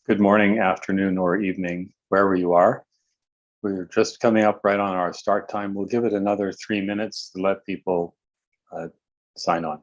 Good morning, afternoon, or evening, wherever you are. We're just coming up right on our start time. We'll give it another 3 minutes to let people sign on.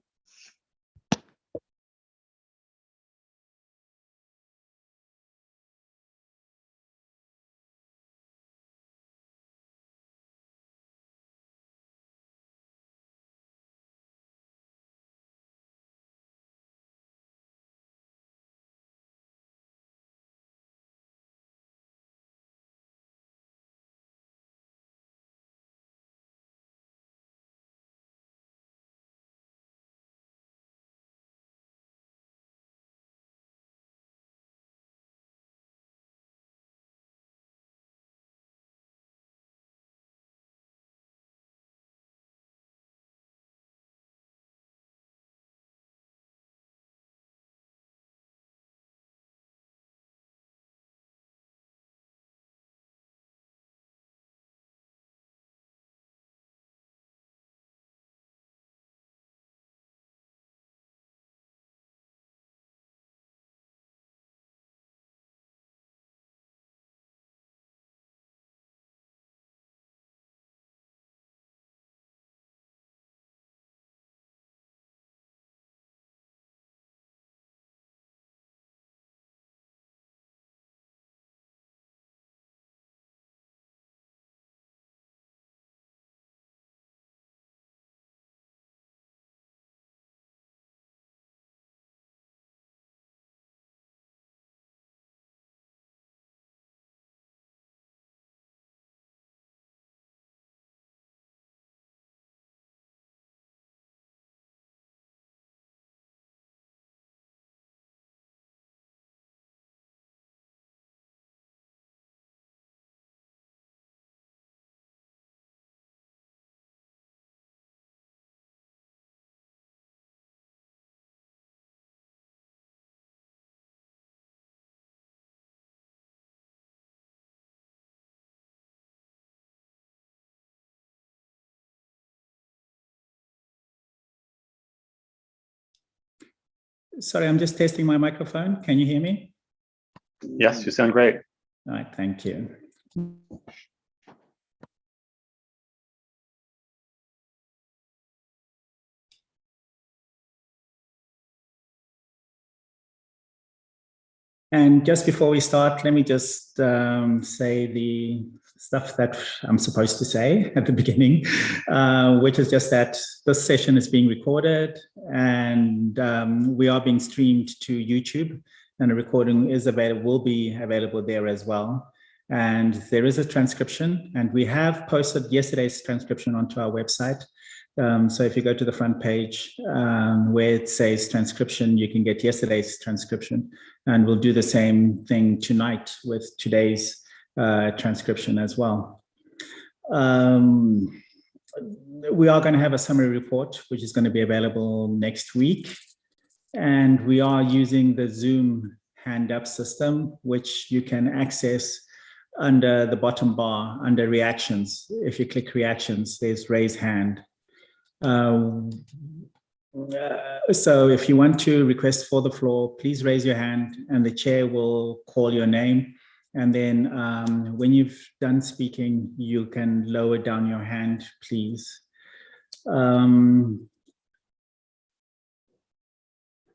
Sorry, I'm just testing my microphone. Can you hear me? Yes, you sound great. All right, thank you. And just before we start, let me just say the stuff that I'm supposed to say at the beginning, which is just that this session is being recorded and we are being streamed to YouTube, and a recording is available, will be available there as well. And there is a transcription, and we have posted yesterday's transcription onto our website. So if you go to the front page where it says transcription, you can get yesterday's transcription, and we'll do the same thing tonight with today's transcription as well. We are going to have a summary report, which is going to be available next week. And we are using the Zoom hand up system, which you can access under the bottom bar under reactions. If you click reactions, there's raise hand. So if you want to request for the floor, please raise your hand and the chair will call your name. And then when you've done speaking, you can lower down your hand, please.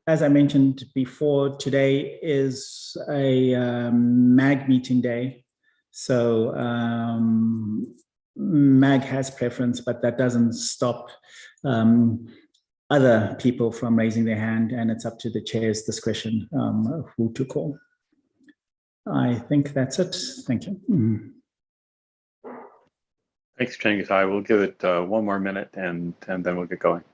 As I mentioned before, today is a MAG meeting day. So MAG has preference, but that doesn't stop other people from raising their hand, and it's up to the chair's discretion who to call. I think that's it. Thank you. Thanks, Chengitai. We'll give it 1 more minute and then we'll get going.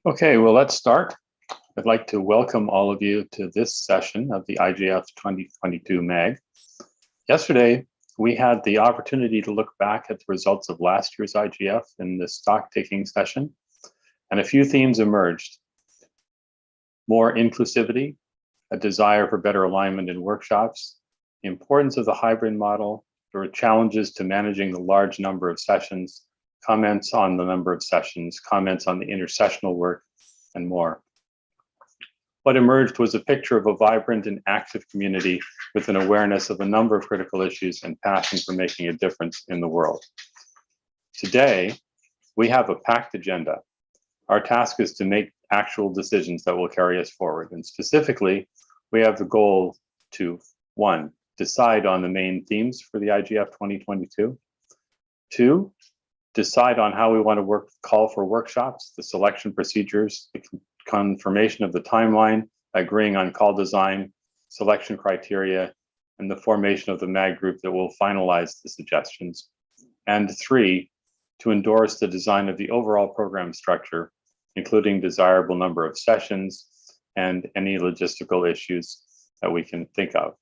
Okay, well, let's start. I'd like to welcome all of you to this session of the IGF 2022 MAG. Yesterday, we had the opportunity to look back at the results of last year's IGF in the stock-taking session, and a few themes emerged. More inclusivity, a desire for better alignment in workshops, the importance of the hybrid model, there were challenges to managing the large number of sessions, comments on the number of sessions, comments on the intersessional work, and more. What emerged was a picture of a vibrant and active community with an awareness of a number of critical issues and passion for making a difference in the world. Today, we have a packed agenda. Our task is to make actual decisions that will carry us forward. And specifically, we have the goal to, 1, decide on the main themes for the IGF 2022. 2, decide on how we want to call for workshops, the selection procedures, the confirmation of the timeline, agreeing on call design, selection criteria, and the formation of the MAG group that will finalize the suggestions. And 3, to endorse the design of the overall program structure, including desirable number of sessions and any logistical issues that we can think of.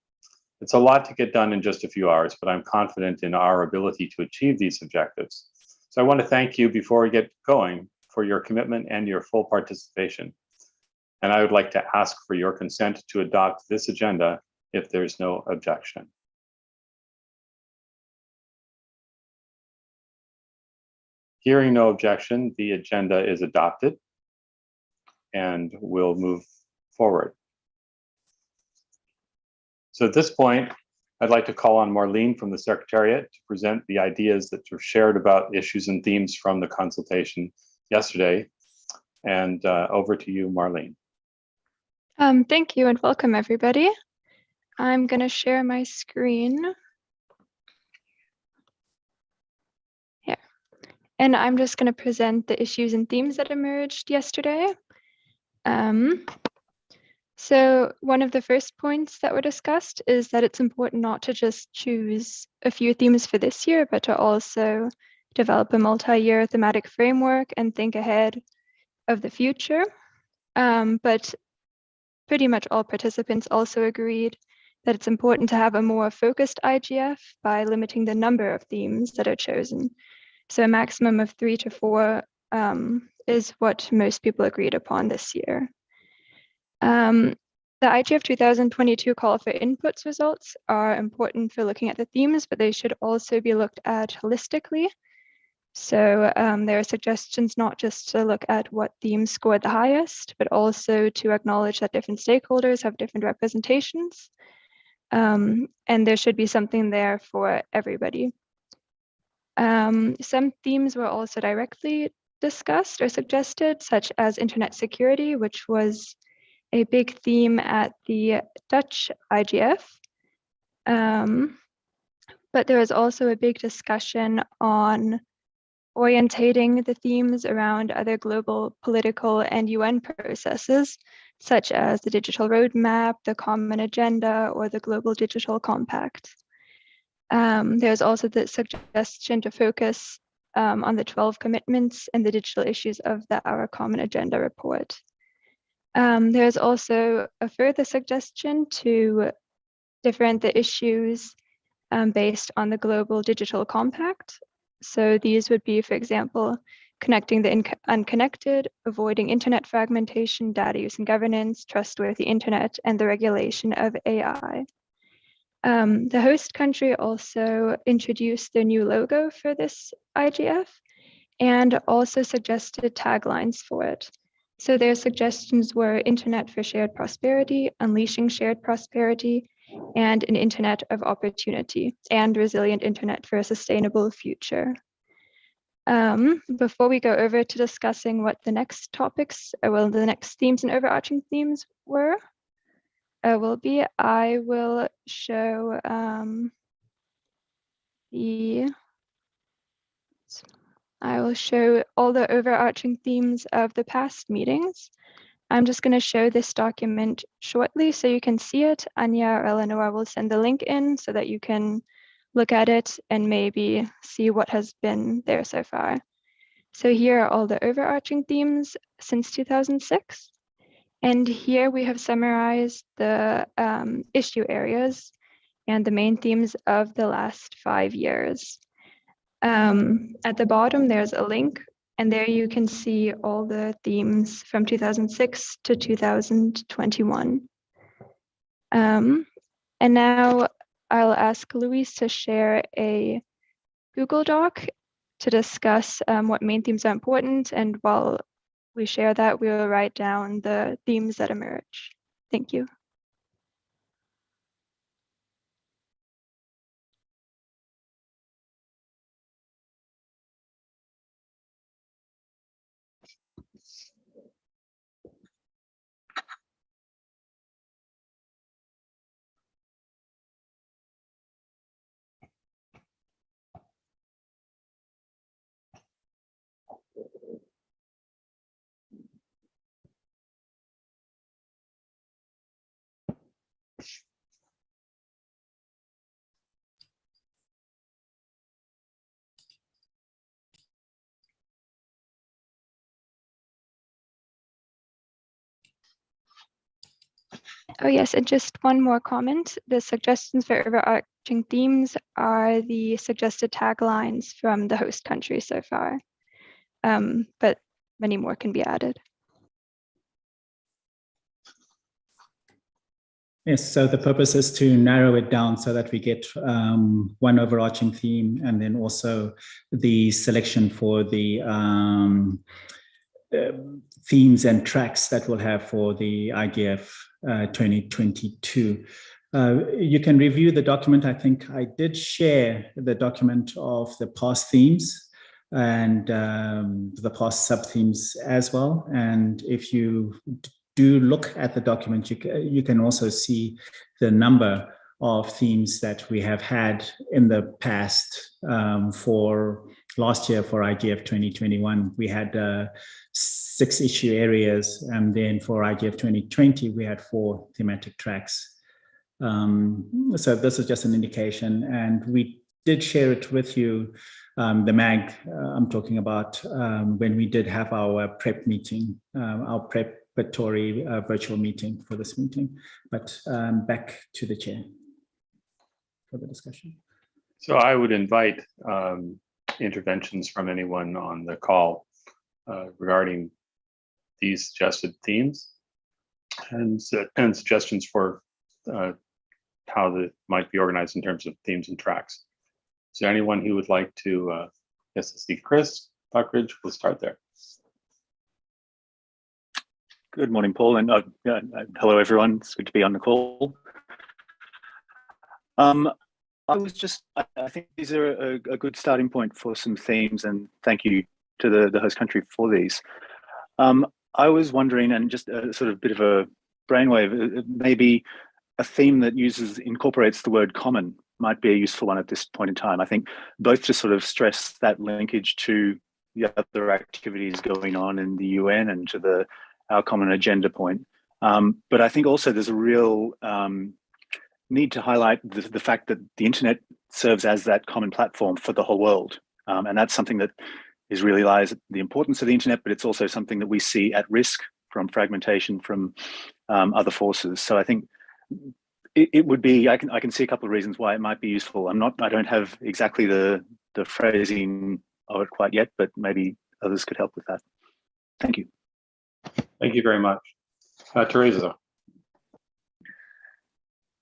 It's a lot to get done in just a few hours, but I'm confident in our ability to achieve these objectives. So I want to thank you before we get going for your commitment and your full participation. And I would like to ask for your consent to adopt this agenda if there's no objection. Hearing no objection, the agenda is adopted and we'll move forward. So at this point, I'd like to call on Marlene from the Secretariat to present the ideas that were shared about issues and themes from the consultation yesterday. And over to you, Marlene. Thank you and welcome everybody. I'm going to share my screen. Here. And I'm just going to present the issues and themes that emerged yesterday. So one of the first points that were discussed is that it's important not to just choose a few themes for this year, but to also develop a multi-year thematic framework and think ahead of the future. But pretty much all participants also agreed that it's important to have a more focused IGF by limiting the number of themes that are chosen. So a maximum of 3 to 4 is what most people agreed upon this year. The IGF 2022 call for inputs results are important for looking at the themes, but they should also be looked at holistically. So there are suggestions not just to look at what themes scored the highest, but also to acknowledge that different stakeholders have different representations. And there should be something there for everybody. Some themes were also directly discussed or suggested, such as internet security, which was a big theme at the Dutch IGF. But there was also a big discussion on orientating the themes around other global political and UN processes, such as the Digital Roadmap, the Common Agenda, or the Global Digital Compact. There's also the suggestion to focus on the 12 commitments and the digital issues of Our Common Agenda report. There's also a further suggestion to differentiate the issues based on the Global Digital Compact. So these would be, for example, connecting the unconnected, avoiding internet fragmentation, data use and governance, trustworthy internet, and the regulation of AI. The host country also introduced their new logo for this IGF and also suggested taglines for it. So their suggestions were Internet for Shared Prosperity, Unleashing Shared Prosperity, and an Internet of Opportunity, and Resilient Internet for a Sustainable Future. Before we go over to discussing what the next topics, the next themes and overarching themes were, I will show I will show all the overarching themes of the past meetings. I'm just going to show this document shortly so you can see it. Anya or Eleanor will send the link in so that you can look at it and maybe see what has been there so far. So here are all the overarching themes since 2006. And here we have summarized the issue areas and the main themes of the last 5 years. At the bottom, there's a link, and there you can see all the themes from 2006 to 2021. And now I'll ask Luis to share a Google Doc to discuss what main themes are important, and while we share that, we will write down the themes that emerge. Thank you. Oh yes, and just one more comment. The suggestions for overarching themes are the suggested taglines from the host country so far, but many more can be added. Yes, so the purpose is to narrow it down so that we get one overarching theme, and then also the selection for the themes and tracks that we'll have for the IGF 2022. You can review the document. I think I did share the document of the past themes and the past sub-themes as well. And if you do look at the document, you can also see the number of themes that we have had in the past. For last year, for IGF 2021, we had 6 issue areas, and then for IGF 2020, we had 4 thematic tracks. So this is just an indication, and we did share it with you, the MAG I'm talking about, when we did have our prep meeting, our preparatory virtual meeting for this meeting. But back to the chair for the discussion. So I would invite interventions from anyone on the call regarding these suggested themes and suggestions for how they might be organized in terms of themes and tracks. Is there anyone who would like to, yes, I see Chris Buckridge, we'll start there. Good morning, Paul, and hello everyone, it's good to be on the call. I think these are a good starting point for some themes, and thank you to the host country for these. I was wondering, and just a sort of bit of a brainwave, maybe a theme that incorporates the word common might be a useful one at this point in time. I think both to sort of stress that linkage to the other activities going on in the UN and to our common agenda point. But I think also there's a real need to highlight the fact that the internet serves as that common platform for the whole world. And that's something that really lies at the importance of the internet, but it's also something that we see at risk from fragmentation from other forces. So I think it would be, I can see a couple of reasons why it might be useful. I don't have exactly the phrasing of it quite yet, but maybe others could help with that. Thank you. Thank you very much. Teresa.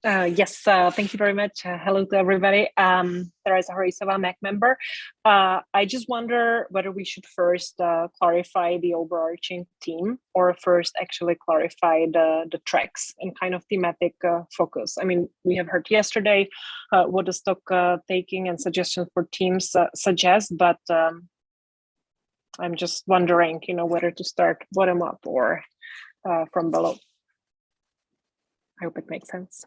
Yes, thank you very much. Hello to everybody. Teresa Horizova, MAC member. I just wonder whether we should first clarify the overarching theme, or first actually clarify the tracks and kind of thematic focus. I mean, we have heard yesterday what the stock taking and suggestions for teams suggest, but I'm just wondering, whether to start bottom up or from below. I hope it makes sense.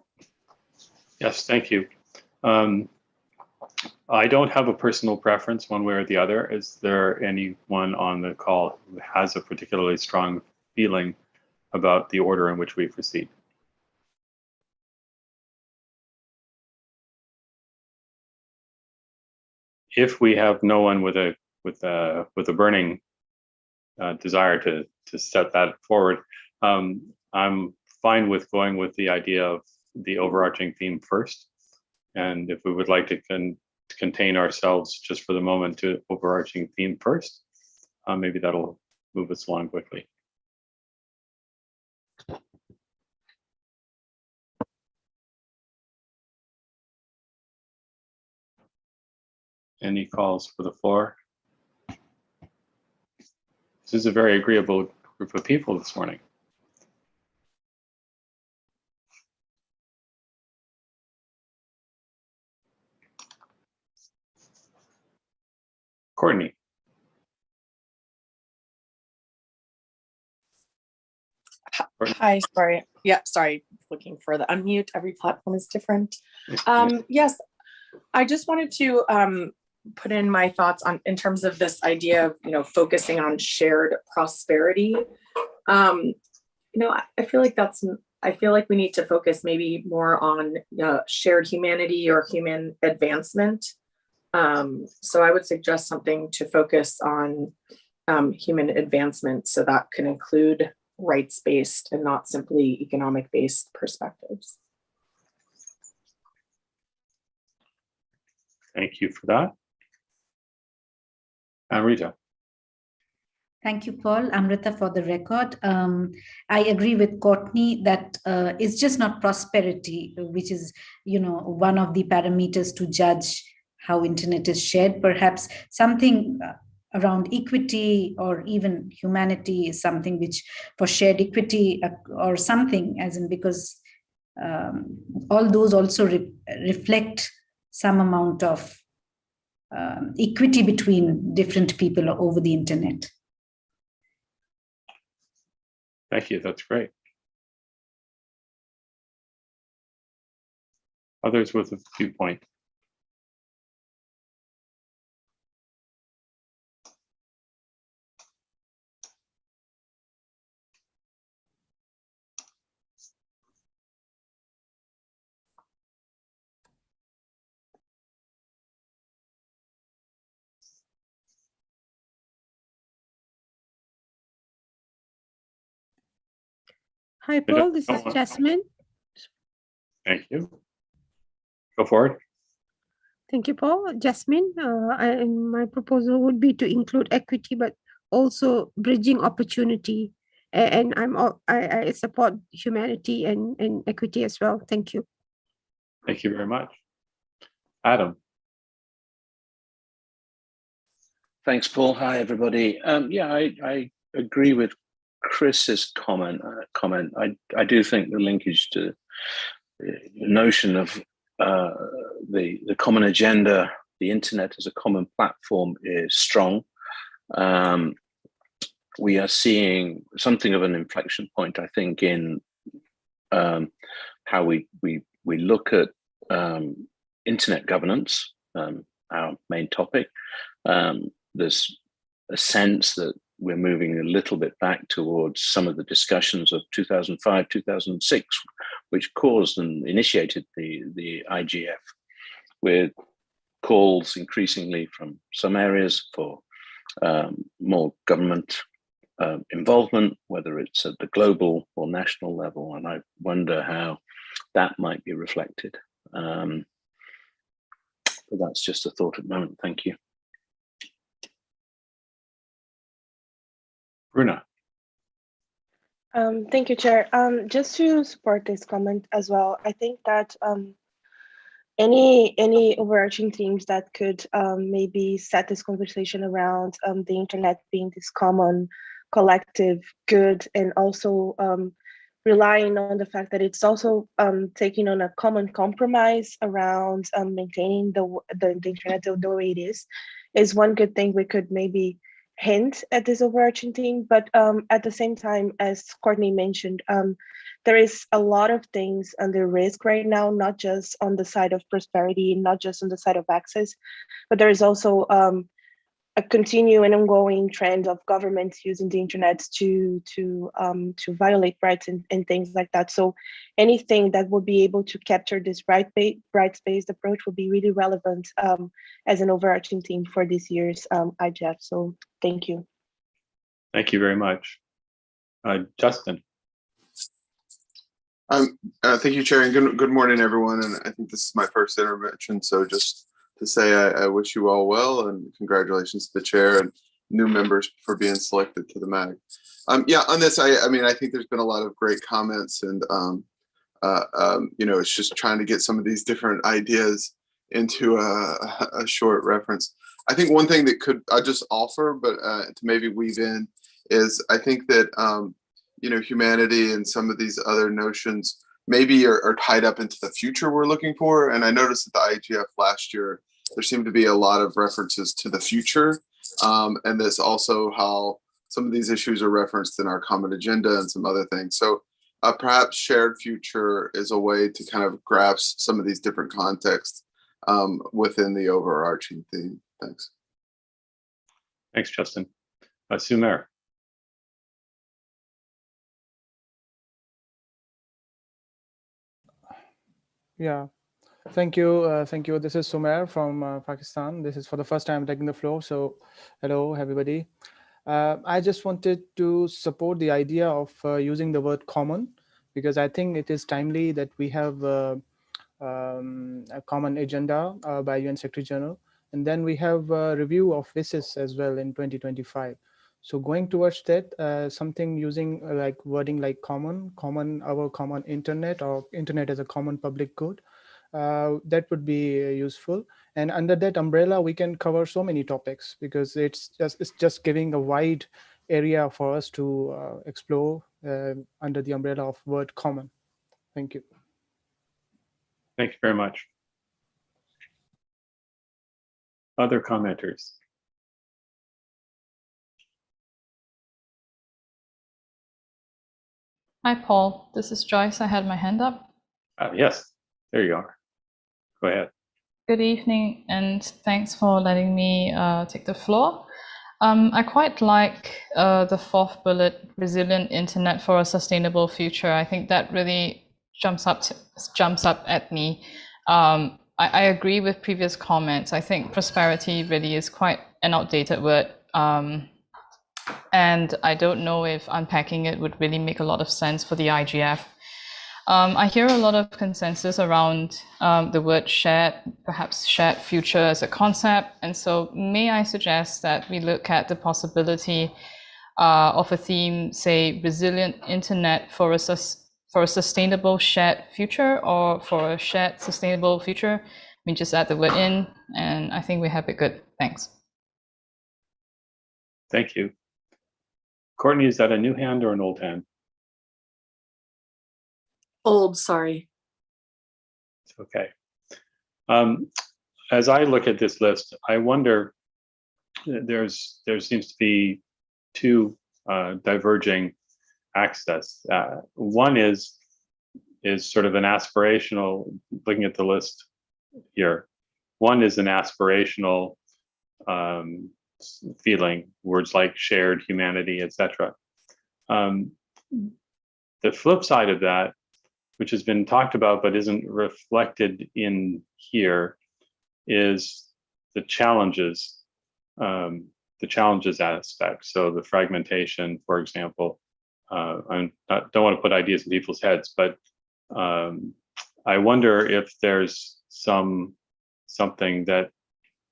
Yes, thank you. I don't have a personal preference one way or the other. Is there anyone on the call who has a particularly strong feeling about the order in which we proceed? If we have no one with a burning desire to set that forward, I'm fine with going with the idea of the overarching theme first. And if we would like to contain ourselves just for the moment to overarching theme first, maybe that'll move us along quickly. Any calls for the floor? This is a very agreeable group of people this morning. Courtney. Hi, sorry. Yeah, sorry, looking for the unmute. Every platform is different. Yes, I just wanted to put in my thoughts on in terms of this idea of, focusing on shared prosperity. I feel like we need to focus maybe more on shared humanity or human advancement. So I would suggest something to focus on human advancement, so that can include rights-based and not simply economic-based perspectives. Thank you for that. Rita. Thank you, Paul. Amrita for the record. I agree with Courtney that it's just not prosperity, which is, one of the parameters to judge how internet is shared. Perhaps something around equity or even humanity is something which for shared equity or something, as in, because all those also reflect some amount of equity between different people over the internet. Thank you, that's great. Others with a viewpoint. Hi, Paul. This is Jasmine. Thank you. Go forward. Thank you, Paul. Jasmine, my proposal would be to include equity, but also bridging opportunity. And I support humanity and equity as well. Thank you. Thank you very much. Adam. Thanks, Paul. Hi, everybody. I agree with Chris's comment. I do think the linkage to the notion of the common agenda, the internet as a common platform, is strong. We are seeing something of an inflection point, I think, in how we look at internet governance, our main topic. There's a sense that we're moving a little bit back towards some of the discussions of 2005, 2006, which caused and initiated the IGF, with calls increasingly from some areas for more government involvement, whether it's at the global or national level. And I wonder how that might be reflected. But that's just a thought at the moment. Thank you. Bruna. Thank you, Chair. Just to support this comment as well, I think that any overarching themes that could maybe set this conversation around the internet being this common collective good, and also relying on the fact that it's also taking on a common compromise around maintaining the internet the way it is one good thing we could maybe hint at this overarching theme. But at the same time, as Courtney mentioned, there is a lot of things under risk right now, not just on the side of prosperity, not just on the side of access, but there is also a continuing and ongoing trend of governments using the internet to violate rights and things like that. So anything that would be able to capture this rights-based approach would be really relevant as an overarching theme for this year's IGF. So thank you. Thank you very much. Justin. Thank you, Chair, and good morning, everyone. And I think this is my first intervention, so just to say I wish you all well, and congratulations to the Chair and new members for being selected to the MAG. Yeah, on this, I mean, I think there's been a lot of great comments, and you know, it's just trying to get some of these different ideas into a short reference. I think one thing that I'll just offer, but to maybe weave in, is I think that you know, humanity and some of these other notions maybe are tied up into the future we're looking for. And I noticed at the IGF last year, there seemed to be a lot of references to the future. And this also how some of these issues are referenced in our common agenda and some other things. So perhaps shared future is a way to kind of grasp some of these different contexts within the overarching theme. Thanks. Thanks, Justin. Sumer. Yeah, thank you. Thank you. This is Sumer from Pakistan. This is for the first time taking the floor. So hello, everybody. I just wanted to support the idea of using the word common, because I think it is timely that we have a common agenda by UN Secretary General. And then we have a review of VISIS as well in 2025. So going towards that, something using like wording like common, our common internet, or internet as a common public good, that would be useful. And under that umbrella, we can cover so many topics, because it's just giving a wide area for us to explore under the umbrella of word common. Thank you. Thank you very much. Other commenters? Hi, Paul. This is Joyce. I had my hand up. Yes, there you are. Go ahead. Good evening, and thanks for letting me take the floor. I quite like the fourth bullet, resilient internet for a sustainable future. I think that really jumps up at me. I agree with previous comments. I think prosperity really is quite an outdated word. And I don't know if unpacking it would really make a lot of sense for the IGF. I hear a lot of consensus around the word shared, perhaps shared future as a concept. And so may I suggest that we look at the possibility of a theme, say, resilient internet for a sustainable shared future, or for a shared sustainable future. We just add the word in, and I think we have it good. Thanks. Thank you. Courtney, is that a new hand or an old hand? Old, sorry. It's okay. As I look at this list, I wonder, there seems to be two diverging access. One is sort of an aspirational, looking at the list here. One is an aspirational feeling, words like shared humanity, etc. The flip side of that, which has been talked about but isn't reflected in here, is the challenges aspect. So the fragmentation, for example. I don't want to put ideas in people's heads, but I wonder if there's something that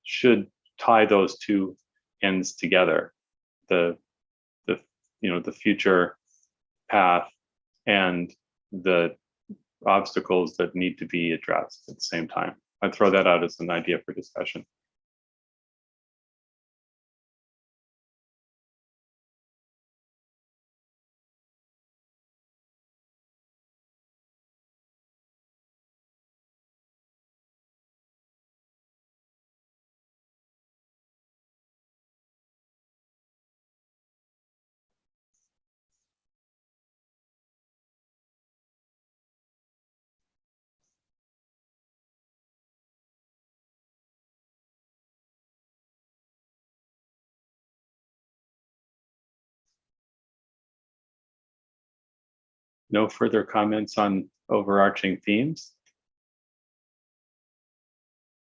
should tie those two ends together, the future path and the obstacles that need to be addressed at the same time. I'd throw that out as an idea for discussion. No further comments on overarching themes?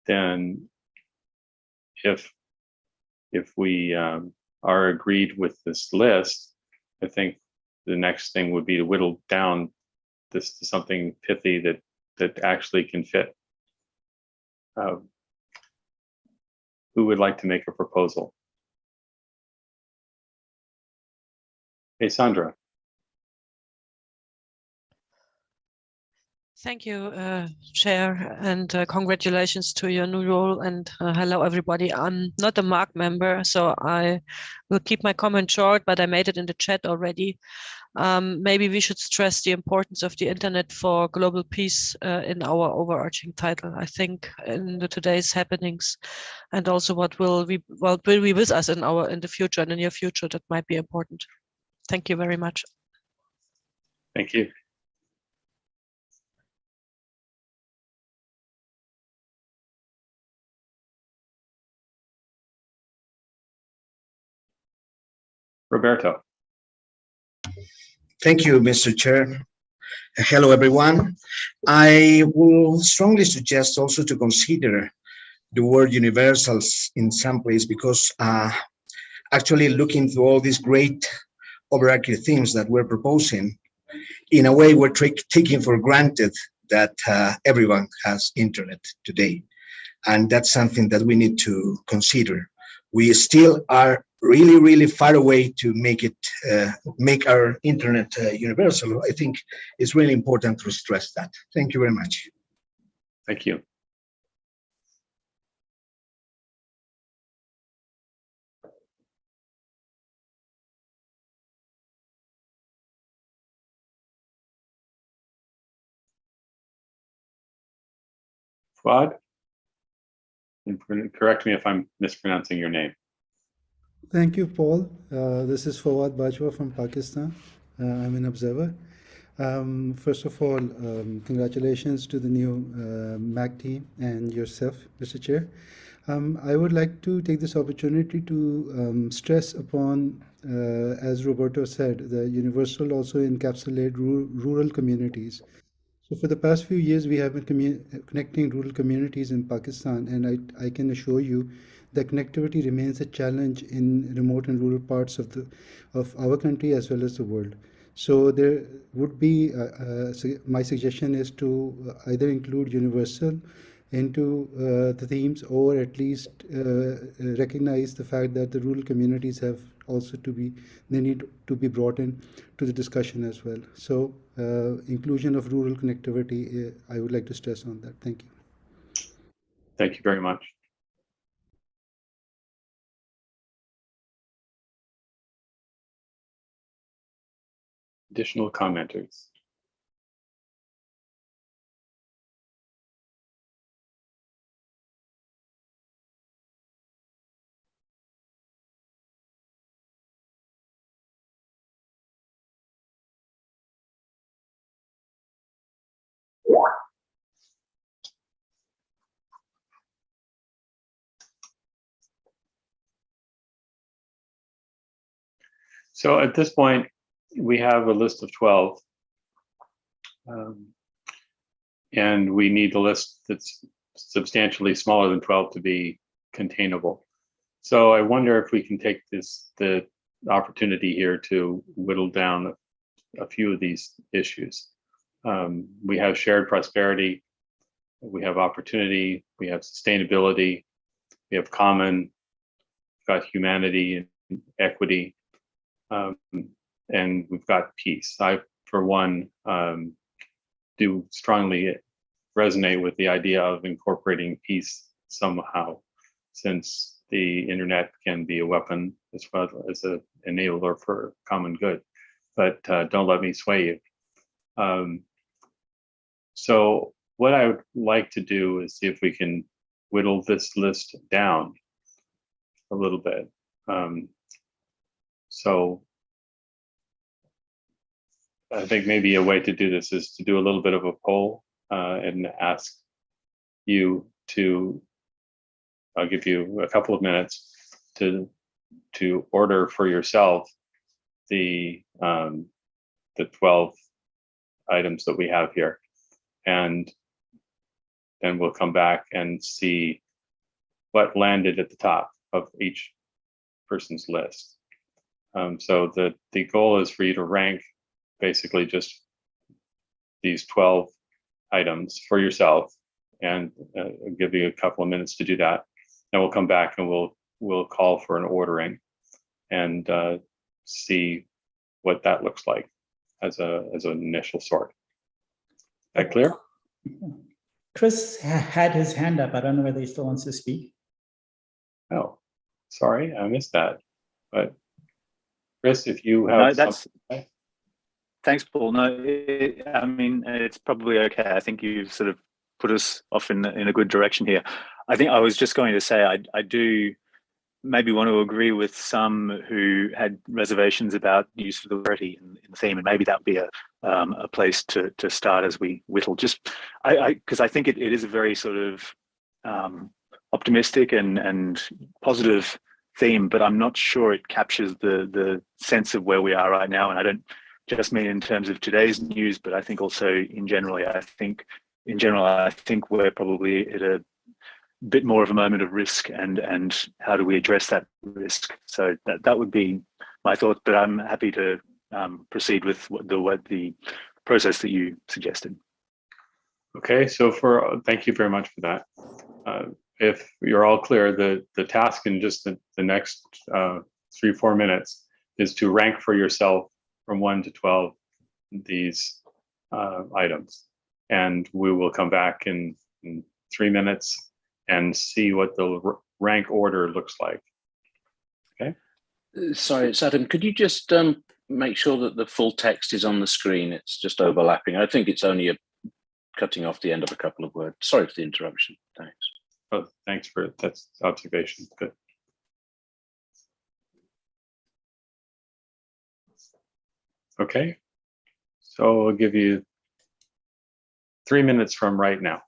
Then if we are agreed with this list, I think the next thing would be to whittle down this to something pithy that actually can fit. Who would like to make a proposal? Hey, Sandra. Thank you, Chair, and congratulations to your new role, and hello, everybody. I'm not a MARC member, so I will keep my comment short, but I made it in the chat already. Maybe we should stress the importance of the internet for global peace in our overarching title. I think in today's happenings, and also what will be with us in the future, in the near future, that might be important. Thank you very much. Thank you. Roberto. Thank you, Mr. Chair. Hello, everyone. I will strongly suggest also to consider the word universals in some place, because actually looking through all these great overarching themes that we're proposing, in a way we're taking for granted that everyone has internet today. And that's something that we need to consider. We still are really, really far away to make our internet universal. I think it's really important to stress that. Thank you very much. Thank you. Fuad? And correct me if I'm mispronouncing your name. Thank you, Paul. This is Fawad Bajwa from Pakistan. I'm an observer. First of all, congratulations to the new MAC team and yourself, Mr. Chair. I would like to take this opportunity to stress upon, as Roberto said, the universal also encapsulate rural communities. So for the past few years, we have been connecting rural communities in Pakistan, and I can assure you that connectivity remains a challenge in remote and rural parts of our country as well as the world. So there would be, my suggestion is to either include universal into the themes, or at least recognize the fact that the rural communities have also they need to be brought in to the discussion as well. So inclusion of rural connectivity, I would like to stress on that. Thank you. Thank you very much. Additional commenters. So at this point, we have a list of 12. And we need a list that's substantially smaller than 12 to be containable. So I wonder if we can take the opportunity here to whittle down a few of these issues. We have shared prosperity, we have opportunity, we have sustainability, we have common, we've got humanity and equity, and we've got peace. I, for one, do strongly resonate with the idea of incorporating peace somehow, since the internet can be a weapon as well as an enabler for common good. But don't let me sway you. So what I would like to do is see if we can whittle this list down a little bit. So I think maybe a way to do this is to do a little bit of a poll and ask you to, I'll give you a couple of minutes to order for yourself the 12 items that we have here. And then we'll come back and see what landed at the top of each person's list. So the goal is for you to rank basically just these 12 items for yourself, and I'll give you a couple of minutes to do that. And we'll come back and we'll call for an ordering and see what that looks like as an initial sort. Is that clear? Chris had his hand up. I don't know whether he still wants to speak. Oh, sorry, I missed that. But Chris, if you have something. Thanks, Paul. No, I mean, it's probably okay. I think you've sort of put us off in a good direction here. I think I was just going to say I do maybe want to agree with some who had reservations about use of the authority in the theme, and maybe that would be a place to start as we whittle. Just because I think it is a very sort of optimistic and positive theme, but I'm not sure it captures the sense of where we are right now. And I don't just mean in terms of today's news, but I think also in general, I think we're probably at a bit more of a moment of risk, and how do we address that risk? So that would be my thought, but I'm happy to proceed with the process that you suggested. Okay, so thank you very much for that. If you're all clear, the task in just the next 3-4 minutes is to rank for yourself from 1 to 12 these items, and we will come back in 3 minutes and see what the rank order looks like. Okay. Sorry, it's Adam. Could you just make sure that the full text is on the screen? It's just overlapping. I think it's only cutting off the end of a couple of words. Sorry for the interruption. Thanks. Oh, thanks for that observation. Good. Okay, so I'll give you 3 minutes from right now.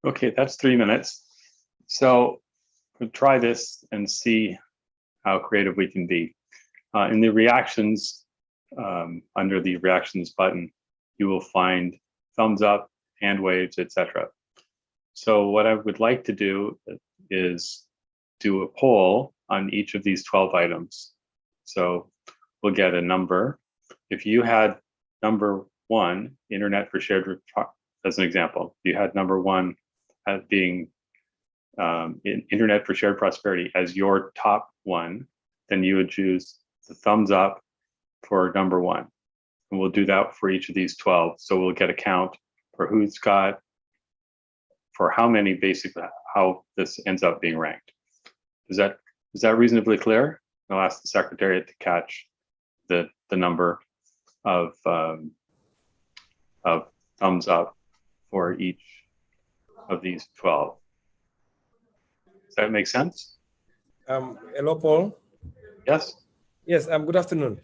Okay, that's 3 minutes. So we'll try this and see how creative we can be. In the reactions, under the reactions button, you will find thumbs up, hand waves, etc. So what I would like to do is do a poll on each of these 12 items. So we'll get a number. If you had number 1, internet for shared, as an example, you had number 1 as being internet for shared prosperity as your top one, then you would choose the thumbs up for number 1. And we'll do that for each of these 12. So we'll get a count for who's got, for how many, basically, how this ends up being ranked. Is that reasonably clear? I'll ask the Secretariat to catch the number of thumbs up for each of these 12. Does that make sense? Hello, Paul. Yes. Yes. Good afternoon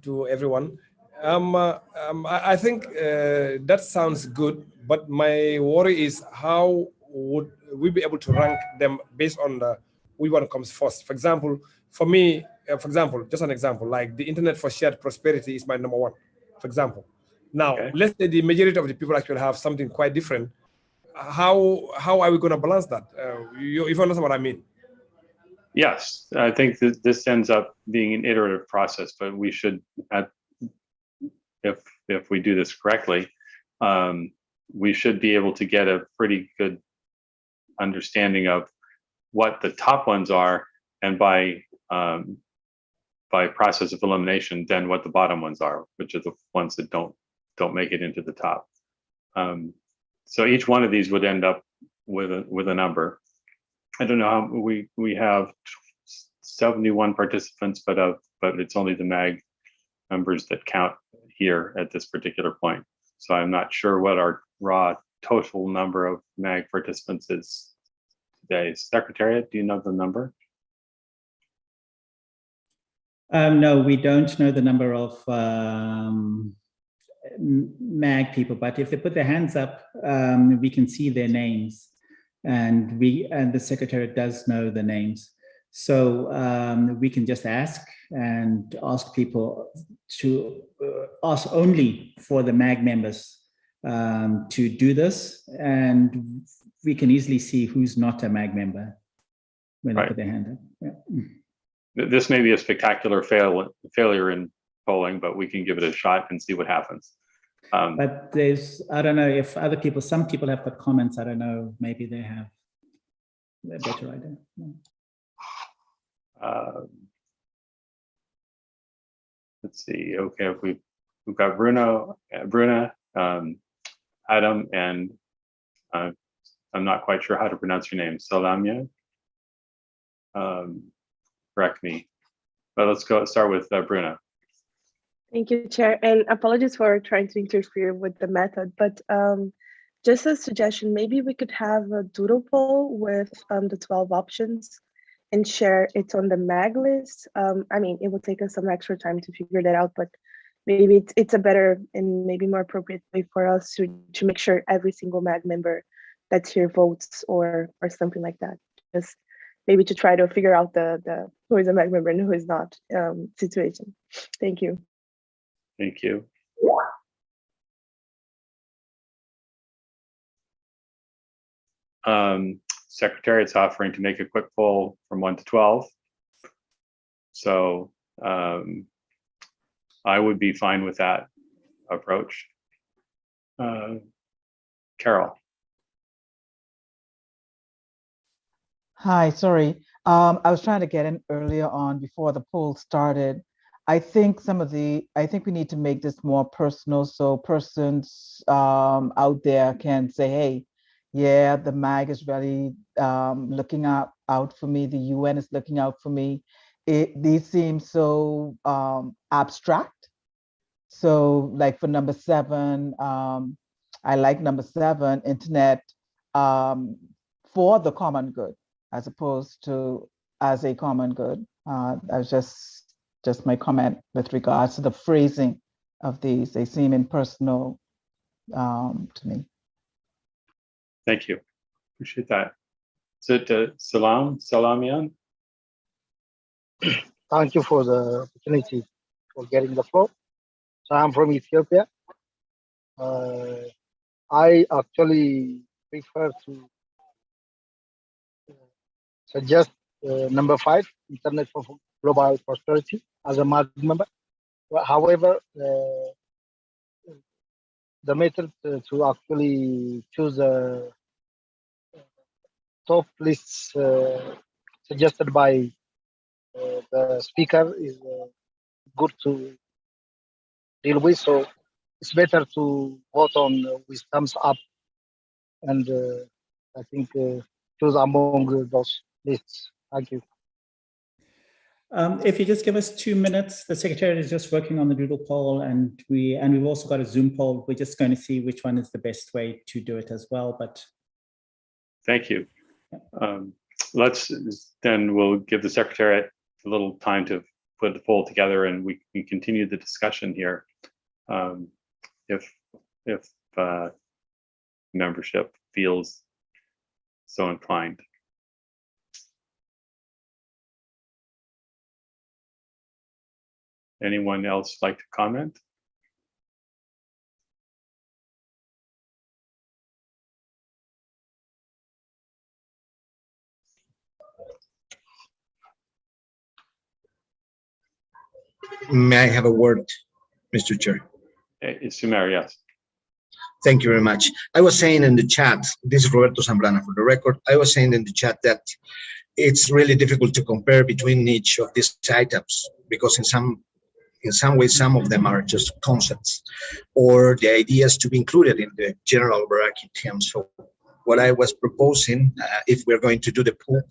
to everyone. I think that sounds good, but my worry is how would we be able to rank them based on which one comes first? For example, for me, just an example, like the internet for shared prosperity is my number 1, for example. Now, let's say the majority of the people actually have something quite different. How are we going to balance that? If you understand what I mean. Yes, I think that this ends up being an iterative process, but we should, if we do this correctly, we should be able to get a pretty good understanding of what the top ones are, and by process of elimination, then what the bottom ones are, which are the ones that don't make it into the top. So each one of these would end up with a number. I don't know how we have 71 participants, but it's only the MAG members that count here at this particular point. So I'm not sure what our raw total number of MAG participants is today. Secretariat, do you know the number? No, we don't know the number of MAG people, but if they put their hands up, we can see their names, and the Secretariat does know the names. So we can just ask people to ask only for the MAG members to do this, and we can easily see who's not a MAG member when they put their hand up. Yeah. This may be a spectacular failure in polling, but we can give it a shot and see what happens. But I don't know if some people have got comments. I don't know, maybe they have a better idea. Let's see. Okay, we've got Bruna, Adam, and I'm not quite sure how to pronounce your name. Salamia. Correct me. But let's start with Bruna. Thank you, Chair, and apologies for trying to interfere with the method, but just a suggestion, maybe we could have a doodle poll with the 12 options and share it on the MAG list. I mean, it will take us some extra time to figure that out, but maybe it's a better and maybe more appropriate way for us to make sure every single MAG member that's here votes or something like that. Just maybe to try to figure out the who is a MAG member and who is not situation. Thank you. Thank you. Secretariat's offering to make a quick poll from 1 to 12. So I would be fine with that approach. Carol. Hi, sorry. I was trying to get in earlier on before the poll started. I think we need to make this more personal, so persons out there can say, hey, yeah, the MAG is really looking out for me. The UN is looking out for me. These seem so abstract. So like for number 7, I like number 7, internet for the common good, as opposed to as a common good. I was just my comment with regards to the phrasing of these. They seem impersonal to me. Thank you. Appreciate that. Is it Salamian? Thank you for the opportunity for getting the floor. So I'm from Ethiopia. I actually prefer to suggest number 5, Internet for Global Prosperity, as a MAG member. However, the method to actually choose a top lists suggested by the speaker is good to deal with. So it's better to vote on with thumbs up, and I think choose among those lists. Thank you. If you just give us 2 minutes, the Secretariat is just working on the doodle poll, and we've also got a Zoom poll. We're just going to see which one is the best way to do it as well. But thank you. We'll give the Secretariat a little time to put the poll together, and we can continue the discussion here if membership feels so inclined. Anyone else like to comment? May I have a word, Mr. Chair? It's Sumer, yes. Thank you very much. I was saying in the chat, this is Roberto Zambrana for the record, I was saying in the chat that it's really difficult to compare between each of these items, because in some ways, some of them are just concepts or the ideas to be included in the general overarching theme. So what I was proposing, if we're going to do the pool,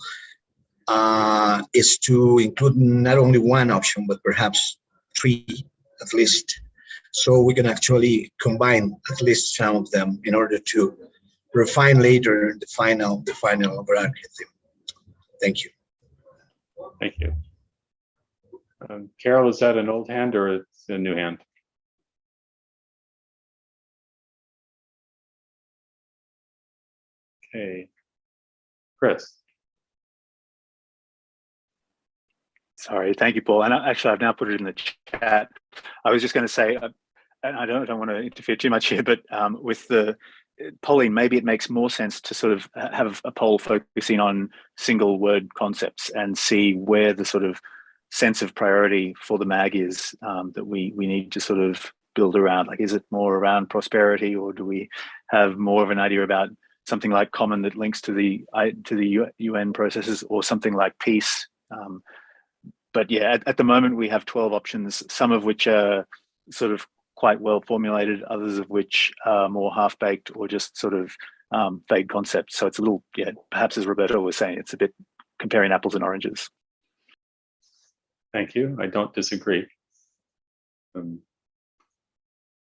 is to include not only one option, but perhaps 3 at least. So we can actually combine at least some of them in order to refine later the final overarching theme. Thank you. Thank you. Carol, is that an old hand or it's a new hand? Okay. Chris. Sorry, thank you, Paul. And actually, I've now put it in the chat. I was just going to say, and I don't want to interfere too much here, but with the polling, maybe it makes more sense to sort of have a poll focusing on single word concepts and see where the sort of sense of priority for the MAG is that we need to sort of build around. Like, is it more around prosperity, or do we have more of an idea about something like common that links to the UN processes, or something like peace? But yeah, at the moment we have 12 options, some of which are sort of quite well formulated, others of which are more half-baked or just sort of vague concepts. So it's a little, yeah, perhaps as Roberto was saying, it's a bit comparing apples and oranges. Thank you. I don't disagree.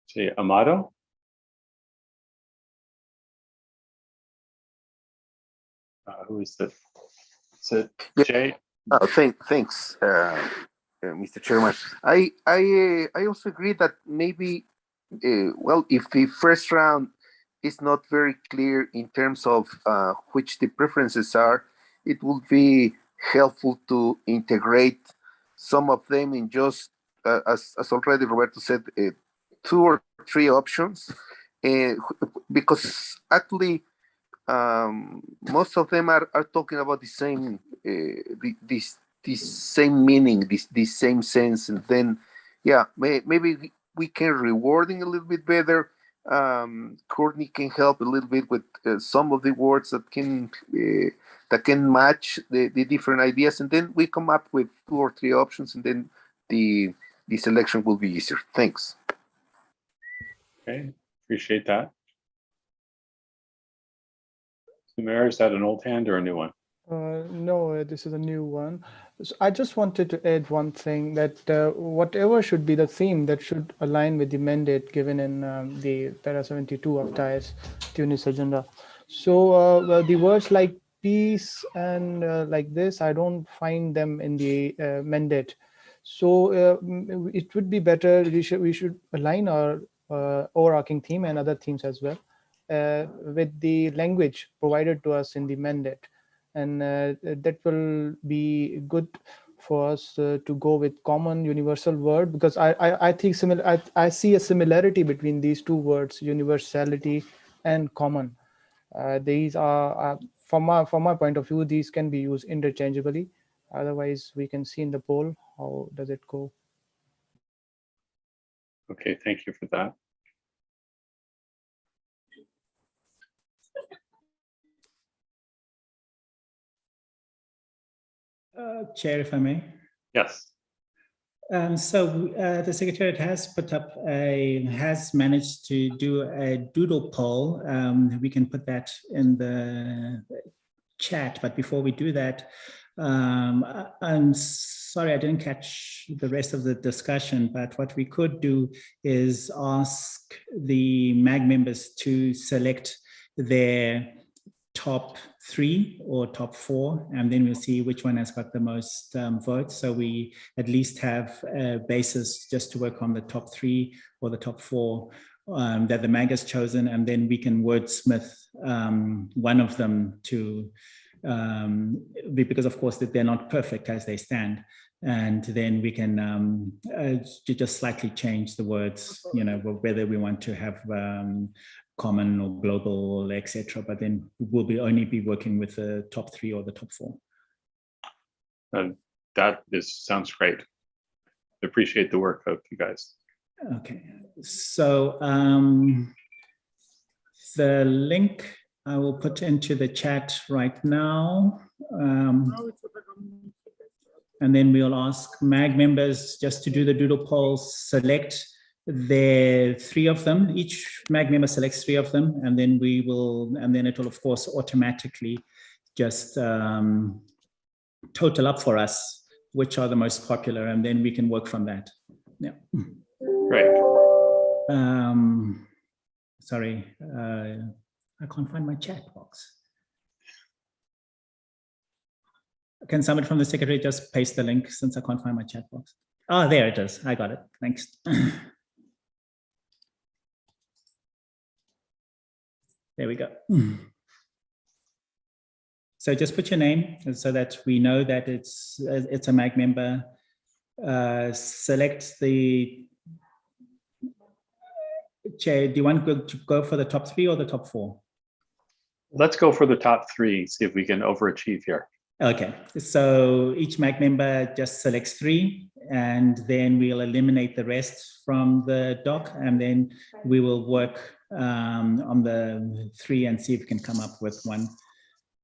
See, Amado? Who is that? Is it Jay? Thanks, Mr. Chairman. I also agree that maybe, well, if the first round is not very clear in terms of which the preferences are, it would be helpful to integrate some of them in just, as already Roberto said, 2 or 3 options, because actually most of them are talking about the same this same meaning, this same sense, and then yeah, maybe we can rewarding a little bit better. Courtney can help a little bit with some of the words that can match the different ideas, and then we come up with 2 or 3 options, and then the selection will be easier. Thanks. Okay, appreciate that. Sumer, is that an old hand or a new one? No, this is a new one. So I just wanted to add one thing, that whatever should be the theme, that should align with the mandate given in the para 72 of Tunis agenda. So the words like peace and like this, I don't find them in the mandate. So it would be better, we should align our overarching theme and other themes as well with the language provided to us in the mandate. And that will be good for us to go with common universal word, because I think I see a similarity between these 2 words, universality and common. These are, from my point of view, these can be used interchangeably. Otherwise, we can see in the poll, how does it go? Okay, thank you for that. Chair, if I may. Yes. The Secretariat has managed to do a doodle poll. We can put that in the chat, but before we do that, I'm sorry I didn't catch the rest of the discussion, but what we could do is ask the MAG members to select their top 3 or top 4, and then we'll see which one has got the most votes. So we at least have a basis just to work on the top 3 or the top 4 that the MAG has chosen, and then we can wordsmith one of them to, because of course that they're not perfect as they stand. And then we can just slightly change the words, whether we want to have common or global, etc. But then we'll only be working with the top 3 or the top 4. Sounds great. Appreciate the work of you guys. Okay, so the link I will put into the chat right now. And then we'll ask MAG members just to do the doodle poll, select their 3 of them. Each MAG member selects 3 of them, and then it will of course automatically just total up for us which are the most popular, and then we can work from that. Yeah. Great. Sorry, I can't find my chat box. Can somebody from the Secretary just paste the link since I can't find my chat box? Oh, there it is. I got it. Thanks. There we go. So just put your name so that we know that it's a MAG member. Select the chair. Do you want to go for the top 3 or the top 4? Let's go for the top 3, see if we can overachieve here. Okay, so each MAG member just selects 3, and then we'll eliminate the rest from the doc, and then we will work on the 3 and see if we can come up with one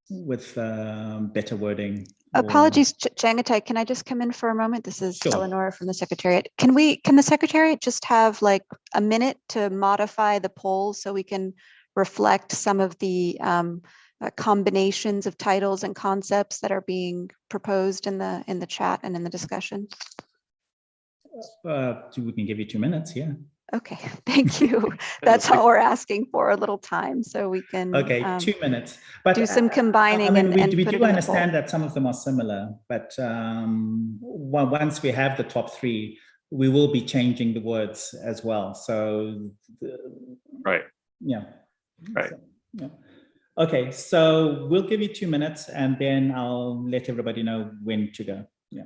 with better wording. Apologies, Jangatai, can I just come in for a moment? This is Sure. Eleanor from the Secretariat. Can the Secretariat just have like a minute to modify the poll so we can reflect some of the combinations of titles and concepts that are being proposed in the chat and in the discussion? We can give you 2 minutes, yeah. Okay, thank you. That's all we're asking for, a little time so we can Okay, 2 minutes. But do some combining. I mean, and we put it do in the understand poll. that some of them are similar, but once we have the top 3, we will be changing the words as well. So, right. Yeah. Right. So, yeah. Okay, so we'll give you 2 minutes, and then I'll let everybody know when to go. Yeah.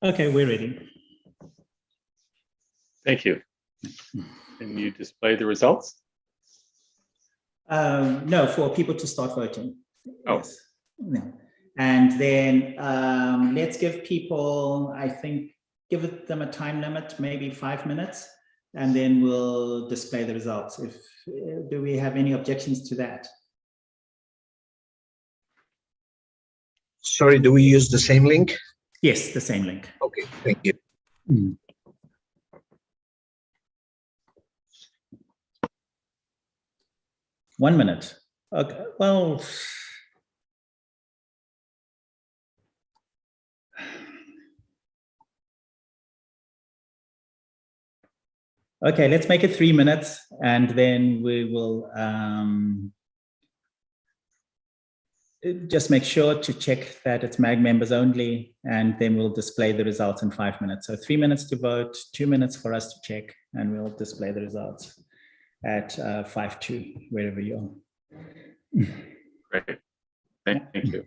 Okay, we're ready. Thank you. Can you display the results? No, for people to start voting. Oh. Yes. No. And then let's give people, I think, give them a time limit, maybe 5 minutes, and then we'll display the results. Do we have any objections to that? Sorry, do we use the same link? Yes, the same link. Okay, thank you. 1 minute. Okay, well. Okay, let's make it 3 minutes, and then we will just make sure to check that it's MAG members only, and then we'll display the results in 5 minutes. So 3 minutes to vote, 2 minutes for us to check, and we'll display the results at 5:02, wherever you are. Great. Thank you.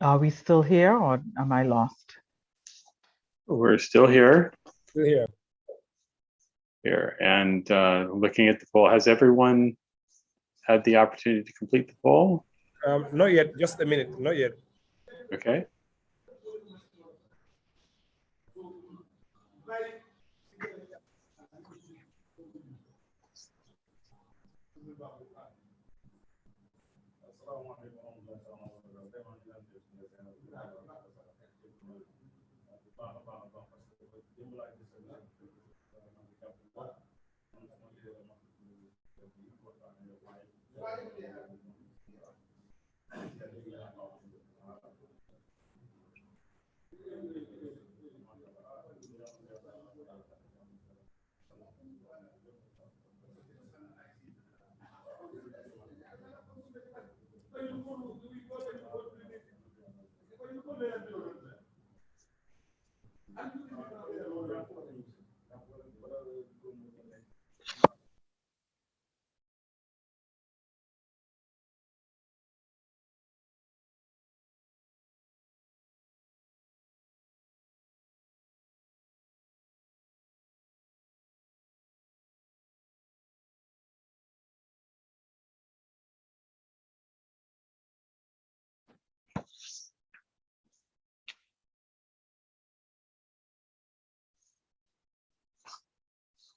Are we still here or am I lost? We're still here. Still here. And looking at the poll, has everyone had the opportunity to complete the poll? Not yet, just a minute, not yet. Okay.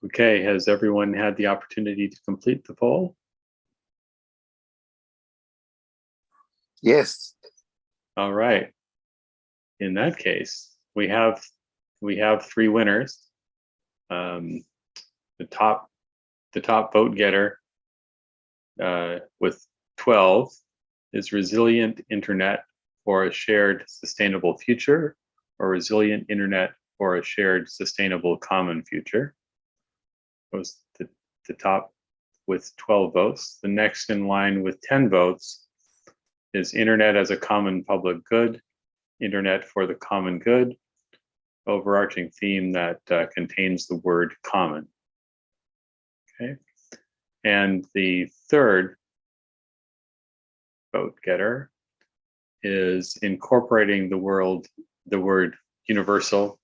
Okay, has everyone had the opportunity to complete the poll? Yes. All right. In that case, we have 3 winners. The top vote getter with 12 is Resilient Internet for a Shared Sustainable Future, or Resilient Internet for a Shared Sustainable Common Future. Was the top with 12 votes. The next in line with 10 votes is Internet as a Common Public Good, Internet for the Common Good, overarching theme that contains the word common. Okay, and the third vote getter is incorporating the word universal,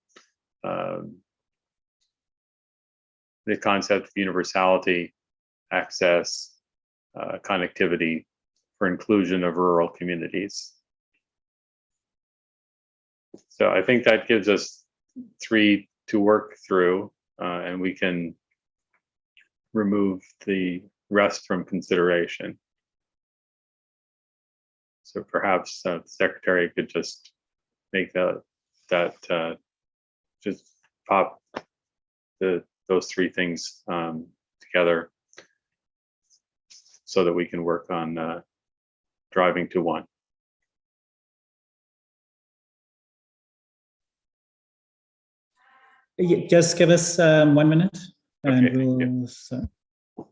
the concept of universality, access, connectivity for inclusion of rural communities. So I think that gives us 3 to work through, and we can remove the rest from consideration. So perhaps the Secretary could just make just pop those 3 things together so that we can work on driving to 1. Yeah, just give us 1 minute and Okay, we'll.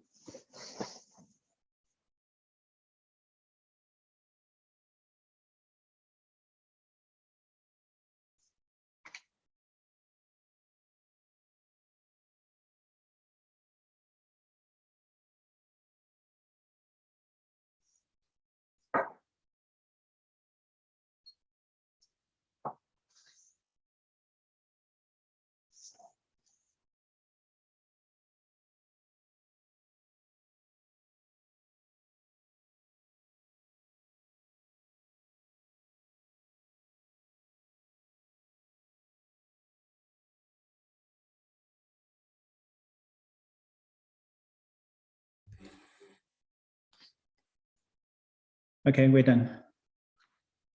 Okay, we're done.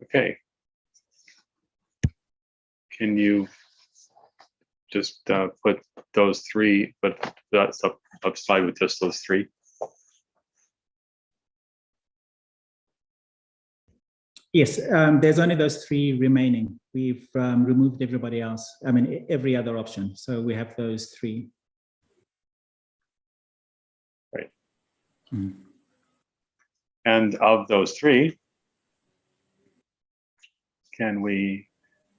Okay. Can you just put those 3, but that's upside with just those 3? Yes, there's only those 3 remaining. We've removed everybody else. I mean, every other option. So we have those 3. Right. Mm. And of those 3, can we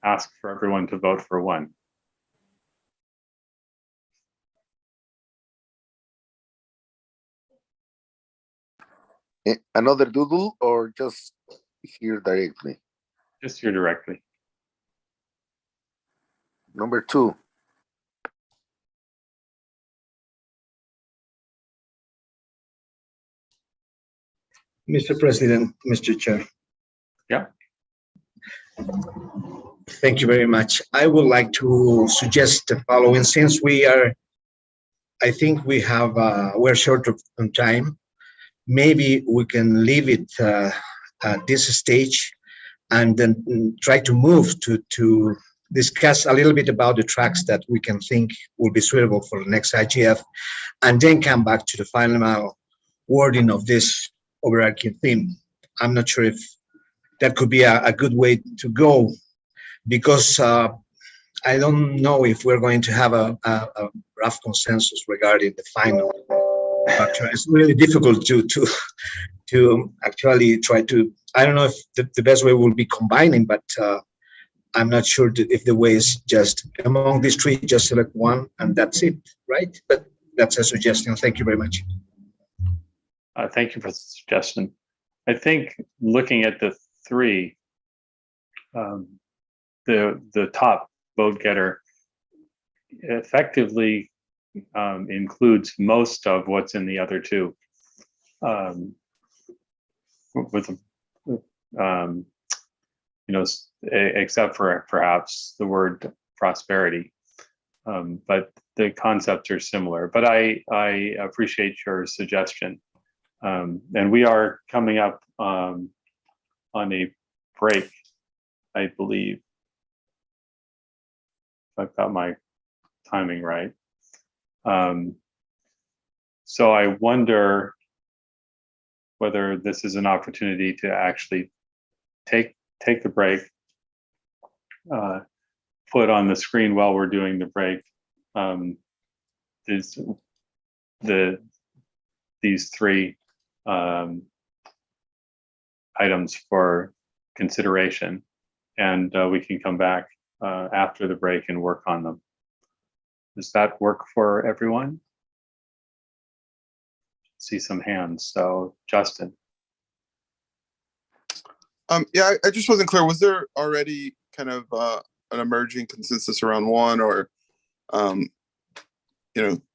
ask for everyone to vote for 1? Another doodle or just here directly? Just here directly. Number 2. Mr. President, Mr. Chair. Yeah. Thank you very much. I would like to suggest the following. Since I think we're short on time, maybe we can leave it at this stage and then try to move to discuss a little bit about the tracks that we can think will be suitable for the next IGF, and then come back to the final wording of this overarching theme. I'm not sure if that could be a good way to go, because I don't know if we're going to have a rough consensus regarding the final. But it's really difficult to actually try to, I don't know if the best way will be combining, but I'm not sure if the way is just among these three, just select one and that's it, right? But that's a suggestion. Thank you very much. Thank you for the suggestion. I think looking at the three, the top vote getter effectively includes most of what's in the other two, except for perhaps the word prosperity, but the concepts are similar. But I appreciate your suggestion, and we are coming up on a break, I believe. I've got my timing right. So I wonder whether this is an opportunity to actually take the break, put on the screen while we're doing the break these three items for consideration, and we can come back after the break and work on them. Does that work for everyone? See some hands. So Justin. Yeah, I just wasn't clear. Was there already kind of an emerging consensus around one, or one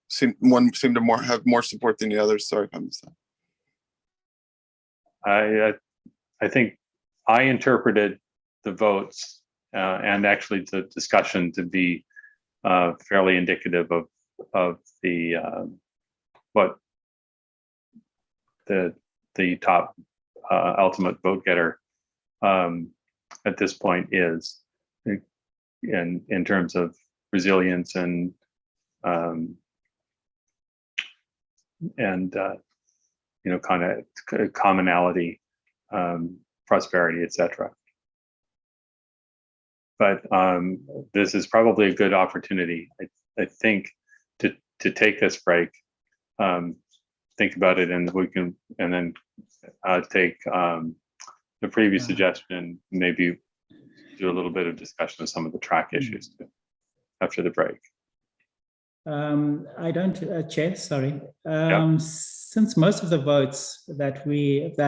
seemed to have more support than the others? Sorry if I missed that. I think I interpreted the votes and actually the discussion to be fairly indicative of the what the top ultimate vote getter at this point is in terms of resilience and kind of commonality, prosperity, etc. But this is probably a good opportunity, I think, to take this break, think about it, and then take the previous suggestion, maybe do a little bit of discussion of some of the track issues too, after the break. I don't, Chair, sorry. Yeah. Since most of the votes that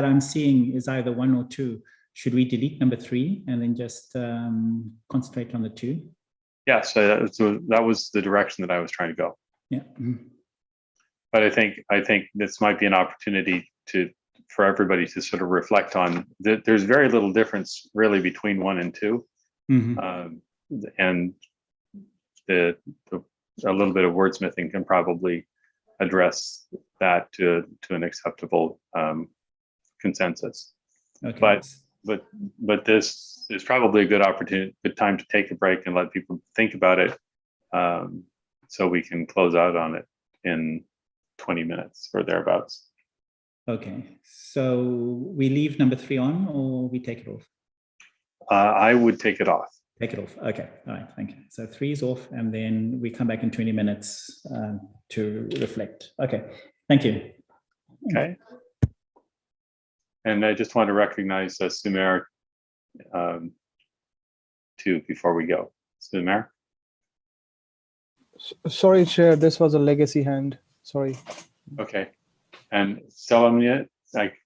I'm seeing is either one or two, should we delete number 3 and then just concentrate on the 2? Yeah, so that was the direction that I was trying to go. Yeah. But I think this might be an opportunity for everybody to sort of reflect on that. There's very little difference really between 1 and 2, and a little bit of wordsmithing can probably address that to an acceptable consensus. Okay. But this is probably a good time to take a break and let people think about it, so we can close out on it in 20 minutes or thereabouts. Okay, so we leave number 3 on, or we take it off? I would take it off. Take it off. Okay, all right, thank you. So 3 is off, and then we come back in 20 minutes to reflect. Okay, thank you. Okay. And I just want to recognize Sumer too before we go. Sumer? Sorry, Chair, this was a legacy hand. Sorry. Okay. And Selamnia,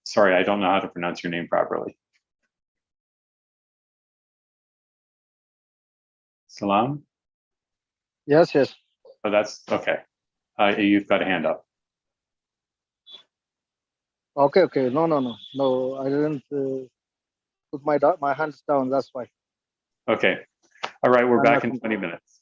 sorry, I don't know how to pronounce your name properly. Salam? Yes, yes. Oh, that's okay. You've got a hand up. Okay, okay. No, no, no, no. I didn't put my hands down. That's why. Okay. All right, we're I'm back not. in 20 minutes.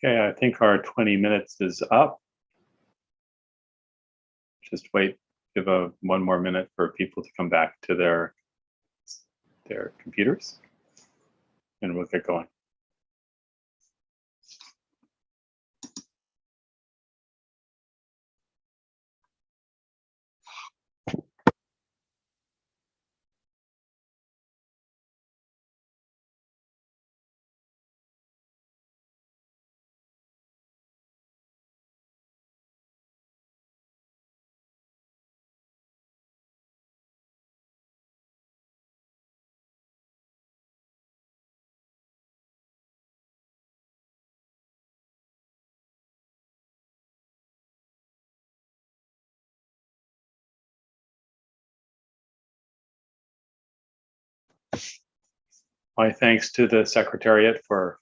Okay, I think our 20 minutes is up. Just wait, give one more minute for people to come back to their computers, and we'll get going. My thanks to the Secretariat for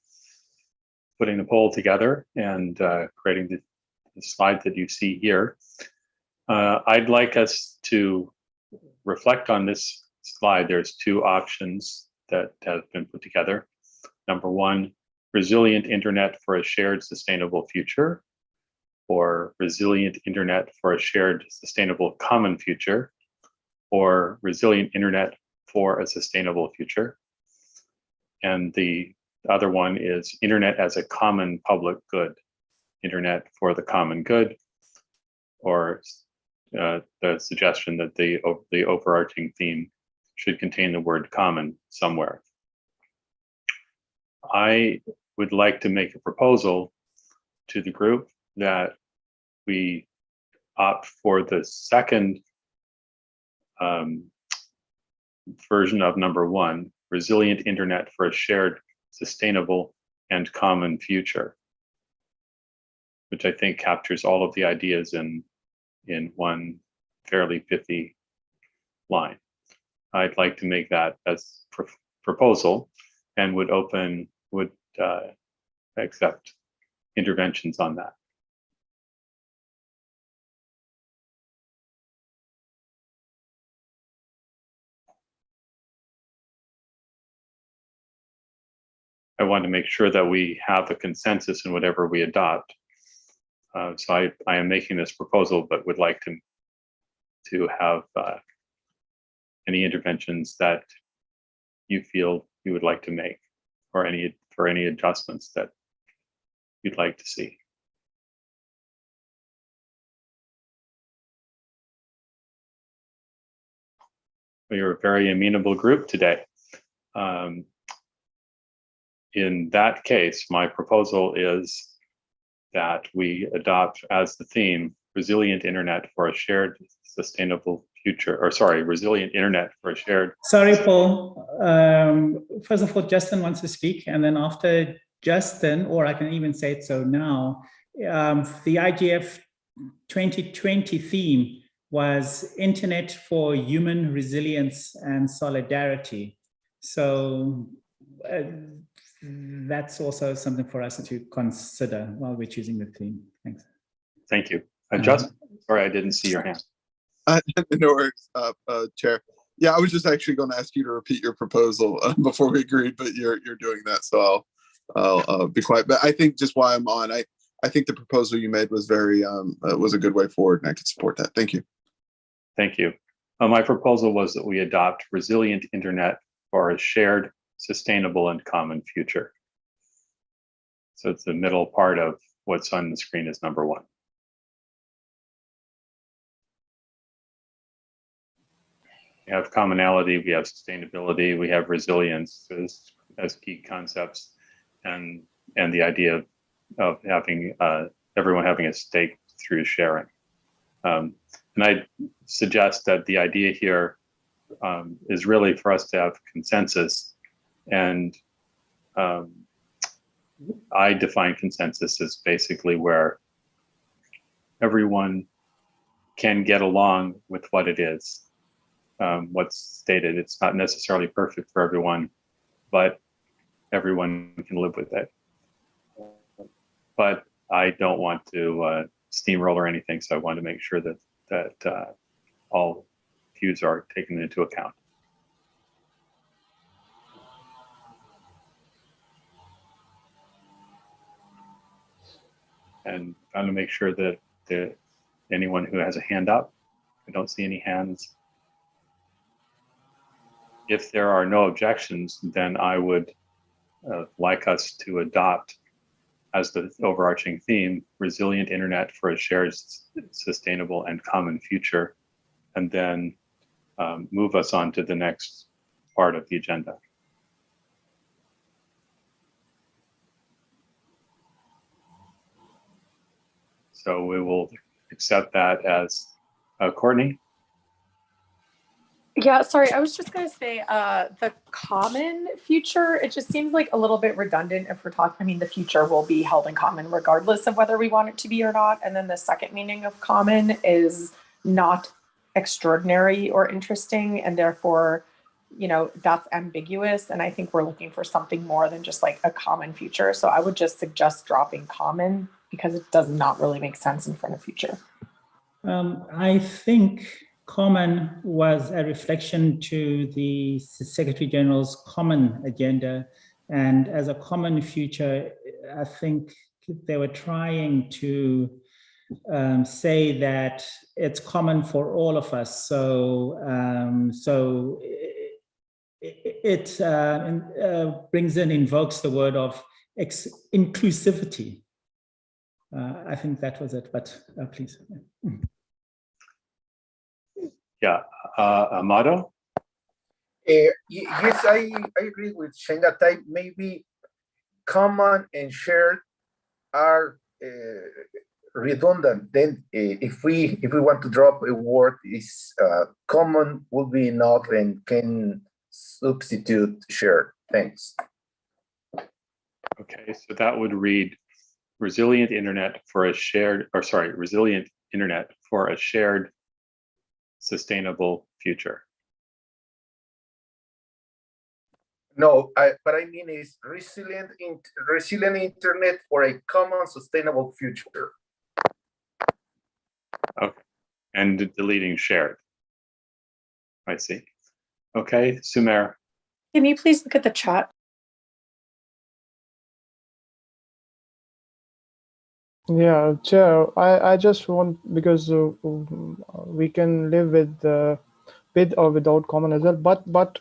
putting the poll together and creating the slide that you see here. I'd like us to reflect on this slide. There's two options that have been put together. Number one, resilient internet for a shared sustainable future, or resilient internet for a shared sustainable common future, or resilient internet for a sustainable future. And the other one is internet as a common public good, internet for the common good, or the suggestion that the overarching theme should contain the word common somewhere. I would like to make a proposal to the group that we opt for the second version of number one, resilient internet for a shared, sustainable, and common future, which I think captures all of the ideas in one fairly pithy line. I'd like to make that as proposal and would accept interventions on that. I want to make sure that we have a consensus in whatever we adopt. So I am making this proposal, but would like to have any interventions that you feel you would like to make, or any adjustments that you'd like to see. We are a very amenable group today. In that case, my proposal is that we adopt as the theme resilient internet for a shared sustainable future, or sorry, resilient internet for a shared. Sorry, Paul. First of all, Justin wants to speak, and then after Justin, or I can even say it so now, the IGF 2020 theme was Internet for Human Resilience and Solidarity. So that's also something for us to consider while we're choosing the theme. Thanks. Thank you. Justin, sorry, I didn't see your hand. No worries, Chair. Yeah, I was just actually going to ask you to repeat your proposal before we agreed, but you're doing that, so I'll be quiet. But I think just while I'm on, I think the proposal you made was very was a good way forward, and I could support that. Thank you. Thank you. My proposal was that we adopt resilient internet for a shared, sustainable, and common future. So it's the middle part of what's on the screen is number one. We have commonality, we have sustainability, we have resilience as key concepts, and the idea of having everyone having a stake through sharing. And I suggest that the idea here is really for us to have consensus, and I define consensus as basically where everyone can get along with what it is. What's stated. It's not necessarily perfect for everyone, but everyone can live with it. But I don't want to steamroll or anything, so I want to make sure that all views are taken into account. and trying to make sure that anyone who has a hand up, I don't see any hands. If there are no objections, then I would like us to adopt as the overarching theme, resilient internet for a shared, sustainable, and common future, and then move us on to the next part of the agenda. So we will accept that as Courtney. Yeah, sorry, I was just going to say the common future, it just seems like a little bit redundant if we're talking, I mean, the future will be held in common regardless of whether we want it to be or not. And then the second meaning of common is not extraordinary or interesting. And therefore, you know, that's ambiguous. And I think we're looking for something more than just like a common future. So I would just suggest dropping common because it does not really make sense in front of future. I think common was a reflection to the Secretary General's common agenda. And as a common future, I think they were trying to say that it's common for all of us. So, it brings in, invokes the word of inclusivity. I think that was it, but please. Yeah, Amado? Yes, I agree with saying that maybe common and shared are redundant. Then if we want to drop a word, is common will be enough and can substitute shared. Thanks. Okay, so that would read resilient internet for a shared, or sorry, resilient internet for a shared sustainable future. No, what I mean is resilient internet for a common sustainable future. Okay, and deleting shared. I see. Okay, Sumer. Can you please look at the chat? Yeah, Chair, I just want, because we can live with or without common as well, but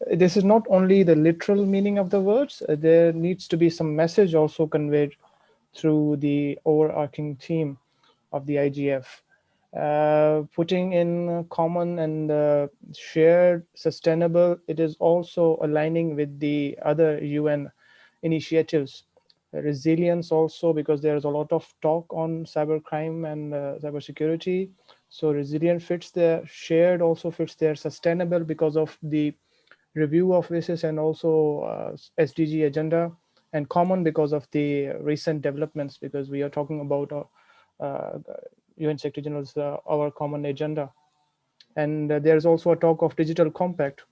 this is not only the literal meaning of the words, there needs to be some message also conveyed through the overarching theme of the IGF. Putting in common and shared sustainable, it is also aligning with the other UN initiatives. Resilience also, because there's a lot of talk on cybercrime and cybersecurity. So resilient fits there, shared also fits there, sustainable because of the review of this and also SDG agenda, and common because of the recent developments, because we are talking about UN Secretary General's our common agenda. And there's also a talk of digital compact.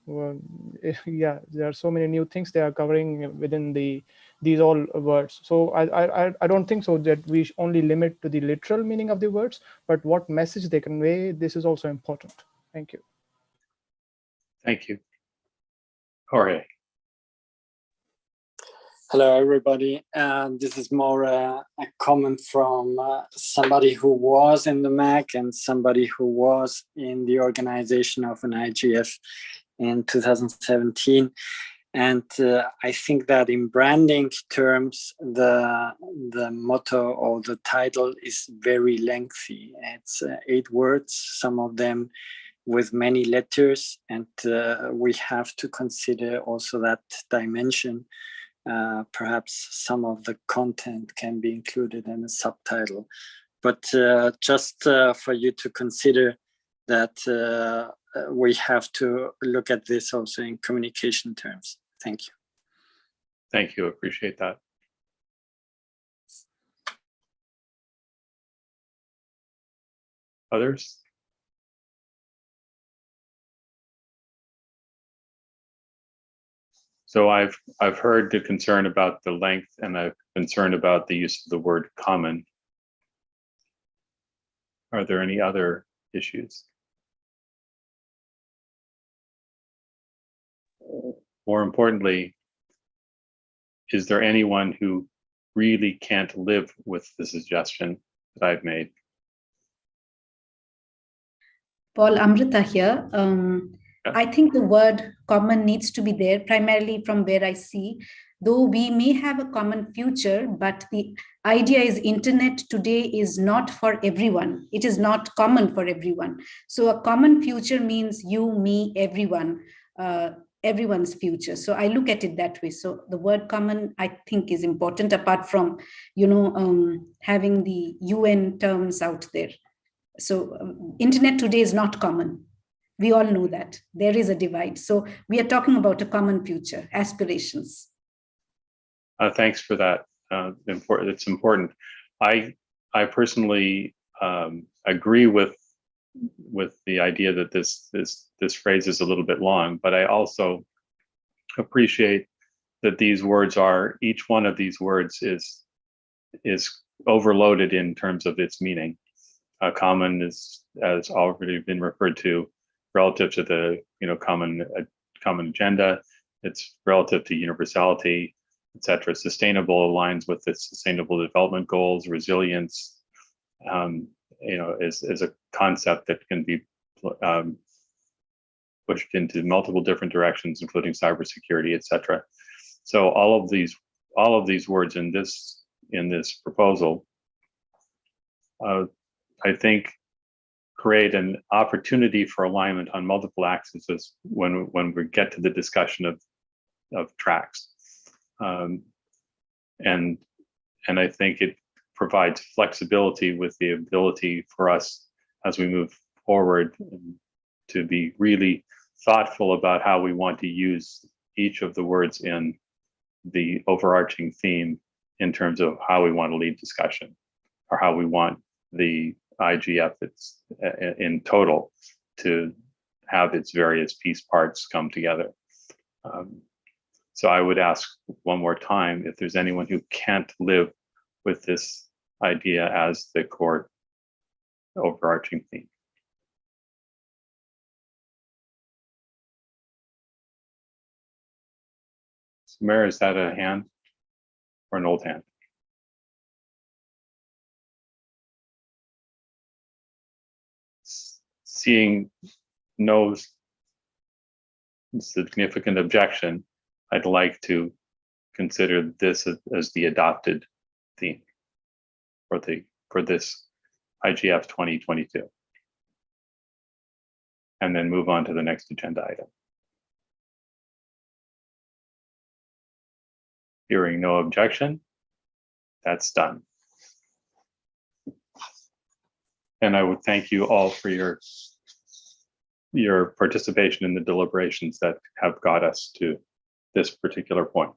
Yeah, there are so many new things they are covering within these all words. So I don't think so that we only limit to the literal meaning of the words, but what message they convey, this is also important. Thank you. Thank you. Jorge. Hello, everybody. This is more a comment from somebody who was in the MAC and somebody who was in the organization of an IGF in 2017. And I think that in branding terms, the motto or the title is very lengthy. It's 8 words, some of them with many letters. And we have to consider also that dimension. Perhaps some of the content can be included in a subtitle, but just for you to consider that we have to look at this also in communication terms. Thank you. Thank you, appreciate that. Others? So I've heard the concern about the length, and I'm concerned about the use of the word common. Are there any other issues? More importantly, is there anyone who really can't live with the suggestion that I've made. Paul, Amrita here. I think the word common needs to be there, primarily from where I see. Though we may have a common future, but the idea is internet today is not for everyone. It is not common for everyone. So a common future means you, me, everyone, everyone's future. So I look at it that way. So the word common, I think, is important, apart from, having the UN terms out there. So internet today is not common. We all know that there is a divide. So we are talking about a common future, aspirations. Thanks for that. It's important. I personally agree with the idea that this phrase is a little bit long, but I also appreciate that these words are, each one of these words is overloaded in terms of its meaning. Common is, as already been referred to, relative to the common agenda. It's relative to universality, etc. Sustainable aligns with the Sustainable Development Goals. Resilience, is a concept that can be pushed into multiple different directions, including cybersecurity, etc. So all of these words in this proposal, I think, create an opportunity for alignment on multiple axes when we get to the discussion of tracks. And I think it provides flexibility with the ability for us as we move forward to be really thoughtful about how we want to use each of the words in the overarching theme in terms of how we want to lead discussion, or how we want the IGF in total to have its various piece parts come together. So I would ask one more time if there's anyone who can't live with this idea as the core overarching theme. Samara, is that a hand or an old hand? Seeing no significant objection, I'd like to consider this as the adopted theme for this IGF 2022, and then move on to the next agenda item. Hearing no objection, that's done. And I would thank you all for your participation in the deliberations that have got us to this particular point.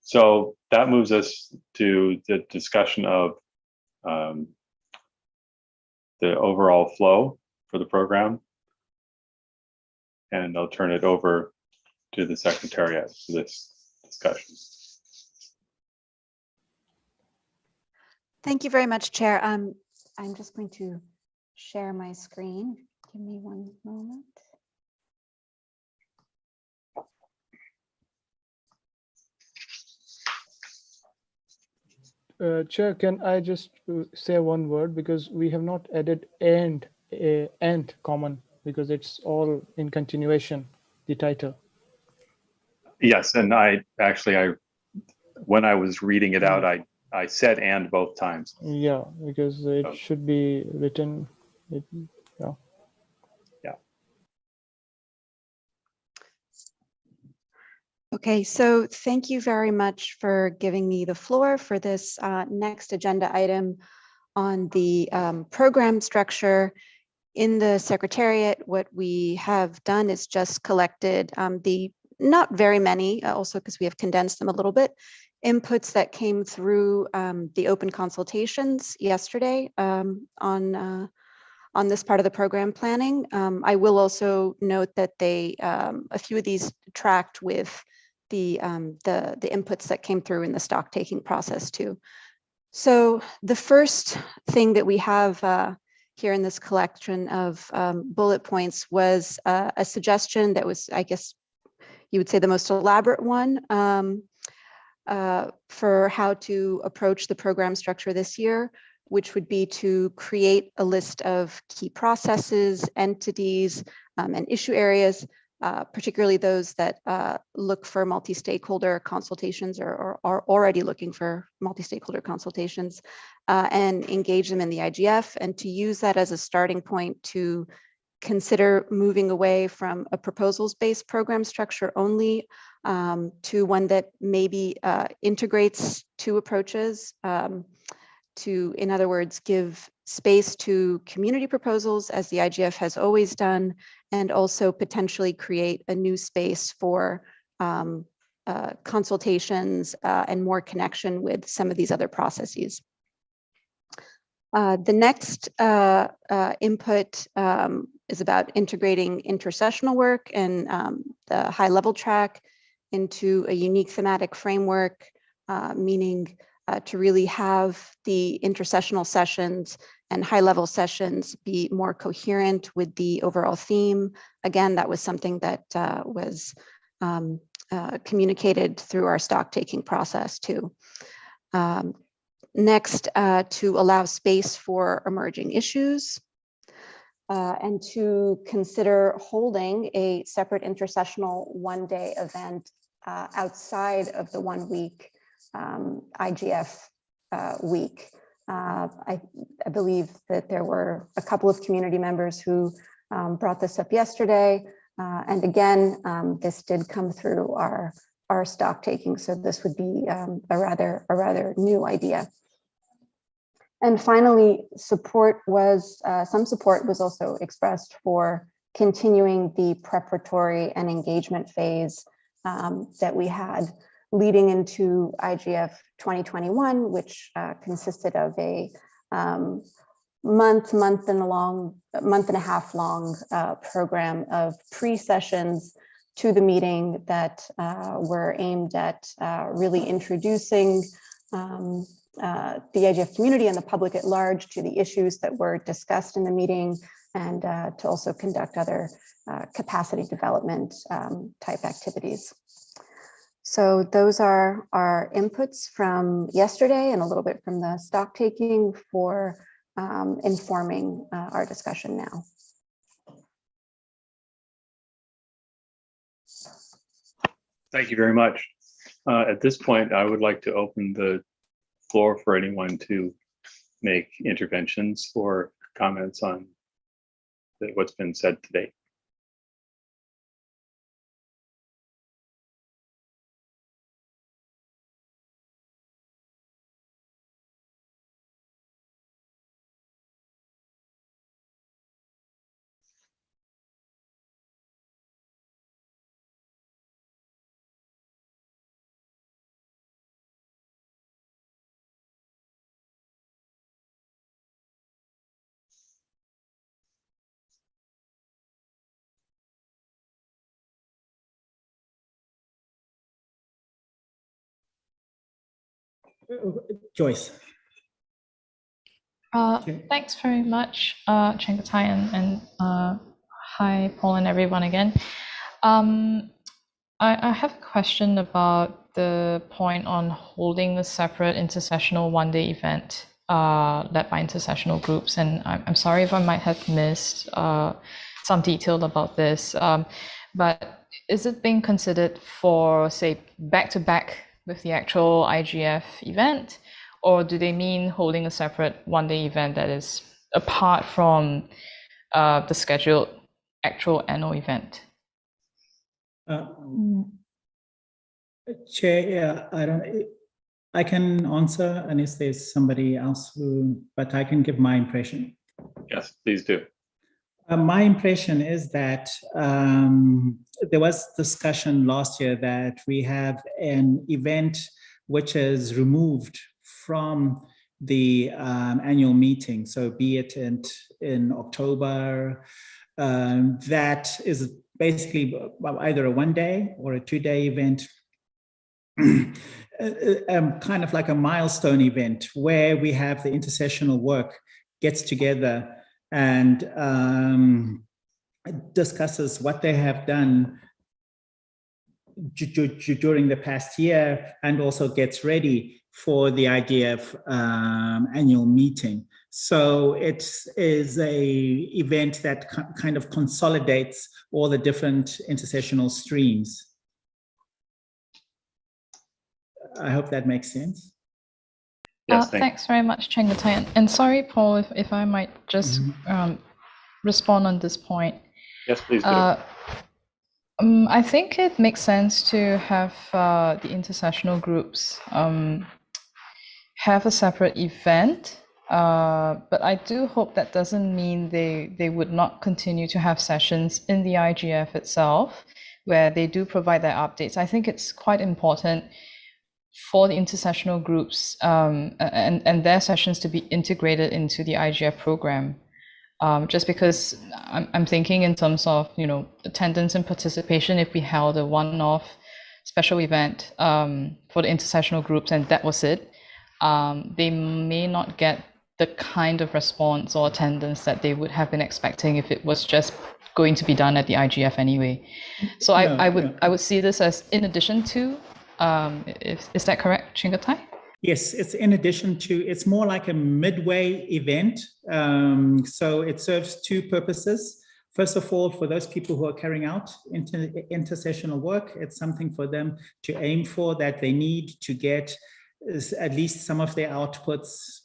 So that moves us to the discussion of the overall flow for the program. And I'll turn it over to the Secretariat for this discussion. Thank you very much, Chair. I'm just going to share my screen. Give me one moment. Chair, can I just say one word, because we have not added and common, because it's all in continuation, the title. Yes, and I when I was reading it out, I said and both times. Yeah, because it should be written. Yeah. Okay, so thank you very much for giving me the floor for this next agenda item on the program structure. In the Secretariat, what we have done is just collected the not very many, also because we have condensed them a little bit, inputs that came through the open consultations yesterday on this part of the program planning. I will also note that a few of these tracked with the inputs that came through in the stock taking process too. So the first thing that we have here in this collection of bullet points was a suggestion that was, I guess you would say, the most elaborate one, for how to approach the program structure this year, which would be to create a list of key processes, entities, and issue areas, particularly those that look for multi-stakeholder consultations or are already looking for multi-stakeholder consultations, and engage them in the IGF, and to use that as a starting point to consider moving away from a proposals-based program structure only to one that maybe integrates two approaches, to, in other words, give space to community proposals as the IGF has always done, and also potentially create a new space for consultations and more connection with some of these other processes. The next input is about integrating intersessional work and the high-level track into a unique thematic framework, meaning to really have the intersessional sessions and high-level sessions be more coherent with the overall theme. Again, that was something that was communicated through our stock-taking process too. Next, to allow space for emerging issues, and to consider holding a separate intersessional one-day event outside of the 1 week IGF week. I believe that there were a couple of community members who brought this up yesterday. And again, this did come through our stock taking. So this would be a rather new idea. And finally, some support was also expressed for continuing the preparatory and engagement phase that we had leading into IGF 2021, which consisted of a month and a half long program of pre-sessions to the meeting that were aimed at really introducing the IGF community and the public at large to the issues that were discussed in the meeting, and to also conduct other capacity development type activities. So those are our inputs from yesterday and a little bit from the stock taking for informing our discussion now. Thank you very much. At this point, I would like to open the floor for anyone to make interventions or comments on what's been said today. Joyce. Thanks very much, Chengatai, and hi, Paul and everyone again. I have a question about the point on holding the separate intersessional one-day event led by intersessional groups. And I'm sorry if I might have missed some detail about this, but is it being considered for, say, back-to-back with the actual IGF event, or do they mean holding a separate one-day event that is apart from the scheduled actual annual event? Chair, I can answer unless there's somebody else but I can give my impression. Yes, please do. My impression is that there was discussion last year that we have an event which is removed from the annual meeting. So be it in October, that is basically either a one-day or a two-day event, kind of like a milestone event where we have the intersessional work gets together and discusses what they have done during the past year, and also gets ready for the IGF annual meeting. So it is a event that kind of consolidates all the different intersessional streams. I hope that makes sense. Yes, thanks very much, Chengetai. And sorry, Paul, if I might just respond on this point. Yes, please do. I think it makes sense to have the intersessional groups have a separate event, but I do hope that doesn't mean they would not continue to have sessions in the IGF itself, where they do provide their updates. I think it's quite important for the intersessional groups and their sessions to be integrated into the IGF program. Just because I'm thinking in terms of, attendance and participation, if we held a one-off special event for the intersessional groups and that was it, they may not get the kind of response or attendance that they would have been expecting if it was just going to be done at the IGF anyway. So I would see this as in addition to, is that correct, Chengetai? Yes, it's in addition to, it's more like a midway event. So it serves two purposes. First of all, for those people who are carrying out intersessional work, it's something for them to aim for, that they need to get at least some of their outputs,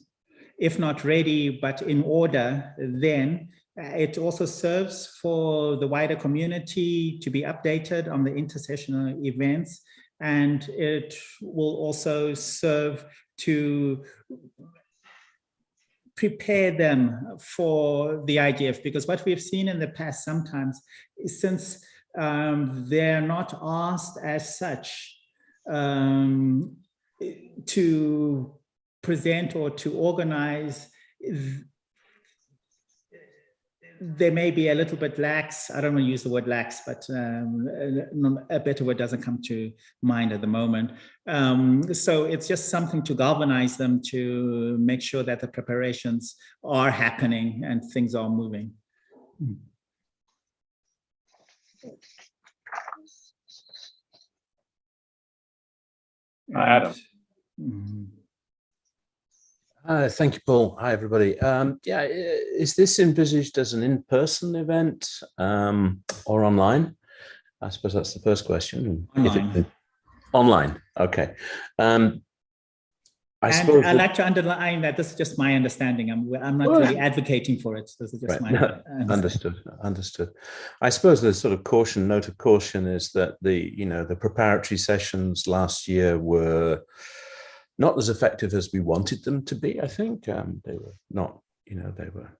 if not ready, but in order. Then it also serves for the wider community to be updated on the intersessional events. And it will also serve to prepare them for the IGF, because what we've seen in the past sometimes is, since they're not asked as such to present or to organize, they may be a little bit lax. I don't want to use the word lax, but a better word doesn't come to mind at the moment. So it's just something to galvanize them, to make sure that the preparations are happening and things are moving. Adam. Thank you, Paul. Hi, everybody. Is this envisaged as an in-person event or online? I suppose that's the first question. Online. Online, okay. I'd like to underline that this is just my understanding. I'm not really advocating for it. This is just my understood. I suppose the sort of note of caution is that the preparatory sessions last year were not as effective as we wanted them to be. I think they were not.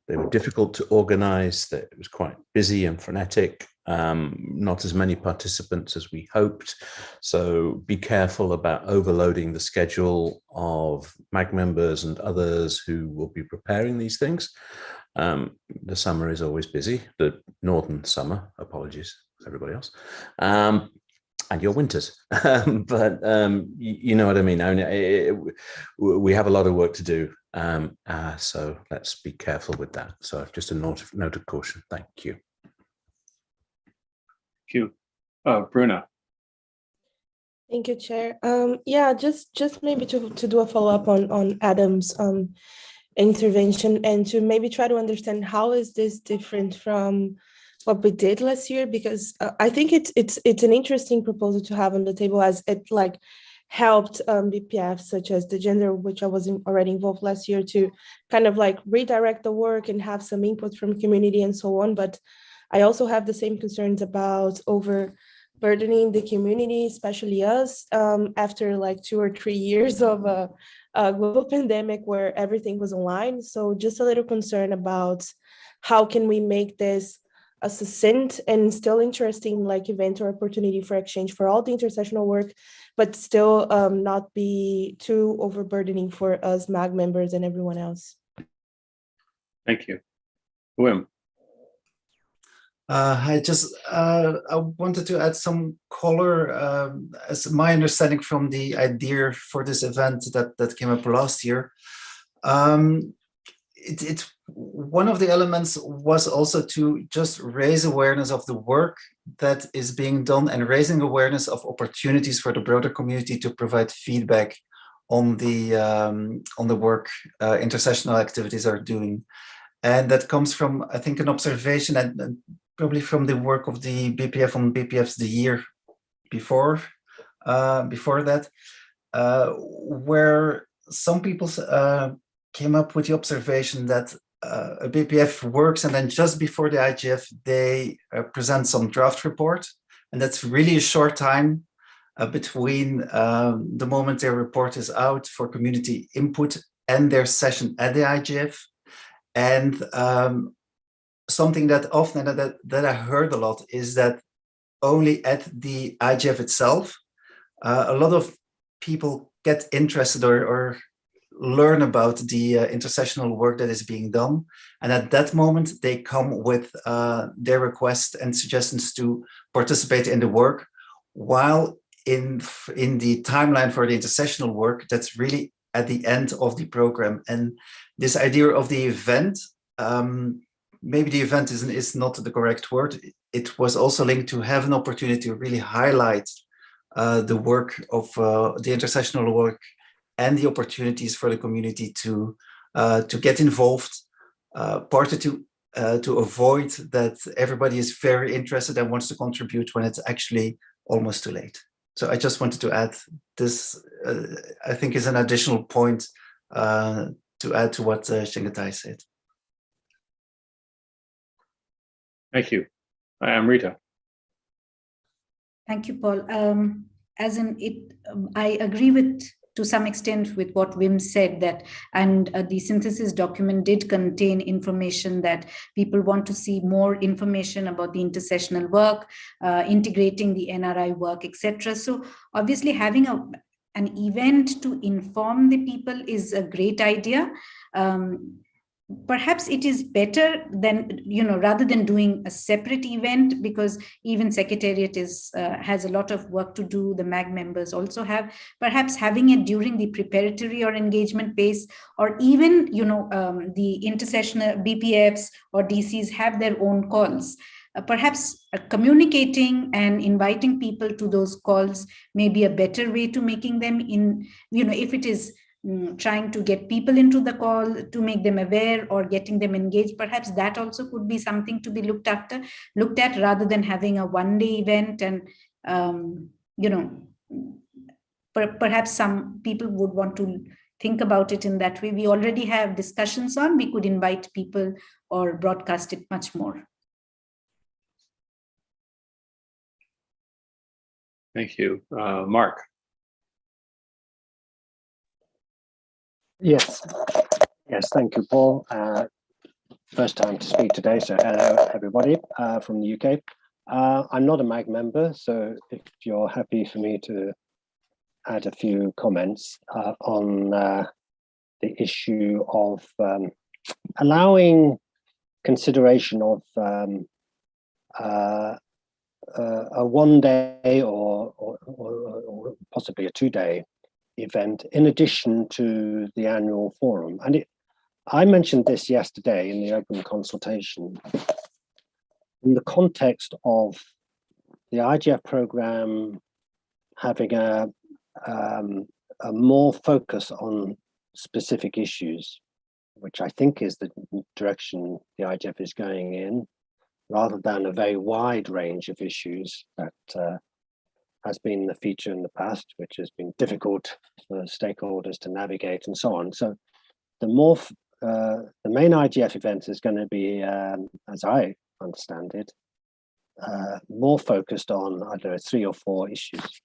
They were difficult to organize. It was quite busy and frenetic. Not as many participants as we hoped. So be careful about overloading the schedule of MAG members and others who will be preparing these things. The summer is always busy, the northern summer, apologies everybody else, and your winters. But you know what I mean? We have a lot of work to do. So let's be careful with that. So just a note of caution. Thank you. Thank you. Bruna. Thank you, Chair. Just maybe to do a follow-up on Adam's intervention, and to maybe try to understand how is this different from what we did last year, because I think it's an interesting proposal to have on the table, as it helped BPF such as the gender, which I was already involved last year, to kind of redirect the work and have some input from community and so on. But I also have the same concerns about overburdening the community, especially us, after 2 or 3 years of a global pandemic where everything was online. So just a little concern about how can we make this a succinct and still interesting event or opportunity for exchange for all the intersessional work, but still not be too overburdening for us MAG members and everyone else. Thank you. Wim. I wanted to add some color, as my understanding from the idea for this event that came up last year. it's one of the elements was also to just raise awareness of the work that is being done and raising awareness of opportunities for the broader community to provide feedback on the work intersessional activities are doing. And that comes from, I think, an observation and probably from the work of the BPF on BPFs the year before that, where some people came up with the observation that a BPF works, and then just before the IGF, they present some draft report, and that's really a short time between the moment their report is out for community input and their session at the IGF. And something that often that I heard a lot is that only at the IGF itself, a lot of people get interested or learn about the intersessional work that is being done. And at that moment, they come with their requests and suggestions to participate in the work, while in the timeline for the intersessional work, that's really at the end of the program. And this idea of the event, maybe the event is not the correct word. It was also linked to have an opportunity to really highlight the work of the intersessional work and the opportunities for the community to get involved, partly to avoid that everybody is very interested and wants to contribute when it's actually almost too late. So I just wanted to add this, I think is an additional point to add to what Chengetai said. Thank you. I am Rita. Thank you, Paul. I agree to some extent with what Wim said, that the synthesis document did contain information that people want to see more information about the intersessional work, integrating the NRI work, etc. So obviously having an event to inform the people is a great idea. Perhaps it is better than, rather than doing a separate event, because even Secretariat has a lot of work to do. The MAG members also have, perhaps having it during the preparatory or engagement phase, or even, the intersessional BPFs or DCs have their own calls. Perhaps communicating and inviting people to those calls may be a better way to making them if it is trying to get people into the call to make them aware or getting them engaged, perhaps that also could be something to be looked at rather than having a one-day event. And perhaps some people would want to think about it in that way. We already have discussions on, we could invite people or broadcast it much more. Thank you. Mark. Yes, thank you, Paul. First time to speak today, so hello everybody from the UK. I'm not a MAG member, so if you're happy for me to add a few comments on the issue of allowing consideration of a one-day or possibly a two-day event in addition to the annual forum. And I mentioned this yesterday in the open consultation in the context of the IGF program having a more focus on specific issues, which I think is the direction the IGF is going in, rather than a very wide range of issues that has been the feature in the past, which has been difficult for stakeholders to navigate and so on. So the main IGF event is going to be, as I understand it, more focused on, I don't know, 3 or 4 issues.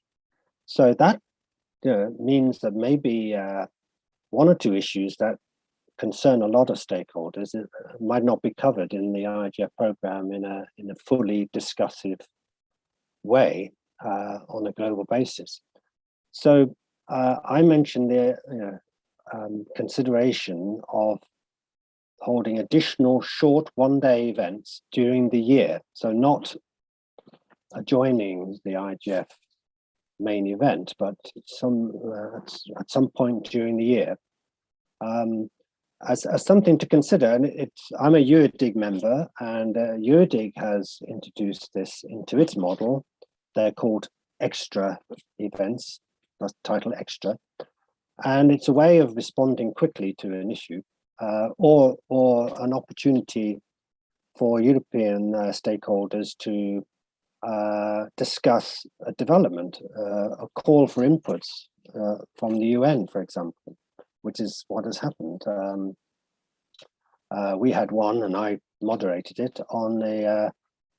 So that means that maybe 1 or 2 issues that concern a lot of stakeholders might not be covered in the IGF program in a fully discussive way on a global basis. So I mentioned the consideration of holding additional short one-day events during the year. So not adjoining the IGF main event, but at some point during the year. as something to consider. And I'm a UDIG member, and UDIG has introduced this into its model. They're called extra events, that's title extra. And it's a way of responding quickly to an issue or an opportunity for European stakeholders to discuss a development, a call for inputs from the UN, for example, which is what has happened. We had one, and I moderated it, on a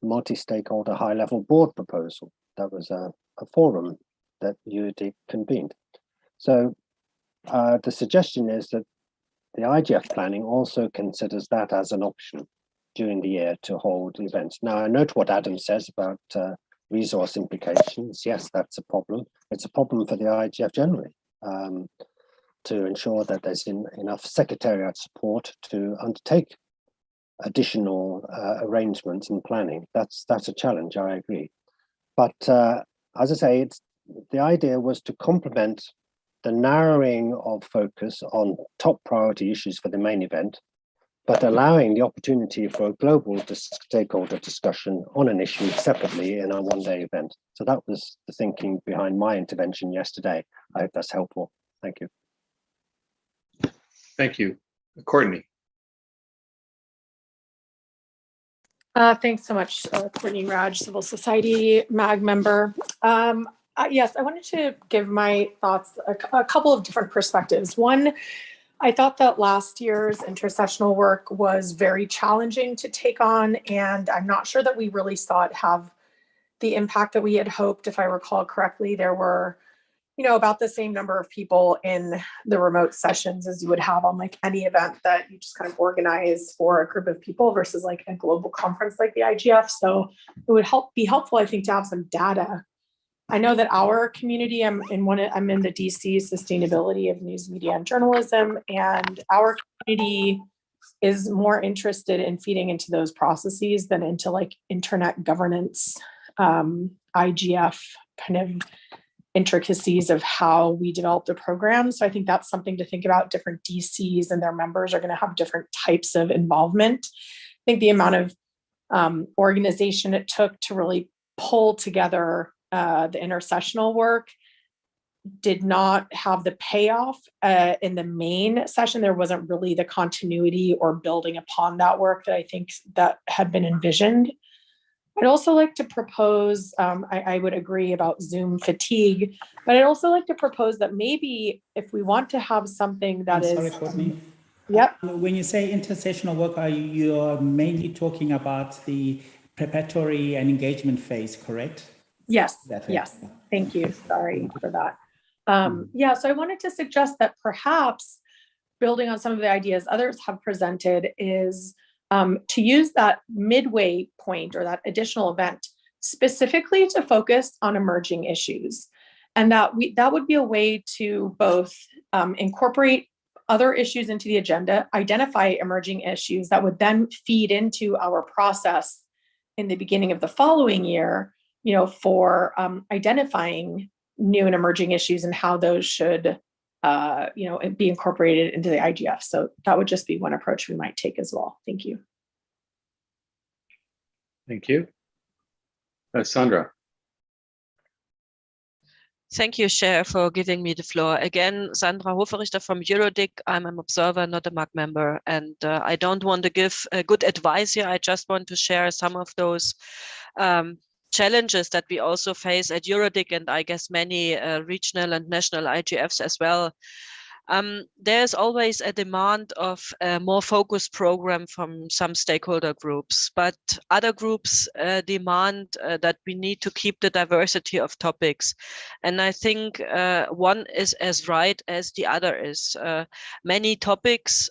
multi-stakeholder high-level board proposal. That was a forum that UDIG convened. So the suggestion is that the IGF planning also considers that as an option during the year to hold events. Now, I note what Adam says about resource implications. Yes, that's a problem. It's a problem for the IGF generally, to ensure that there's enough Secretariat support to undertake additional arrangements and planning. That's a challenge, I agree. But as I say, the idea was to complement the narrowing of focus on top priority issues for the main event, but allowing the opportunity for a global stakeholder discussion on an issue separately in a one-day event. So that was the thinking behind my intervention yesterday. I hope that's helpful. Thank you. Thank you. Courtney. Thanks so much, Courtney Raj, Civil Society MAG member. Yes, I wanted to give my thoughts, a couple of different perspectives. One, I thought that last year's intersessional work was very challenging to take on, and I'm not sure that we really saw it have the impact that we had hoped. If I recall correctly, there were, about the same number of people in the remote sessions as you would have on like any event that you just kind of organize for a group of people versus like a global conference like the IGF. So it would be helpful, I think, to have some data. I know that our community, I'm in the DC Sustainability of News Media and Journalism, and our community is more interested in feeding into those processes than into like internet governance, IGF kind of intricacies of how we develop the program. So I think that's something to think about. Different DCs and their members are going to have different types of involvement. I think the amount of organization it took to really pull together the intersessional work did not have the payoff in the main session. There wasn't really the continuity or building upon that work that I think that had been envisioned. I'd also like to propose, I would agree about Zoom fatigue, but I'd also like to propose that maybe if we want to have something that Sorry, Courtney. Yep. When you say intersessional work, you're mainly talking about the preparatory and engagement phase, correct? Yes, yes. Thank you. Sorry for that. Yeah, so I wanted to suggest that perhaps building on some of the ideas others have presented is to use that midway point or that additional event specifically to focus on emerging issues. And that would be a way to both incorporate other issues into the agenda, identify emerging issues that would then feed into our process in the beginning of the following year, for identifying new and emerging issues and how those should, be incorporated into the IGF. So that would just be one approach we might take as well. Thank you. Thank you. Sandra. Thank you, Chair, for giving me the floor. Again, Sandra Hoferichter from Eurodig. I'm an observer, not a MAG member, and I don't want to give good advice here. I just want to share some of those challenges that we also face at Eurodig, and I guess many regional and national IGFs as well. There's always a demand of a more focused program from some stakeholder groups, but other groups demand that we need to keep the diversity of topics. And I think one is as right as the other is. Many topics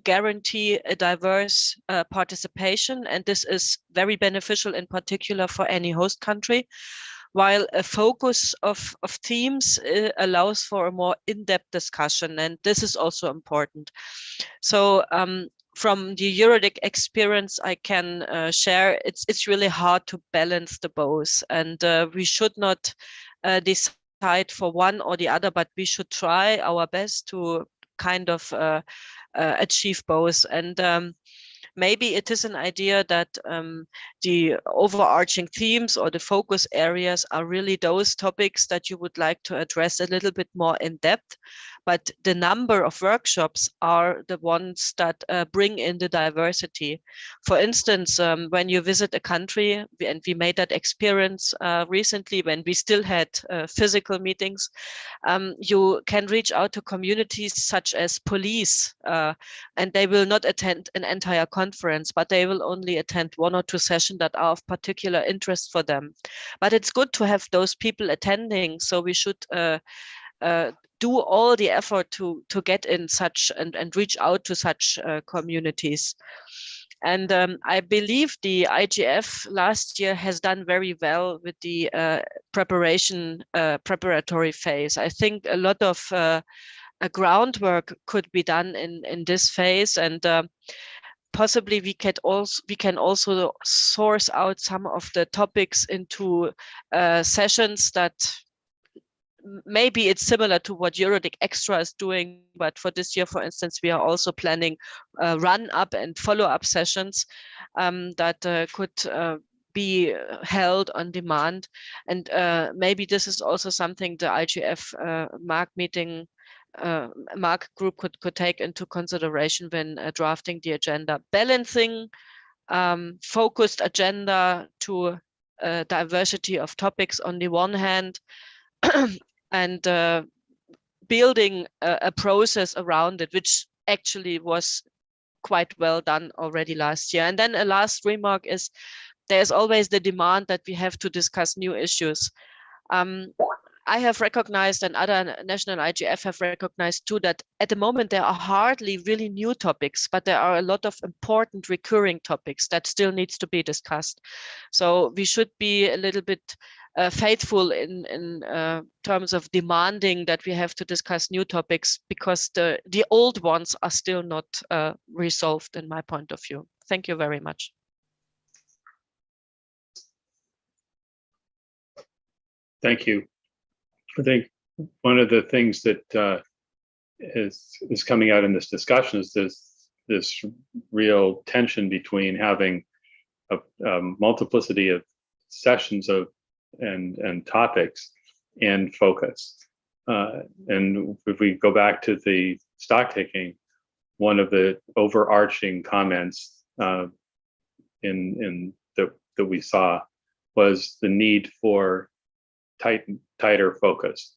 guarantee a diverse participation, and this is very beneficial in particular for any host country, while a focus of themes allows for a more in-depth discussion, and this is also important. So from the Eurodig experience, I can share it's really hard to balance the both, and we should not decide for one or the other, but we should try our best to kind of achieve both. And maybe it is an idea that the overarching themes or the focus areas are really those topics that you would like to address a little bit more in depth, but the number of workshops are the ones that bring in the diversity. For instance, when you visit a country, and we made that experience recently when we still had physical meetings, you can reach out to communities such as police, and they will not attend an entire conference, but they will only attend 1 or 2 sessions that are of particular interest for them. But it's good to have those people attending, so we should do all the effort to get in such and reach out to such communities. And I believe the IGF last year has done very well with the preparatory phase. I think a lot of groundwork could be done in this phase, and possibly we can also source out some of the topics into sessions that maybe it's similar to what Eurodic Extra is doing, but for this year, for instance, we are also planning run-up and follow-up sessions that could be held on demand. And maybe this is also something the IGF MAG meeting MAG group could take into consideration when drafting the agenda. Balancing focused agenda to diversity of topics on the one hand, and building a process around it, which actually was quite well done already last year. And then a last remark is, there's always the demand that we have to discuss new issues. I have recognized, and other national IGF have recognized too, that at the moment there are hardly really new topics, but there are a lot of important recurring topics that still needs to be discussed. So we should be a little bit faithful in terms of demanding that we have to discuss new topics, because the old ones are still not resolved in my point of view. Thank you very much. Thank you. I think one of the things that is coming out in this discussion is this real tension between having a multiplicity of sessions and topics and focus. And if we go back to the stock taking, one of the overarching comments that we saw was the need for tighter focus.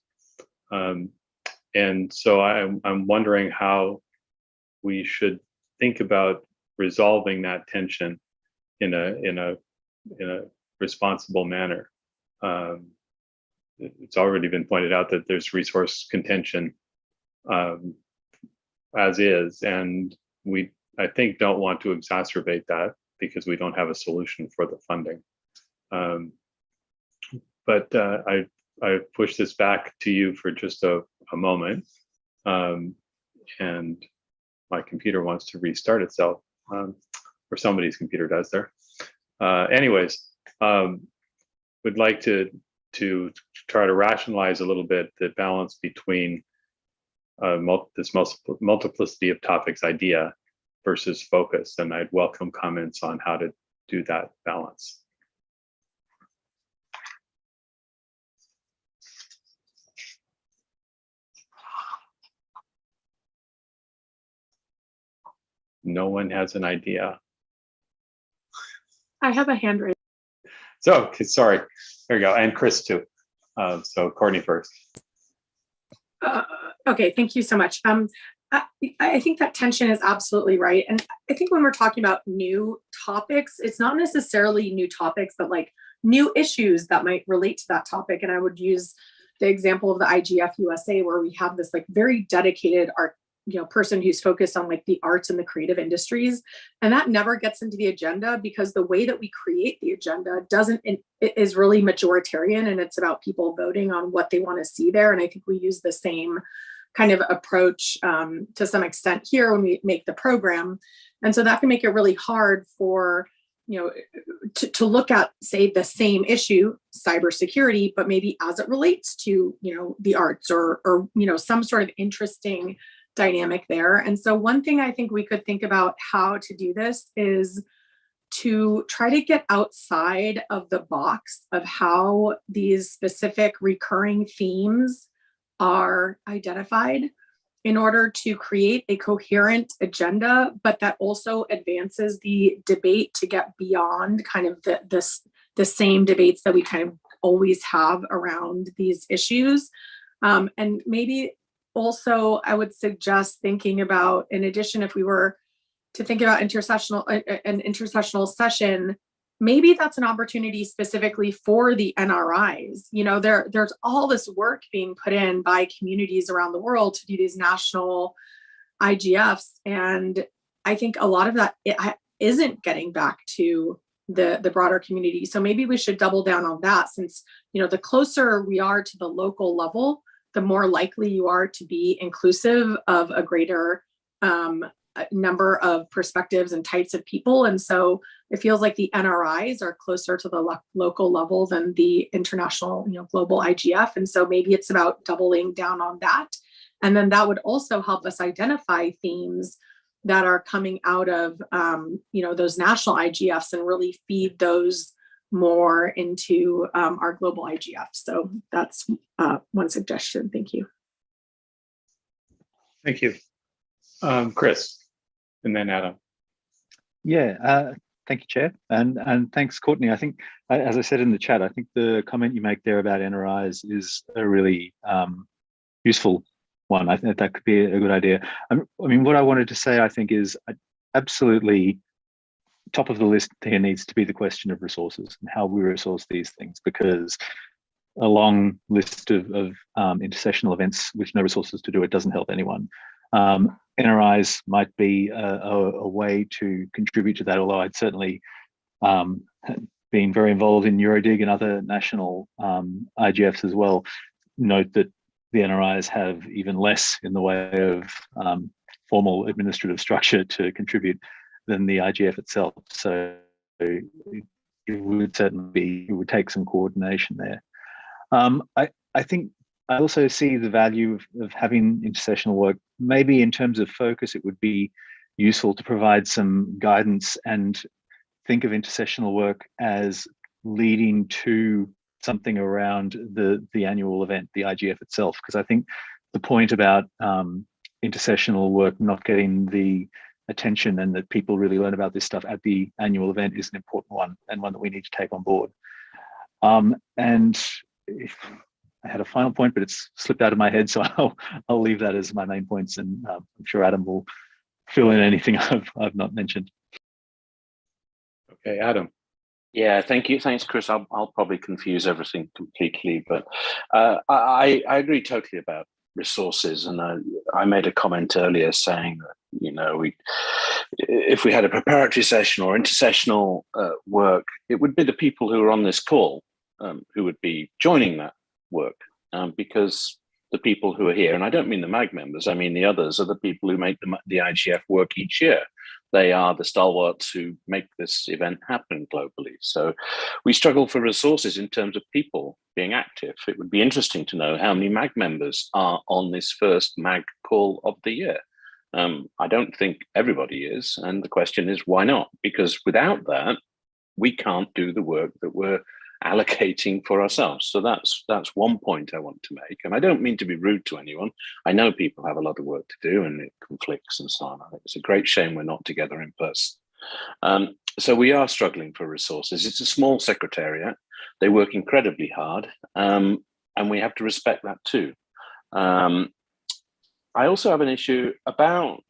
And so I'm wondering how we should think about resolving that tension in a responsible manner. It's already been pointed out that there's resource contention as is, and we, I think, don't want to exacerbate that because we don't have a solution for the funding. But I push this back to you for just a moment, and my computer wants to restart itself, or somebody's computer does there. Anyways, would like to try to rationalize a little bit the balance between this multiplicity of topics idea versus focus, and I'd welcome comments on how to do that balance. No one has an idea. I have a hand raised. So, sorry, there you go, and Chris too. So Courtney first. Okay, thank you so much. I think that tension is absolutely right. And I think when we're talking about new topics, it's not necessarily new topics, but like new issues that might relate to that topic. And I would use the example of the IGF USA, where we have this like very dedicated person who's focused on like the arts and the creative industries, and that never gets into the agenda because the way that we create the agenda is really majoritarian, and it's about people voting on what they want to see there. And I think we use the same kind of approach to some extent here when we make the program, and so that can make it really hard for to look at, say, the same issue, cybersecurity, but maybe as it relates to the arts or some sort of interesting dynamic there. And so one thing I think we could think about how to do this is to try to get outside of the box of how these specific recurring themes are identified in order to create a coherent agenda, but that also advances the debate to get beyond kind of the same debates that we kind of always have around these issues. And maybe also I would suggest thinking about, in addition, if we were to think about an intersessional session, maybe that's an opportunity specifically for the NRIs. You know, there's all this work being put in by communities around the world to do these national IGFs. And I think a lot of that isn't getting back to the broader community. So maybe we should double down on that, since, you know, the closer we are to the local level, the more likely you are to be inclusive of a greater number of perspectives and types of people. And so it feels like the NRIs are closer to the local level than the international, you know, global IGF. And so maybe it's about doubling down on that. And then that would also help us identify themes that are coming out of, you know, those national IGFs and really feed those more into our global IGF. So that's one suggestion. Thank you. Thank you. Chris, and then Adam. Yeah, thank you, Chair. And thanks, Courtney. I think, as I said in the chat, I think the comment you make there about NRIs is a really useful one. I think that could be a good idea. I mean, what I wanted to say, I think, is absolutely top of the list here needs to be the question of resources and how we resource these things, because a long list of intersessional events with no resources to do it doesn't help anyone. NRIs might be a way to contribute to that, although I'd certainly been very involved in Eurodig and other national IGFs as well, note that the NRIs have even less in the way of formal administrative structure to contribute than the IGF itself. So it would certainly take some coordination there. I think I also see the value of having intersessional work. Maybe in terms of focus, it would be useful to provide some guidance and think of intersessional work as leading to something around the annual event, the IGF itself, because I think the point about intersessional work not getting the attention and that people really learn about this stuff at the annual event is an important one, and one that we need to take on board. And if I had a final point, but it's slipped out of my head, so I'll leave that as my main points, and I'm sure Adam will fill in anything I've not mentioned. Okay, Adam. Yeah, thank you. Thanks, Chris. I'll probably confuse everything completely, but I agree totally about resources. And I made a comment earlier saying that, you know, if we had a preparatory session or intersessional work, it would be the people who are on this call who would be joining that work, because the people who are here, and I don't mean the MAG members, I mean the others, are the people who make the IGF work each year. They are the stalwarts who make this event happen globally. So we struggle for resources in terms of people being active. It would be interesting to know how many MAG members are on this first MAG call of the year. I don't think everybody is. And the question is, why not? Because without that, we can't do the work that we're allocating for ourselves. So that's one point I want to make. And I don't mean to be rude to anyone. I know people have a lot of work to do and it conflicts and so on. I think it's a great shame we're not together in person. So we are struggling for resources. It's a small secretariat. They work incredibly hard, and we have to respect that too. I also have an issue about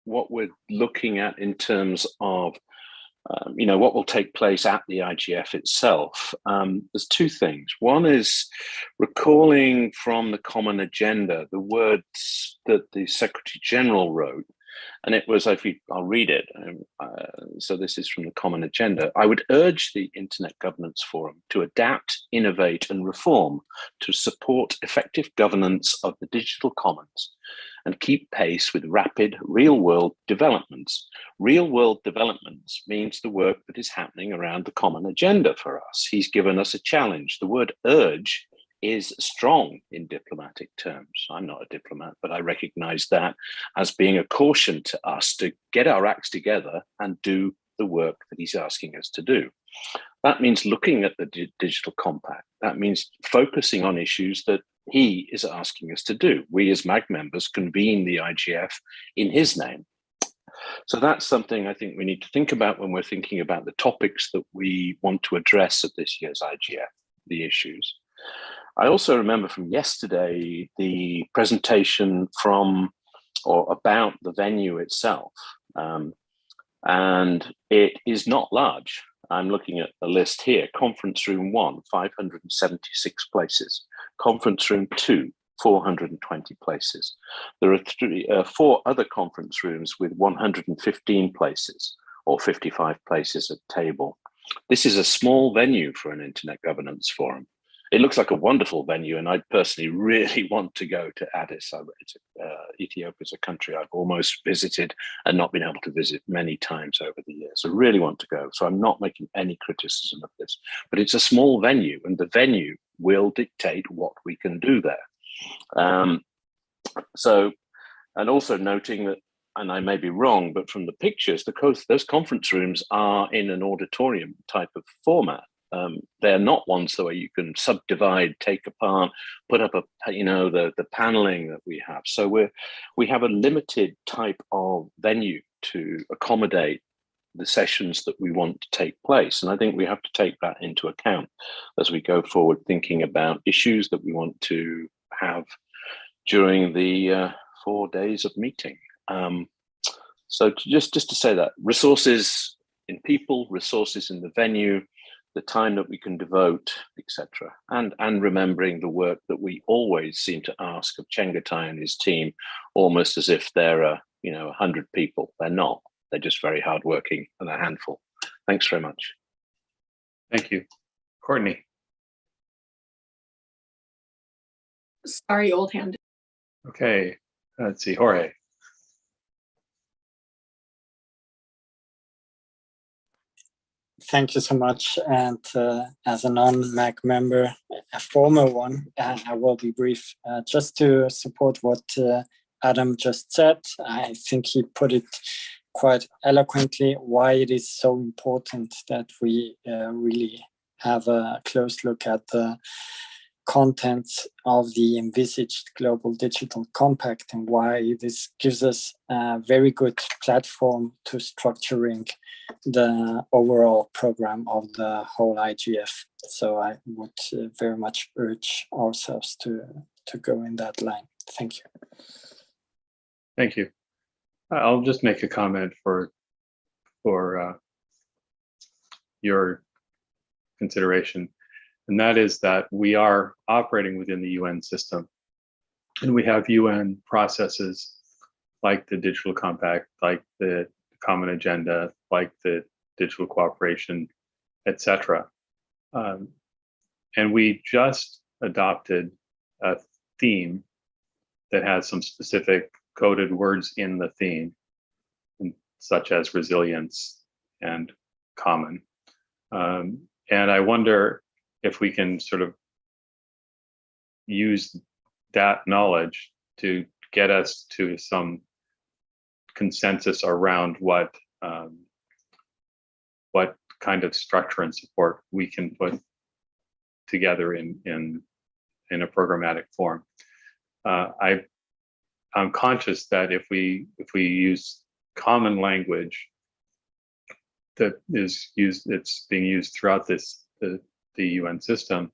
what we're looking at in terms of you know, what will take place at the IGF itself. There's two things. One is recalling from the common agenda the words that the Secretary General wrote, and it was, I'll read it. So this is from the common agenda. I would urge the Internet Governance Forum to adapt, innovate, and reform to support effective governance of the digital commons and keep pace with rapid real-world developments. Real-world developments means the work that is happening around the common agenda for us. He's given us a challenge. The word urge is strong in diplomatic terms. I'm not a diplomat, but I recognize that as being a caution to us to get our acts together and do the work that he's asking us to do. That means looking at the digital compact. That means focusing on issues that he is asking us to do. We as MAG members convene the IGF in his name. So that's something I think we need to think about when we're thinking about the topics that we want to address at this year's IGF, the issues. I also remember from yesterday the presentation from or about the venue itself. And it is not large. I'm looking at the list here. Conference room 1, 576 places. Conference room 2, 420 places. There are 4 other conference rooms with 115 places or 55 places at table. This is a small venue for an internet governance forum. It looks like a wonderful venue, and I personally really want to go to Addis. Ethiopia is a country I've almost visited and not been able to visit many times over the years. I really want to go, so I'm not making any criticism of this. But it's a small venue, and the venue will dictate what we can do there. And also noting that, and I may be wrong, but from the pictures, those conference rooms are in an auditorium type of format. They're not ones where you can subdivide, take apart, put up the paneling that we have. So we have a limited type of venue to accommodate the sessions that we want to take place. And I think we have to take that into account as we go forward, thinking about issues that we want to have during the 4 days of meeting. So just to say that resources in people, resources in the venue, the time that we can devote, etc., and remembering the work that we always seem to ask of Chengetai and his team, almost as if they're 100 people. They're not. They're just very hardworking and a handful. Thanks very much. Thank you, Courtney. Sorry, old hand. Okay, let's see, Jorge. Thank you so much. And as a non-MAC member, a former one, I will be brief. Just to support what Adam just said, I think he put it quite eloquently, why it is so important that we really have a close look at the contents of the envisaged Global Digital Compact and why this gives us a very good platform to structuring the overall program of the whole IGF. So I would very much urge ourselves to go in that line. Thank you. Thank you. I'll just make a comment for your consideration. And that is that we are operating within the UN system. And we have UN processes like the Digital Compact, like the Common Agenda, like the Digital Cooperation, etc. And we just adopted a theme that has some specific coded words in the theme, such as resilience and common. And I wonder if we can sort of use that knowledge to get us to some consensus around what kind of structure and support we can put together in a programmatic form. I'm conscious that if we use common language that is used, it's being used throughout the UN system,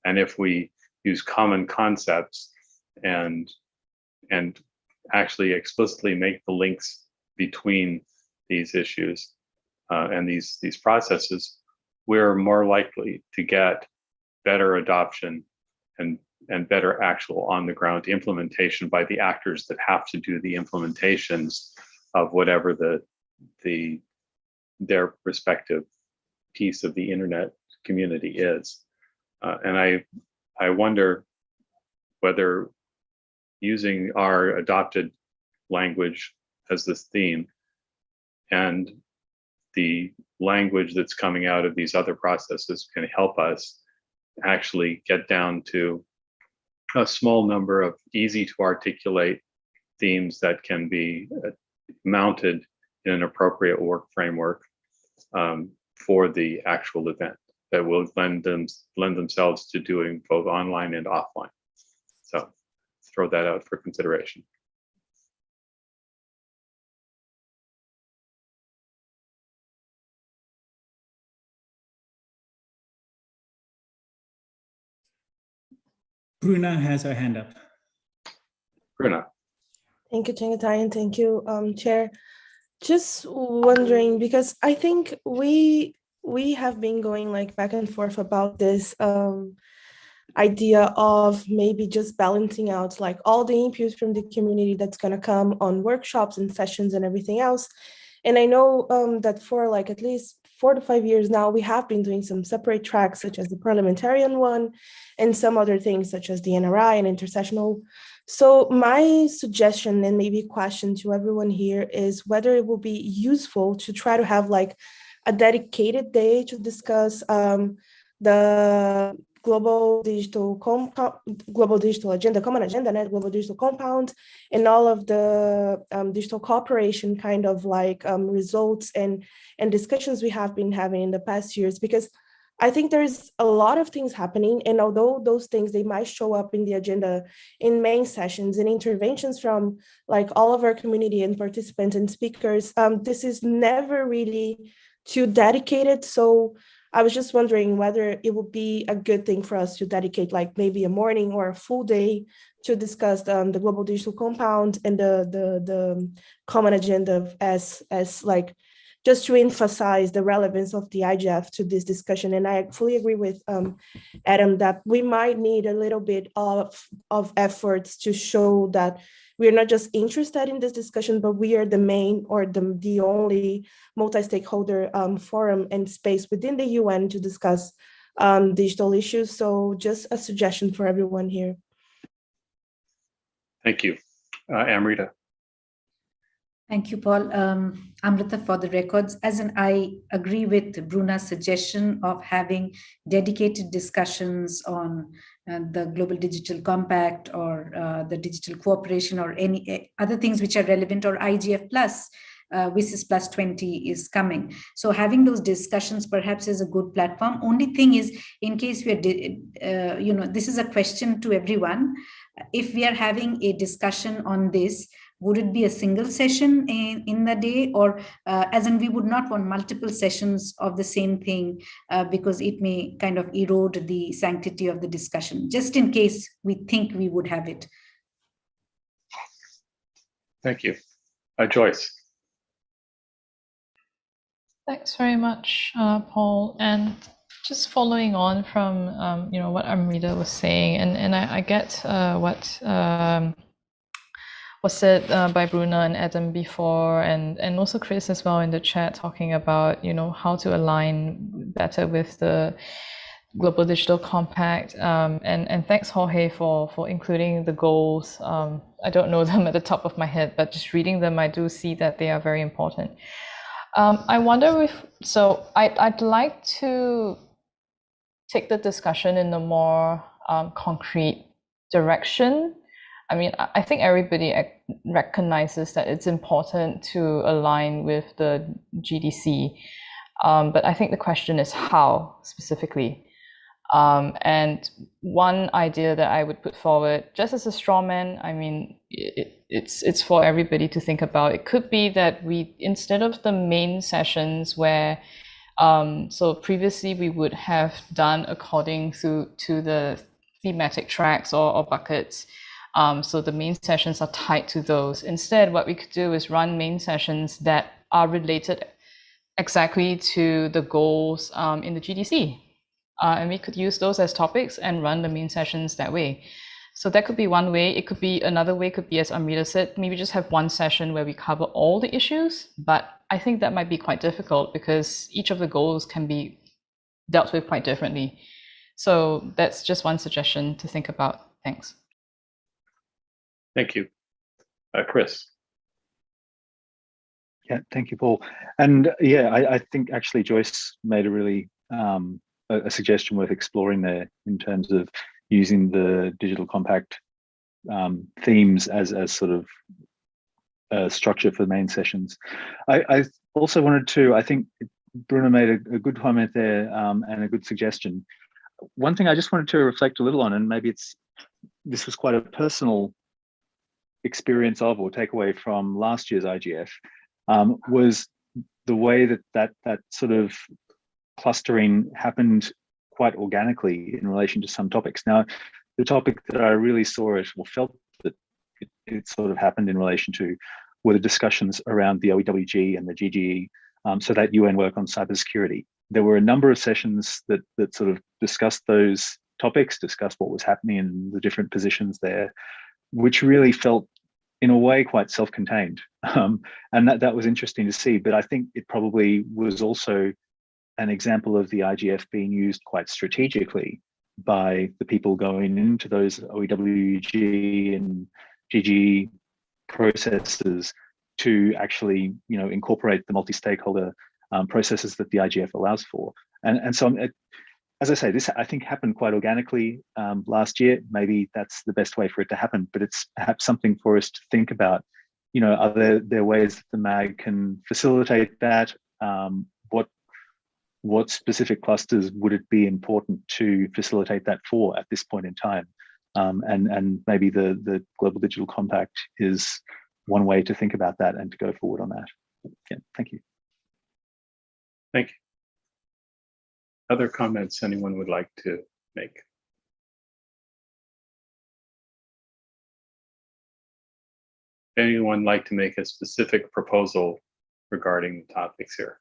and if we use common concepts and actually explicitly make the links between these issues and these processes, we're more likely to get better adoption and better actual on the ground implementation by the actors that have to do the implementations of whatever their respective piece of the internet community is. And I wonder whether using our adopted language as this theme and the language that's coming out of these other processes can help us actually get down to a small number of easy to articulate themes that can be mounted in an appropriate work framework for the actual event that will lend themselves to doing both online and offline. So throw that out for consideration. Bruna has her hand up. Bruna. Thank you, Chengetai, and thank you, Chair. Just wondering, because I think we have been going like back and forth about this idea of maybe just balancing out like all the inputs from the community that's going to come on workshops and sessions and everything else. And I know that for like at least 4 to 5 years now, we have been doing some separate tracks, such as the parliamentarian one and some other things such as the NRI and intersessional. So my suggestion and maybe question to everyone here is whether it will be useful to try to have like a dedicated day to discuss the global digital agenda, common agenda, net global digital compound, and all of the digital cooperation kind of like results and discussions we have been having in the past years, because I think there's a lot of things happening, and although those things, they might show up in the agenda in main sessions and interventions from like all of our community and participants and speakers, this is never really too dedicated. So I was just wondering whether it would be a good thing for us to dedicate like maybe a morning or a full day to discuss the global digital compound and the common agenda as like just to emphasize the relevance of the IGF to this discussion. And I fully agree with Adam that we might need a little bit of efforts to show that we're not just interested in this discussion, but we are the main or the only multi-stakeholder forum and space within the UN to discuss digital issues. So just a suggestion for everyone here. Thank you. Amrita. Thank you, Paul. Amrita, for the records, as in I agree with Bruna's suggestion of having dedicated discussions on the Global Digital Compact or the digital cooperation or any other things which are relevant, or IGF plus, WSIS plus 20 is coming. So having those discussions perhaps is a good platform. Only thing is, in case we are, this is a question to everyone. If we are having a discussion on this, would it be a single session in the day, or as in we would not want multiple sessions of the same thing because it may kind of erode the sanctity of the discussion, just in case we think we would have it. Thank you. Joyce. Thanks very much, Paul. And just following on from what Amrita was saying, and I get what was said by Bruna and Adam before, and also Chris as well in the chat, talking about how to align better with the Global Digital Compact. And thanks, Jorge, for including the goals. I don't know them at the top of my head, but just reading them, I do see that they are very important. I wonder I'd like to take the discussion in a more concrete direction. I mean, I think everybody recognizes that it's important to align with the GDC, but I think the question is how specifically. And one idea that I would put forward, just as a straw man, I mean, it's for everybody to think about. It could be that we, instead of the main sessions where, so previously we would have done according to the thematic tracks or buckets. So the main sessions are tied to those. Instead, what we could do is run main sessions that are related exactly to the goals in the GDC. And we could use those as topics and run the main sessions that way. So that could be one way. It could be another way, could be, as Amrita said, maybe just have one session where we cover all the issues. But I think that might be quite difficult because each of the goals can be dealt with quite differently. So that's just one suggestion to think about. Thanks. Thank you. Chris. Yeah, thank you, Paul. And yeah, I think actually Joyce made a really a suggestion worth exploring there in terms of using the digital compact themes as sort of structure for the main sessions. I also wanted to, I think Bruno made a good comment there and a good suggestion. One thing I just wanted to reflect a little on, and maybe this was quite a personal experience of or takeaway from last year's IGF, was the way that sort of clustering happened quite organically in relation to some topics. Now, the topic that I really saw it or felt that it sort of happened in relation to were the discussions around the OEWG and the GGE, so that UN work on cybersecurity. There were a number of sessions that sort of discussed those topics, discussed what was happening in the different positions there, which really felt in a way quite self-contained. And that was interesting to see, but I think it probably was also an example of the IGF being used quite strategically by the people going into those OEWG and GGE processes to actually, incorporate the multi-stakeholder processes that the IGF allows for. And so, as I say, this I think happened quite organically last year. Maybe that's the best way for it to happen, but it's perhaps something for us to think about. Are there ways that the MAG can facilitate that? What specific clusters would it be important to facilitate that for at this point in time? And maybe the Global Digital Compact is one way to think about that and to go forward on that. Yeah, thank you. Thank you. Other comments anyone would like to make? Anyone like to make a specific proposal regarding the topics here?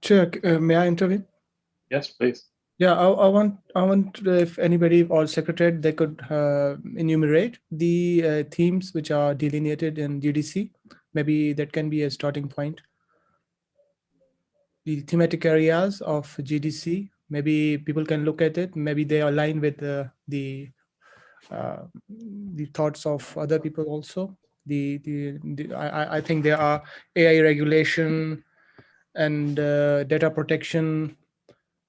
Chair, may I intervene? Yes, please. Yeah, I want if anybody or Secretariat, they could enumerate the themes which are delineated in GDC. Maybe that can be a starting point. The thematic areas of GDC, maybe people can look at it. Maybe they align with the thoughts of other people also. I think there are AI regulation and data protection,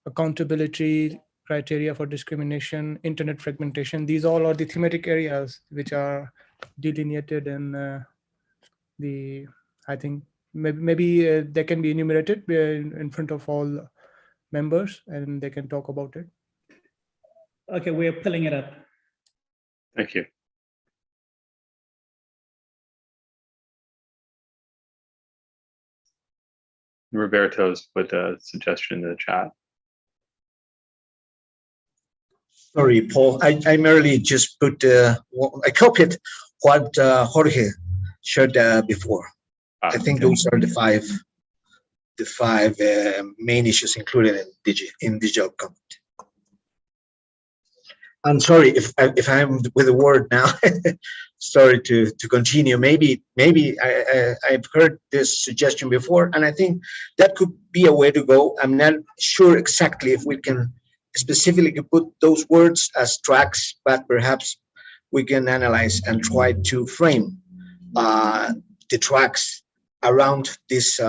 accountability, criteria for discrimination, internet fragmentation. These all are the thematic areas which are delineated in I think maybe they can be enumerated in front of all members and they can talk about it. Okay, we're pulling it up. Thank you. Roberto's put a suggestion in the chat. Sorry, Paul. I merely just put I copied what Jorge shared before. I think those are the five main issues included in digital content. I'm sorry if I'm with the word now. Sorry to continue. Maybe I've heard this suggestion before, and I think that could be a way to go. I'm not sure exactly if we can specifically put those words as tracks, but perhaps we can analyze and try to frame the tracks around this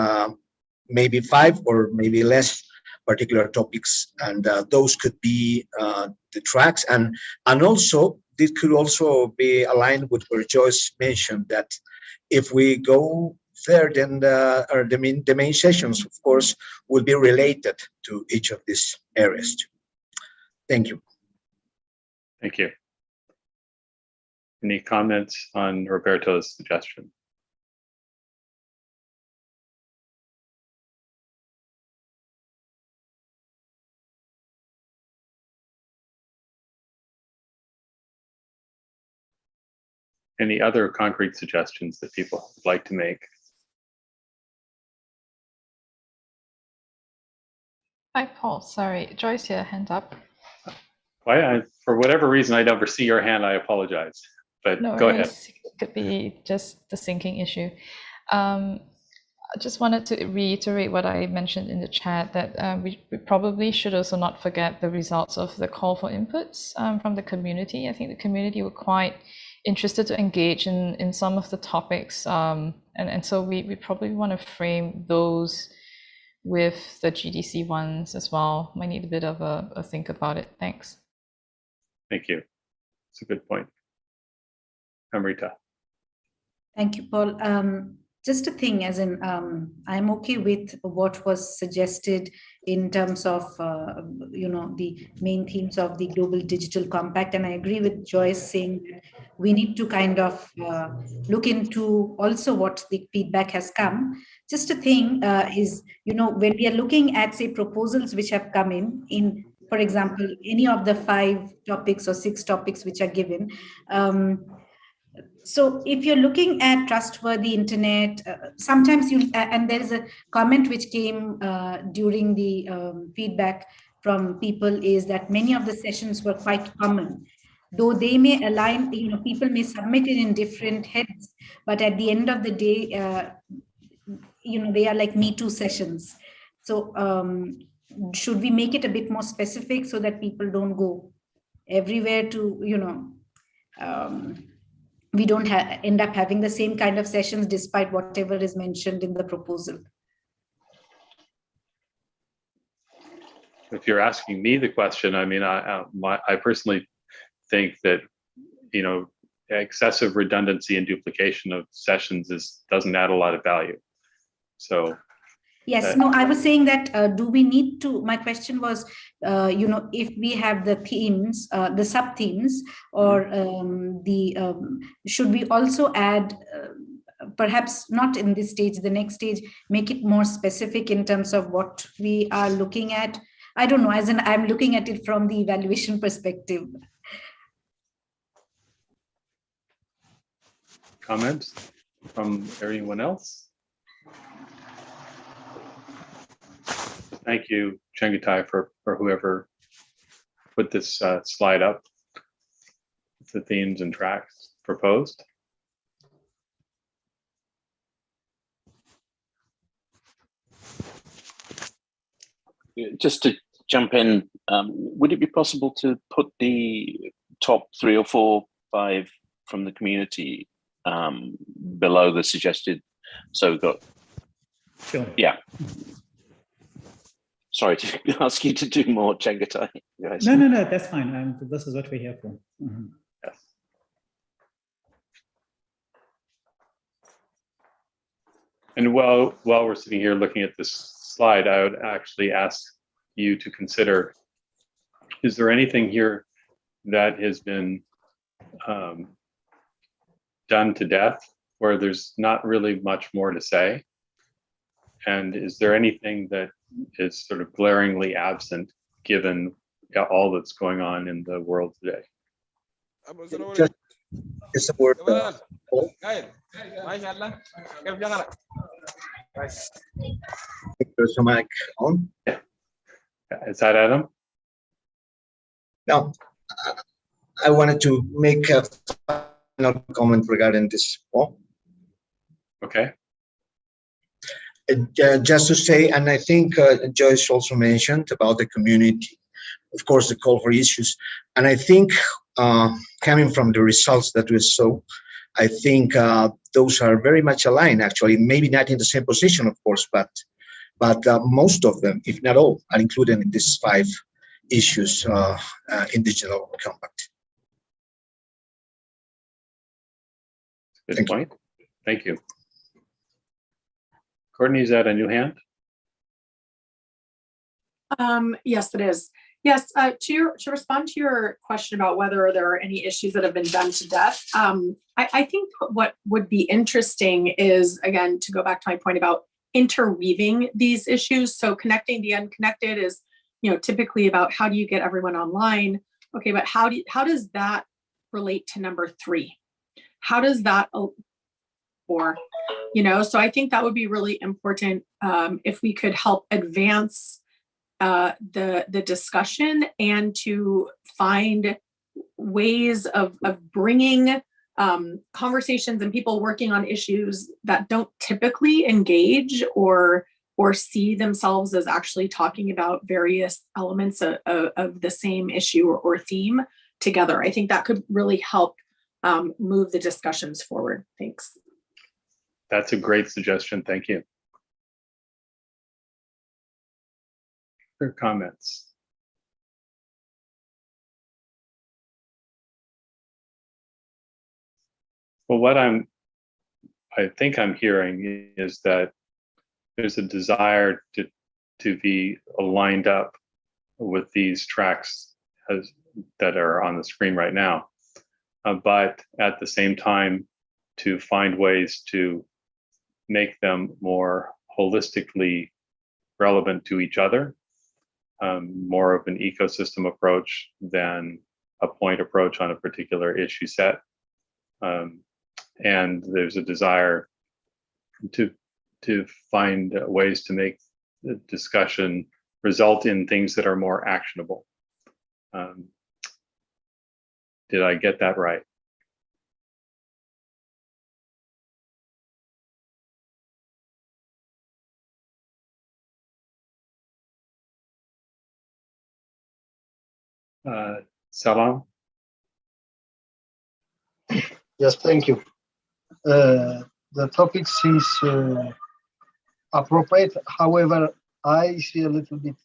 maybe 5 or maybe less particular topics, and those could be the tracks, and also this could also be aligned with what Joyce mentioned, that if we go there, then the main sessions, of course, will be related to each of these areas too. Thank you. Thank you. Any comments on Roberto's suggestion? Any other concrete suggestions that people would like to make? Hi, Paul. Sorry, Joyce here, hand up. For whatever reason, I never see your hand. I apologize, but No go worries. ahead. It could be just the syncing issue. I just wanted to reiterate what I mentioned in the chat, that we probably should also not forget the results of the call for inputs from the community. I think the community were quite interested to engage in some of the topics, and so we probably want to frame those with the GDC ones as well. Might need a bit of a think about it. Thanks. Thank you. It's a good point. Amrita. Thank you, Paul. Just a thing, as in, I'm okay with what was suggested in terms of, the main themes of the Global Digital Compact. And I agree with Joyce saying that we need to kind of look into also what the feedback has come. Just a thing is, when we are looking at, say, proposals which have come in, for example, any of the 5 topics or 6 topics which are given, so if you're looking at trustworthy internet, sometimes and there is a comment which came during the feedback from people, is that many of the sessions were quite common. Though they may align, people may submit it in different heads, but at the end of the day, they are like Me Too sessions. So should we make it a bit more specific so that people don't go everywhere to, we don't end up having the same kind of sessions despite whatever is mentioned in the proposal? If you're asking me the question, I mean, I personally think that, excessive redundancy and duplication of sessions doesn't add a lot of value. So. Yes, no, I was saying that, do we need to, my question was, if we have the themes, the sub-themes, or should we also add, perhaps not in this stage, the next stage, make it more specific in terms of what we are looking at? I don't know, as in I'm looking at it from the evaluation perspective. Comments from anyone else? Thank you, Chengetai, for whoever put this slide up, the themes and tracks proposed. Just to jump in, would it be possible to put the top 3 or 4, 5 from the community below the suggested? So we've got, sure. Yeah. Sorry to ask you to do more, Chengetai. No, that's fine. This is what we're here for. Mm-hmm. Yes. And while we're sitting here looking at this slide, I would actually ask you to consider, is there anything here that has been done to death where there's not really much more to say? And is there anything that is sort of glaringly absent given all that's going on in the world today? Just a word. There's a mic on. Yeah. Is that Adam? No, I wanted to make a final comment regarding this. Okay. Just to say, and I think Joyce also mentioned about the community, of course, the call for issues. And I think coming from the results that we saw, I think those are very much aligned, actually, maybe not in the same position, of course, but most of them, if not all, are included in these 5 issues in Digital Compact. Good point. Thank you. Courtney, is that a new hand? Yes, it is. Yes, to respond to your question about whether there are any issues that have been done to death, I think what would be interesting is, again, to go back to my point about interweaving these issues. So connecting the unconnected is, typically about how do you get everyone online? Okay, but how does that relate to number 3? How does that, so I think that would be really important if we could help advance the discussion and to find ways of bringing conversations and people working on issues that don't typically engage or see themselves as actually talking about various elements of the same issue or theme together. I think that could really help move the discussions forward. Thanks. That's a great suggestion. Thank you. Other comments? Well, what I think I'm hearing is that there's a desire to be aligned up with these tracks that are on the screen right now, but at the same time to find ways to make them more holistically relevant to each other, more of an ecosystem approach than a point approach on a particular issue set. And there's a desire to find ways to make the discussion result in things that are more actionable. Did I get that right? Salam? Yes, thank you. The topic seems appropriate. However, I see a little bit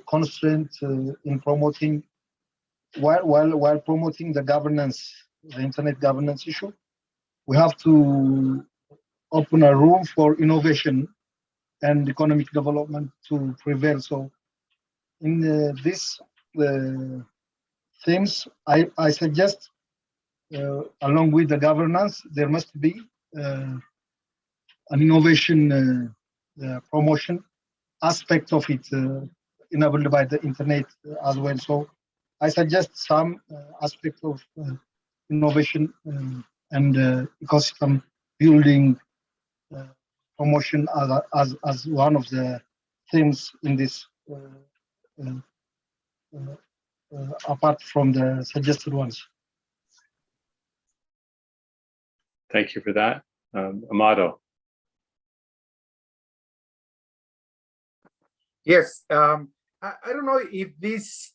constraint in promoting while promoting the governance, the internet governance issue. We have to open a room for innovation and economic development to prevail. So, in this themes, I suggest, along with the governance, there must be an innovation promotion aspect of it enabled by the internet as well. So I suggest some aspect of innovation and ecosystem building promotion as one of the themes in this, apart from the suggested ones. Thank you for that. Amado. Yes, I don't know if this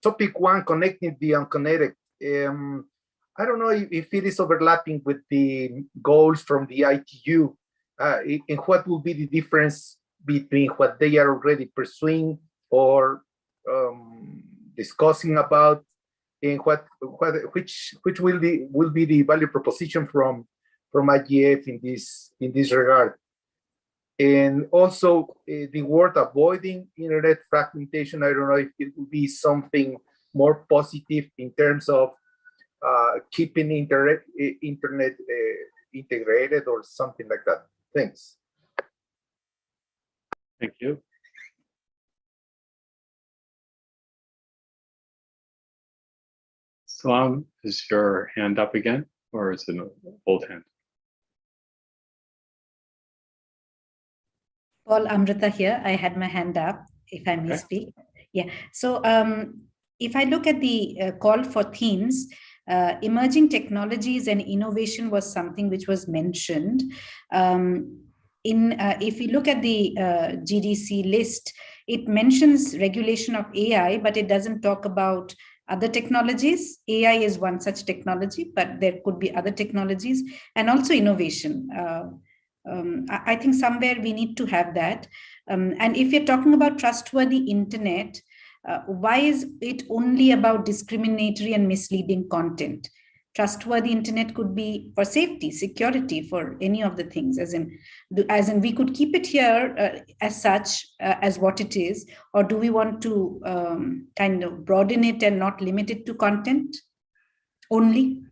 topic one, connecting the unconnected, I don't know if it is overlapping with the goals from the ITU, and what will be the difference between what they are already pursuing or discussing about, and which will be the value proposition from IGF in this regard. And also the word avoiding internet fragmentation, I don't know if it will be something more positive in terms of keeping internet integrated or something like that. Thanks. Thank you. Salam, is your hand up again, or is it an old hand? Paul, Amrita here. I had my hand up, if I may speak. Yeah. So if I look at the call for themes, emerging technologies and innovation was something which was mentioned. If we look at the GDC list, it mentions regulation of AI, but it doesn't talk about other technologies. AI is one such technology, but there could be other technologies, and also innovation. I think somewhere we need to have that. And if you're talking about trustworthy internet, why is it only about discriminatory and misleading content? Trustworthy internet could be for safety, security, for any of the things, as in we could keep it here as such, as what it is, or do we want to kind of broaden it and not limit it to content only?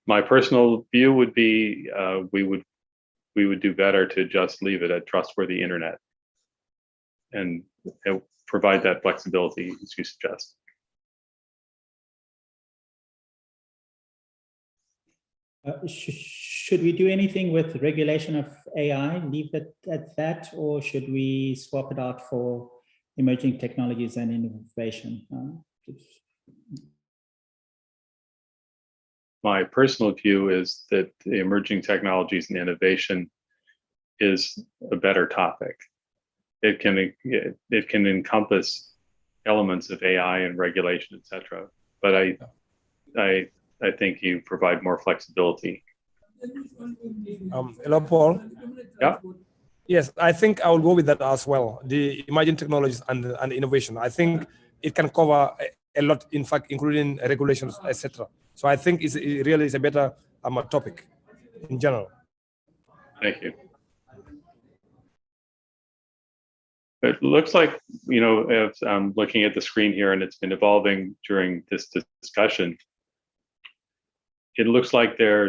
My personal view would be we would do better to just leave it at trustworthy internet and provide that flexibility as you suggest. Should we do anything with regulation of AI, leave it at that, or should we swap it out for emerging technologies and innovation? My personal view is that the emerging technologies and innovation is a better topic. It can encompass elements of AI and regulation, etc. But I think you provide more flexibility. Hello, Paul. Yeah. Yes, I think I will go with that as well. The emerging technologies and innovation. I think it can cover a lot, in fact, including regulations, etc. So I think it really is a better topic in general. Thank you. It looks like, you know, if I'm looking at the screen here and it's been evolving during this discussion, it looks like there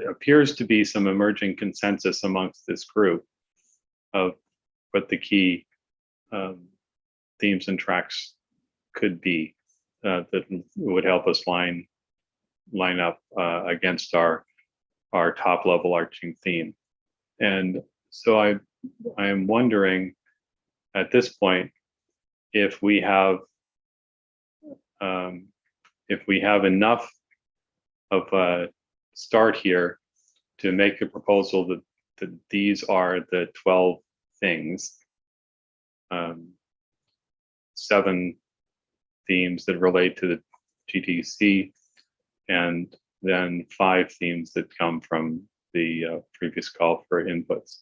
appears to be some emerging consensus amongst this group of what the key themes and tracks could be that would help us line up against our top level arching theme. And so I am wondering at this point if we have enough of a start here to make a proposal that these are the 12 things, 7 themes that relate to the GTC, and then 5 themes that come from the previous call for inputs.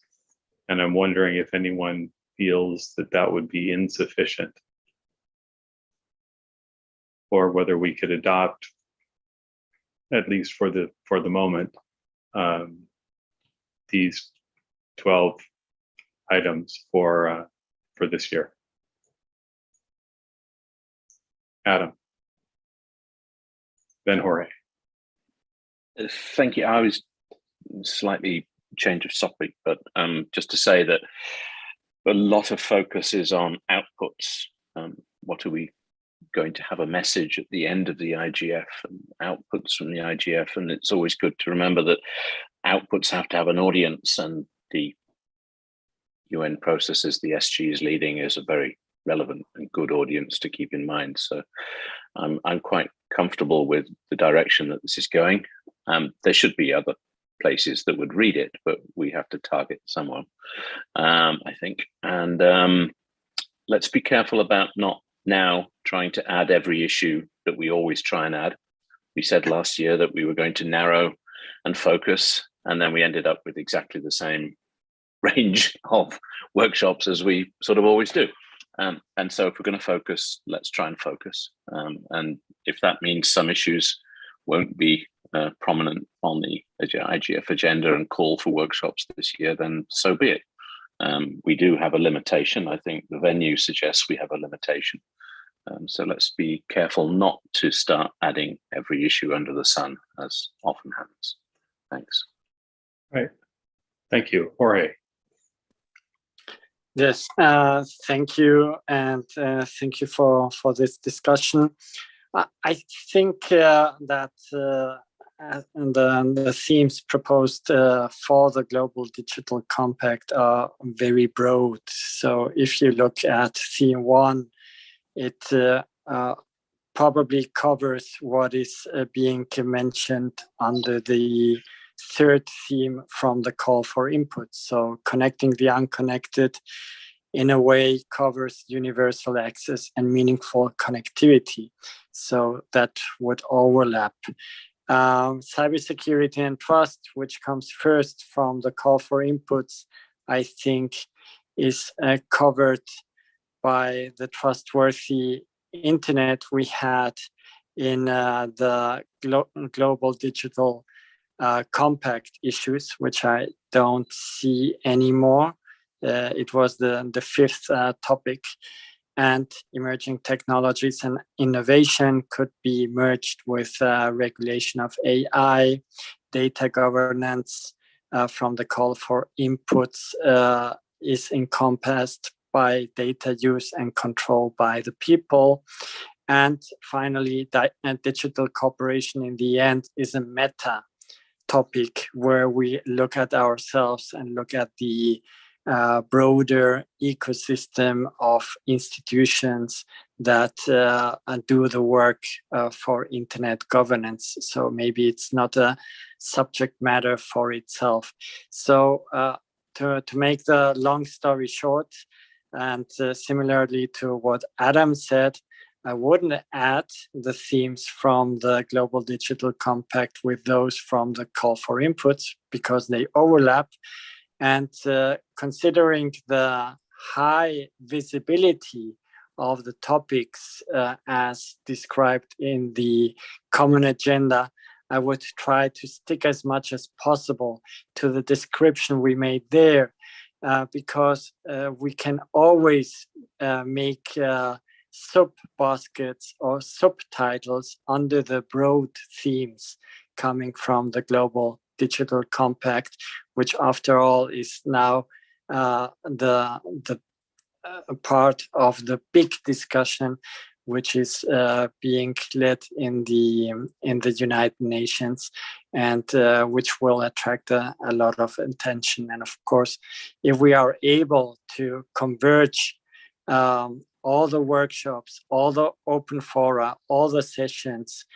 And I'm wondering if anyone feels that that would be insufficient, or whether we could adopt, at least for the moment, these 12 items for this year. Adam, then Jorge. Thank you. I was slightly change of topic, but just to say that a lot of focus is on outputs. What are we going to have a message at the end of the IGF and outputs from the IGF? And it's always good to remember that outputs have to have an audience, and the UN processes the SG is leading is a very relevant and good audience to keep in mind. So I'm quite comfortable with the direction that this is going. There should be other places that would read it, but we have to target someone, I think. And let's be careful about not now trying to add every issue that we always try and add. We said last year that we were going to narrow and focus, and then we ended up with exactly the same range of workshops as we sort of always do. And so if we're going to focus, let's try and focus. And if that means some issues won't be prominent on the IGF agenda and call for workshops this year, then so be it. We do have a limitation. I think the venue suggests we have a limitation. So let's be careful not to start adding every issue under the sun, as often happens. Thanks. Right. Thank you. Jorge. Yes, thank you, and thank you for this discussion. I think that the themes proposed for the Global Digital Compact are very broad. So if you look at theme 1, it probably covers what is being mentioned under the 3rd theme from the call for input. So connecting the unconnected in a way covers universal access and meaningful connectivity. So that would overlap. Cybersecurity and trust, which comes first from the call for inputs, I think is covered by the trustworthy internet we had in the global digital compact issues, which I don't see anymore. It was the 5th topic. And emerging technologies and innovation could be merged with regulation of AI, data governance from the call for inputs is encompassed by data use and control by the people. And finally, digital cooperation in the end is a meta topic where we look at ourselves and look at the broader ecosystem of institutions that do the work for internet governance. So maybe it's not a subject matter for itself. So to make the long story short, and similarly to what Adam said, I wouldn't add the themes from the Global Digital Compact with those from the call for inputs because they overlap. And considering the high visibility of the topics as described in the common agenda, I would try to stick as much as possible to the description we made there, because we can always make sub-baskets or subtitles under the broad themes coming from the Global Digital Compact, which after all is now the part of the big discussion, which is being led in the United Nations, and which will attract a lot of attention. And of course, if we are able to converge all the workshops, all the open fora, all the sessions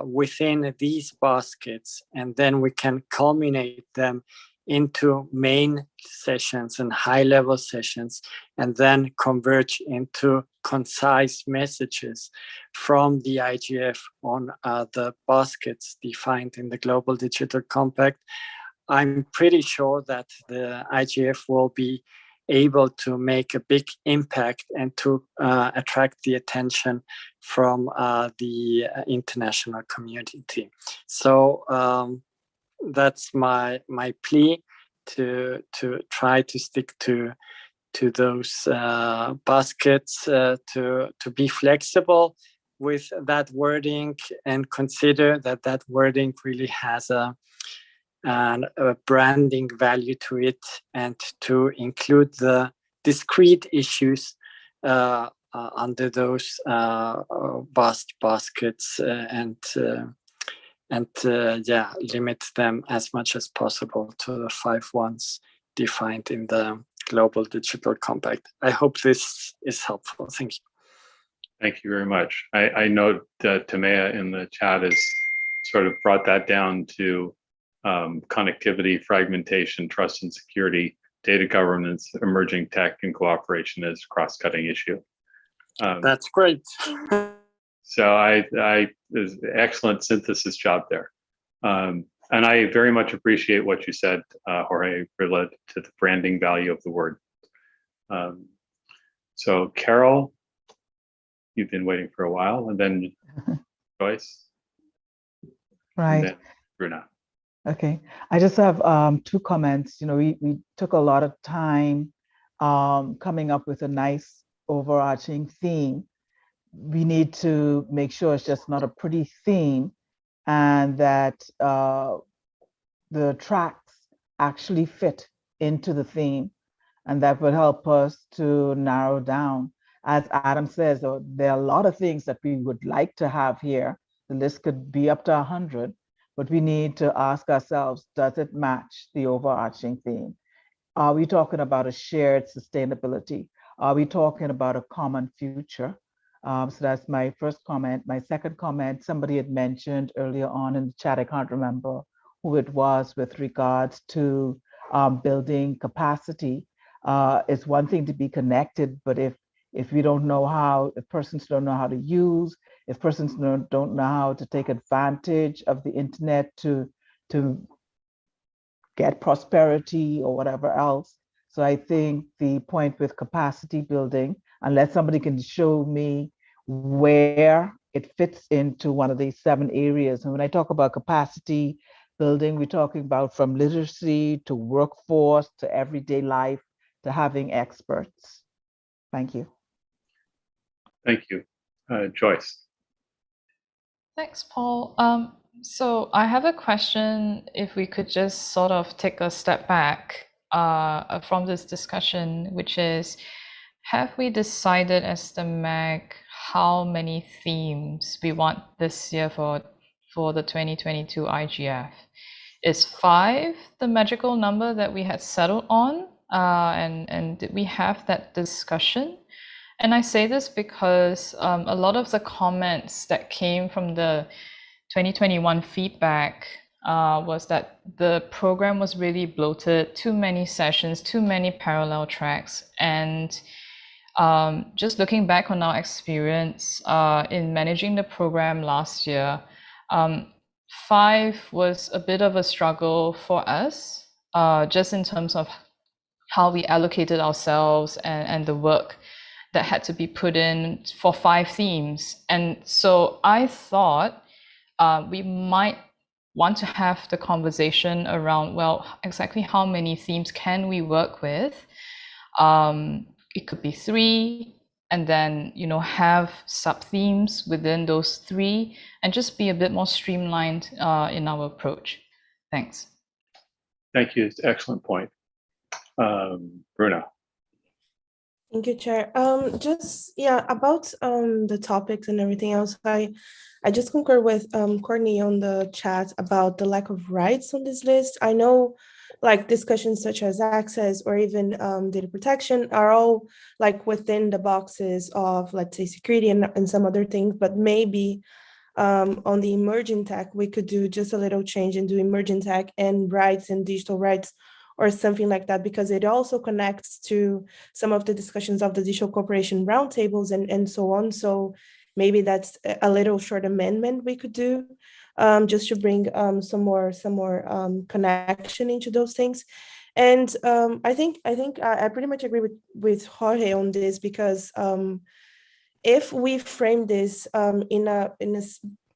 within these baskets, and then we can culminate them into main sessions and high-level sessions, and then converge into concise messages from the IGF on the baskets defined in the Global Digital Compact, I'm pretty sure that the IGF will be able to make a big impact and to attract the attention from the international community. So that's my plea, to try to stick to those baskets, to be flexible with that wording, and consider that wording really has a branding value to it, and to include the discrete issues under those vast baskets, and limit them as much as possible to the 5 ones defined in the Global Digital Compact. I hope this is helpful. Thank you. Thank you very much. I note that Tamea in the chat has sort of brought that down to connectivity, fragmentation, trust and security, data governance, emerging tech, and cooperation as cross-cutting issue. That's great. So there's an excellent synthesis job there. And I very much appreciate what you said, Jorge, related to the branding value of the word. So Carol, you've been waiting for a while, and then Joyce. Right. And then Bruna. Okay. I just have 2 comments. You know, we took a lot of time coming up with a nice overarching theme. We need to make sure it's just not a pretty theme, and that the tracks actually fit into the theme, and that will help us to narrow down. As Adam says, there are a lot of things that we would like to have here. The list could be up to 100, but we need to ask ourselves, does it match the overarching theme? Are we talking about a shared sustainability? Are we talking about a common future? So that's my first comment. My second comment, somebody had mentioned earlier on in the chat, I can't remember who it was, with regards to building capacity. It's one thing to be connected, but if we don't know how, if persons don't know how to use, if persons don't know how to take advantage of the internet to get prosperity or whatever else. So I think the point with capacity building, unless somebody can show me where it fits into one of these 7 areas. And when I talk about capacity building, we're talking about from literacy to workforce to everyday life to having experts. Thank you. Thank you. Joyce. Thanks, Paul. So I have a question, if we could just sort of take a step back from this discussion, which is, have we decided as the MAG how many themes we want this year for the 2022 IGF? Is 5 the magical number that we had settled on? And did we have that discussion? And I say this because a lot of the comments that came from the 2021 feedback was that the program was really bloated, too many sessions, too many parallel tracks. And just looking back on our experience in managing the program last year, 5 was a bit of a struggle for us. just in terms of how we allocated ourselves and the work that had to be put in for 5 themes. And so I thought we might want to have the conversation around, well, exactly how many themes can we work with? It could be 3, and then, you know, have sub-themes within those 3, and just be a bit more streamlined in our approach. Thanks. Thank you. It's an excellent point. Bruna. Thank you, Chair. Just about the topics and everything else. I just concur with Courtney on the chat about the lack of rights on this list. I know, like, discussions such as access or even data protection are all like within the boxes of, let's say, security and some other things, but maybe on the emerging tech, we could do just a little change and do emerging tech and rights and digital rights or something like that, because it also connects to some of the discussions of the digital cooperation roundtables and so on. So maybe that's a little short amendment we could do, just to bring some more connection into those things. And I think I pretty much agree with Jorge on this, because if we frame this in a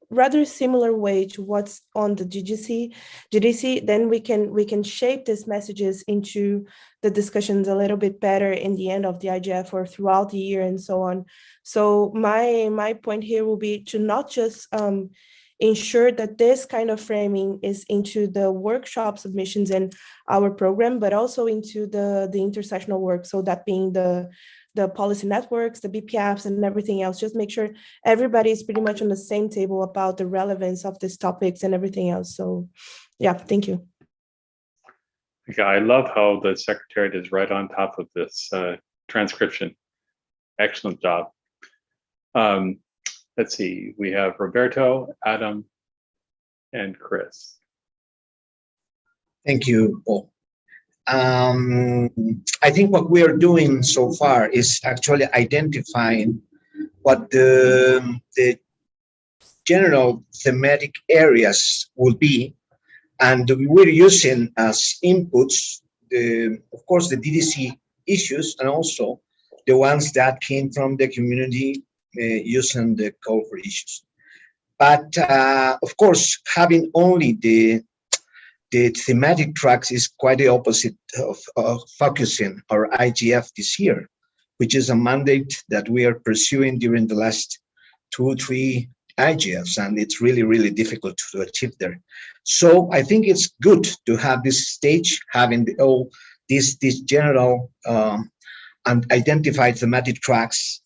rather similar way to what's on the GDC, then we can shape these messages into the discussions a little bit better in the end of the IGF or throughout the year and so on. So my point here will be to not just ensure that this kind of framing is into the workshop submissions and our program, but also into the intersectional work. So that being the policy networks, the BPFs, and everything else. Just make sure everybody is pretty much on the same table about the relevance of these topics and everything else. So yeah, thank you. Okay, I love how the Secretariat is right on top of this transcription. Excellent job. Let's see, we have Roberto, Adam, and Chris. Thank you, Paul. I think what we are doing so far is actually identifying what the general thematic areas will be, and we're using as inputs, of course, the DDC issues, and also the ones that came from the community using the call for issues. But of course, having only the thematic tracks is quite the opposite of focusing our IGF this year, which is a mandate that we are pursuing during the last 2 or 3 IGFs, and it's really, really difficult to achieve there. So I think it's good to have this stage, having this general and identified thematic tracks.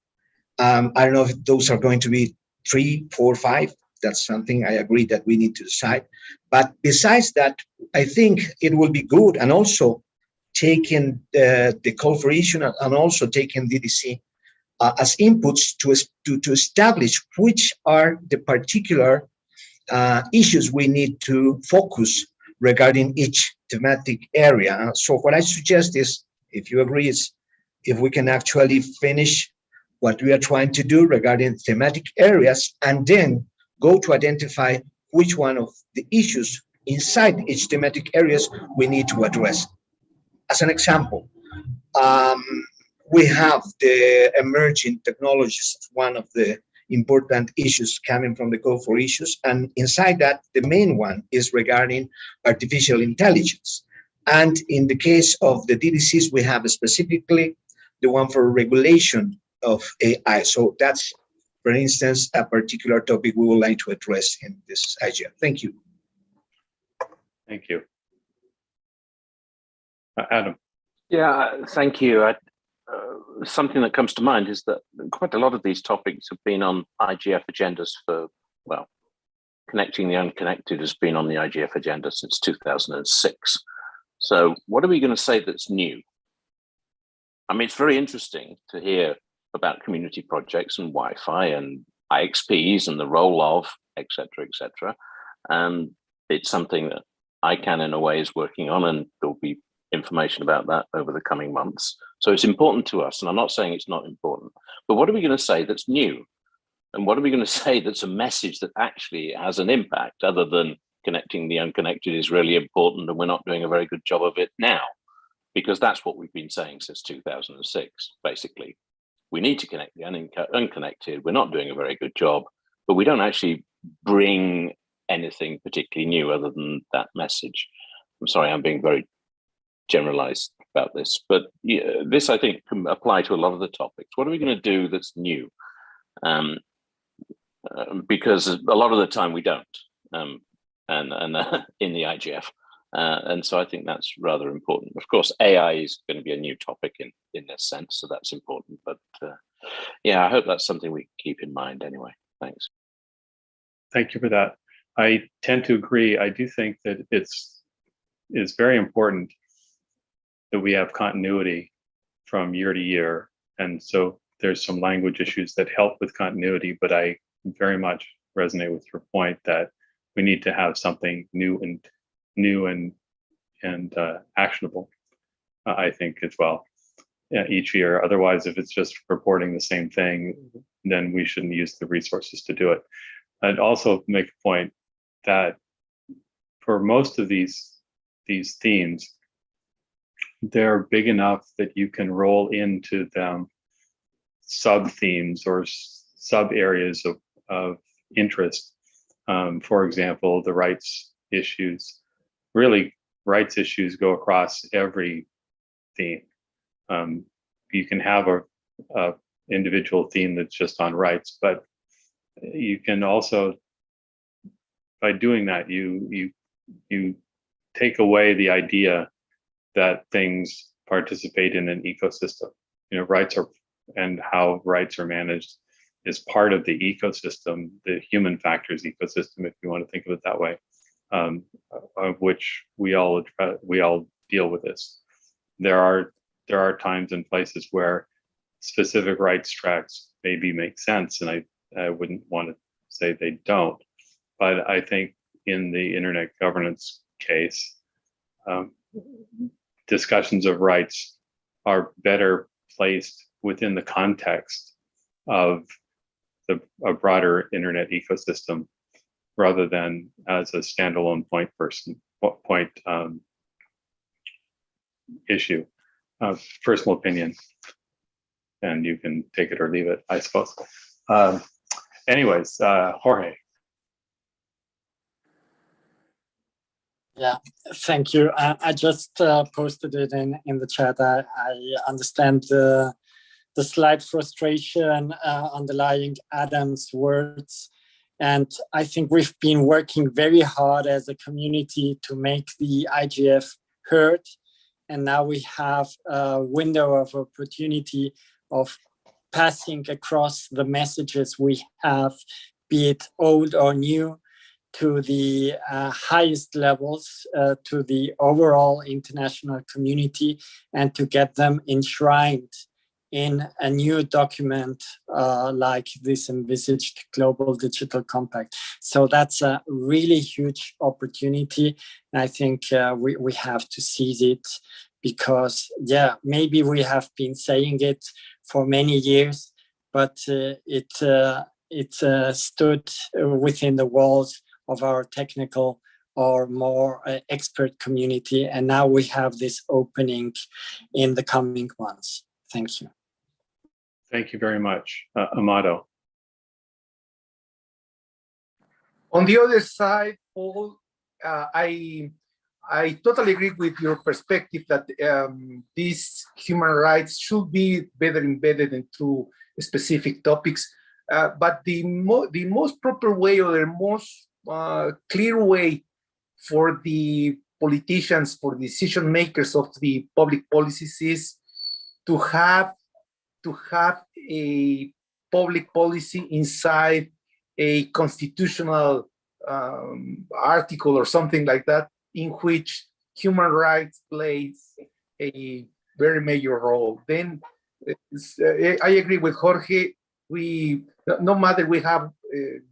I don't know if those are going to be 3, 4, 5. That's something I agree that we need to decide. But besides that, I think it will be good, and also taking the call for issue and also taking DDC as inputs to establish which are the particular issues we need to focus regarding each thematic area. So what I suggest is, if you agree, is if we can actually finish what we are trying to do regarding thematic areas, and then go to identify which one of the issues inside each thematic areas we need to address. As an example, we have the emerging technologies, one of the important issues coming from the call for issues, and inside that, the main one is regarding artificial intelligence. And in the case of the DDCs, we have specifically the one for regulation of AI. So that's, for instance, a particular topic we would like to address in this IGF. Thank you. Thank you. Adam. Yeah, thank you. Something that comes to mind is that quite a lot of these topics have been on IGF agendas for, well, connecting the unconnected has been on the IGF agenda since 2006. So what are we going to say that's new? I mean, it's very interesting to hear about community projects and Wi-Fi and IXPs and the role of, et cetera, and it's something that ICANN in a way is working on, and there'll be information about that over the coming months. So it's important to us, and I'm not saying it's not important, but what are we going to say that's new? And what are we going to say that's a message that actually has an impact other than connecting the unconnected is really important, and we're not doing a very good job of it now, because that's what we've been saying since 2006, basically. We need to connect the unconnected. We're not doing a very good job, but we don't actually bring anything particularly new other than that message. I'm sorry, I'm being very generalized about this, but yeah, this I think can apply to a lot of the topics. What are we going to do that's new? Because a lot of the time we don't, and in the IGF. And so I think that's rather important. Of course, AI is going to be a new topic in this sense, so that's important. But yeah, I hope that's something we keep in mind anyway. Thanks. Thank you for that. I tend to agree. I do think that it's very important that we have continuity from year to year. And so there's some language issues that help with continuity, but I very much resonate with your point that we need to have something new and actionable, I think, as well, each year. Otherwise, if it's just reporting the same thing, then we shouldn't use the resources to do it. I'd also make a point that for most of these themes, they're big enough that you can roll into them sub-themes or sub-areas of interest. For example, the rights issues. Really, rights issues go across every theme. You can have a individual theme that's just on rights, but you can also, by doing that, you take away the idea that things participate in an ecosystem. You know, rights are, and how rights are managed is part of the ecosystem, the human factors ecosystem, if you want to think of it that way, of which we all deal with this. There are times and places where specific rights tracks maybe make sense, and I wouldn't want to say they don't, but I think in the internet governance case, discussions of rights are better placed within the context of a broader internet ecosystem rather than as a standalone point issue. Personal opinion, and you can take it or leave it, I suppose. Anyways, Jorge. Yeah, thank you. I just posted it in the chat. I understand the slight frustration underlying Adam's words. And I think we've been working very hard as a community to make the IGF heard. And now we have a window of opportunity of passing across the messages we have, be it old or new, to the highest levels, to the overall international community, and to get them enshrined in a new document like this envisaged Global Digital Compact. So that's a really huge opportunity. And I think we have to seize it, because, yeah, maybe we have been saying it for many years, but it stood within the walls of our technical or more expert community. And now we have this opening in the coming months. Thank you. Thank you very much. Amado. On the other side, Paul, I totally agree with your perspective that these human rights should be better embedded into specific topics. But the most proper way, or the most clear way for the politicians, for decision makers of the public policies, is to have a public policy inside a constitutional article or something like that, in which human rights plays a very major role. Then I agree with Jorge. No matter we have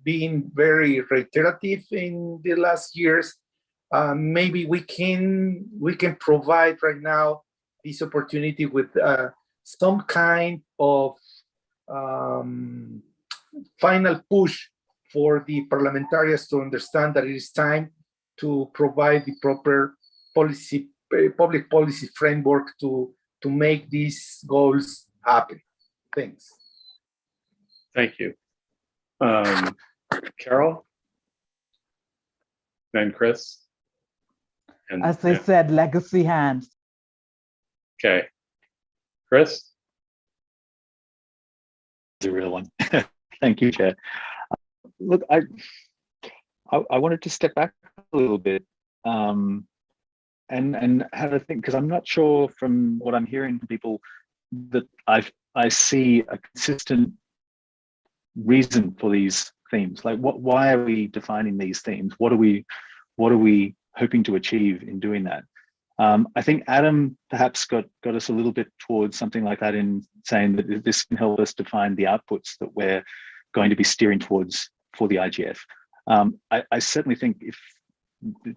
been very reiterative in the last years, maybe we can provide right now this opportunity with some kind of final push for the parliamentarians to understand that it is time to provide the proper policy, public policy framework to make these goals happen. Thanks. Thank you. Carol? Then Chris? And as they said, legacy hands. Okay. Chris? It's a real one. Thank you, Chair. Look, I wanted to step back a little bit and have a think, because I'm not sure from what I'm hearing from people that I see a consistent reason for these themes. Like, why are we defining these themes? What are we hoping to achieve in doing that? I think Adam perhaps got us a little bit towards something like that in saying that this can help us define the outputs that we're going to be steering towards for the IGF. I certainly think if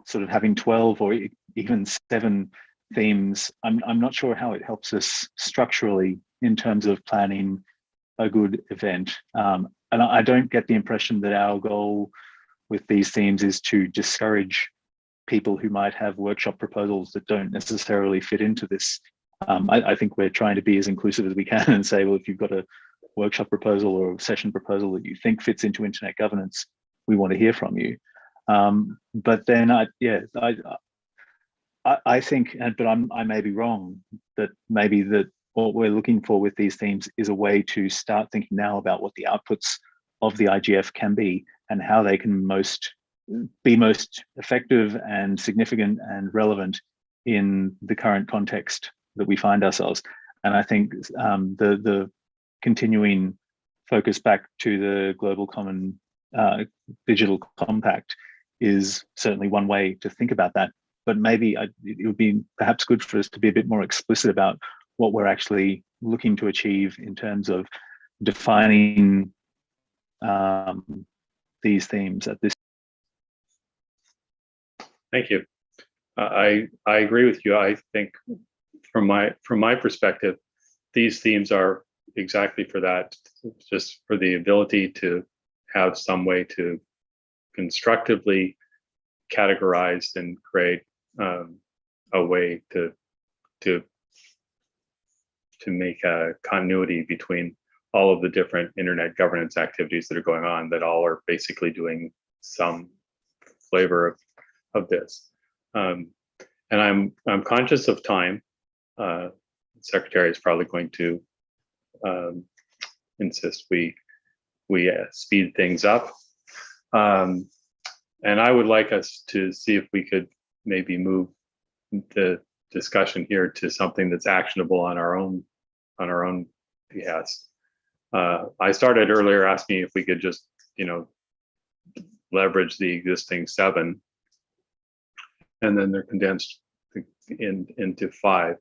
sort of having 12 or even 7 themes, I'm not sure how it helps us structurally in terms of planning a good event. And I don't get the impression that our goal with these themes is to discourage people who might have workshop proposals that don't necessarily fit into this. I think we're trying to be as inclusive as we can and say, well, if you've got a workshop proposal or a session proposal that you think fits into internet governance, we want to hear from you. But then I think, but I may be wrong, that maybe that what we're looking for with these themes is a way to start thinking now about what the outputs of the IGF can be and how they can be most effective and significant and relevant in the current context that we find ourselves. And I think the continuing focus back to the Global Common Digital Compact is certainly one way to think about that. But maybe it would be perhaps good for us to be a bit more explicit about what we're actually looking to achieve in terms of defining these themes at this. Thank you. I agree with you. I think from my perspective, these themes are exactly for that, just for the ability to have some way to constructively categorize and create a way to make a continuity between all of the different internet governance activities that are going on, that all are basically doing some flavor of this. And I'm conscious of time. The Secretary is probably going to insist we speed things up. And I would like us to see if we could maybe move the discussion here to something that's actionable on our own behest. I started earlier asking if we could just, leverage the existing 7, and then they're condensed into 5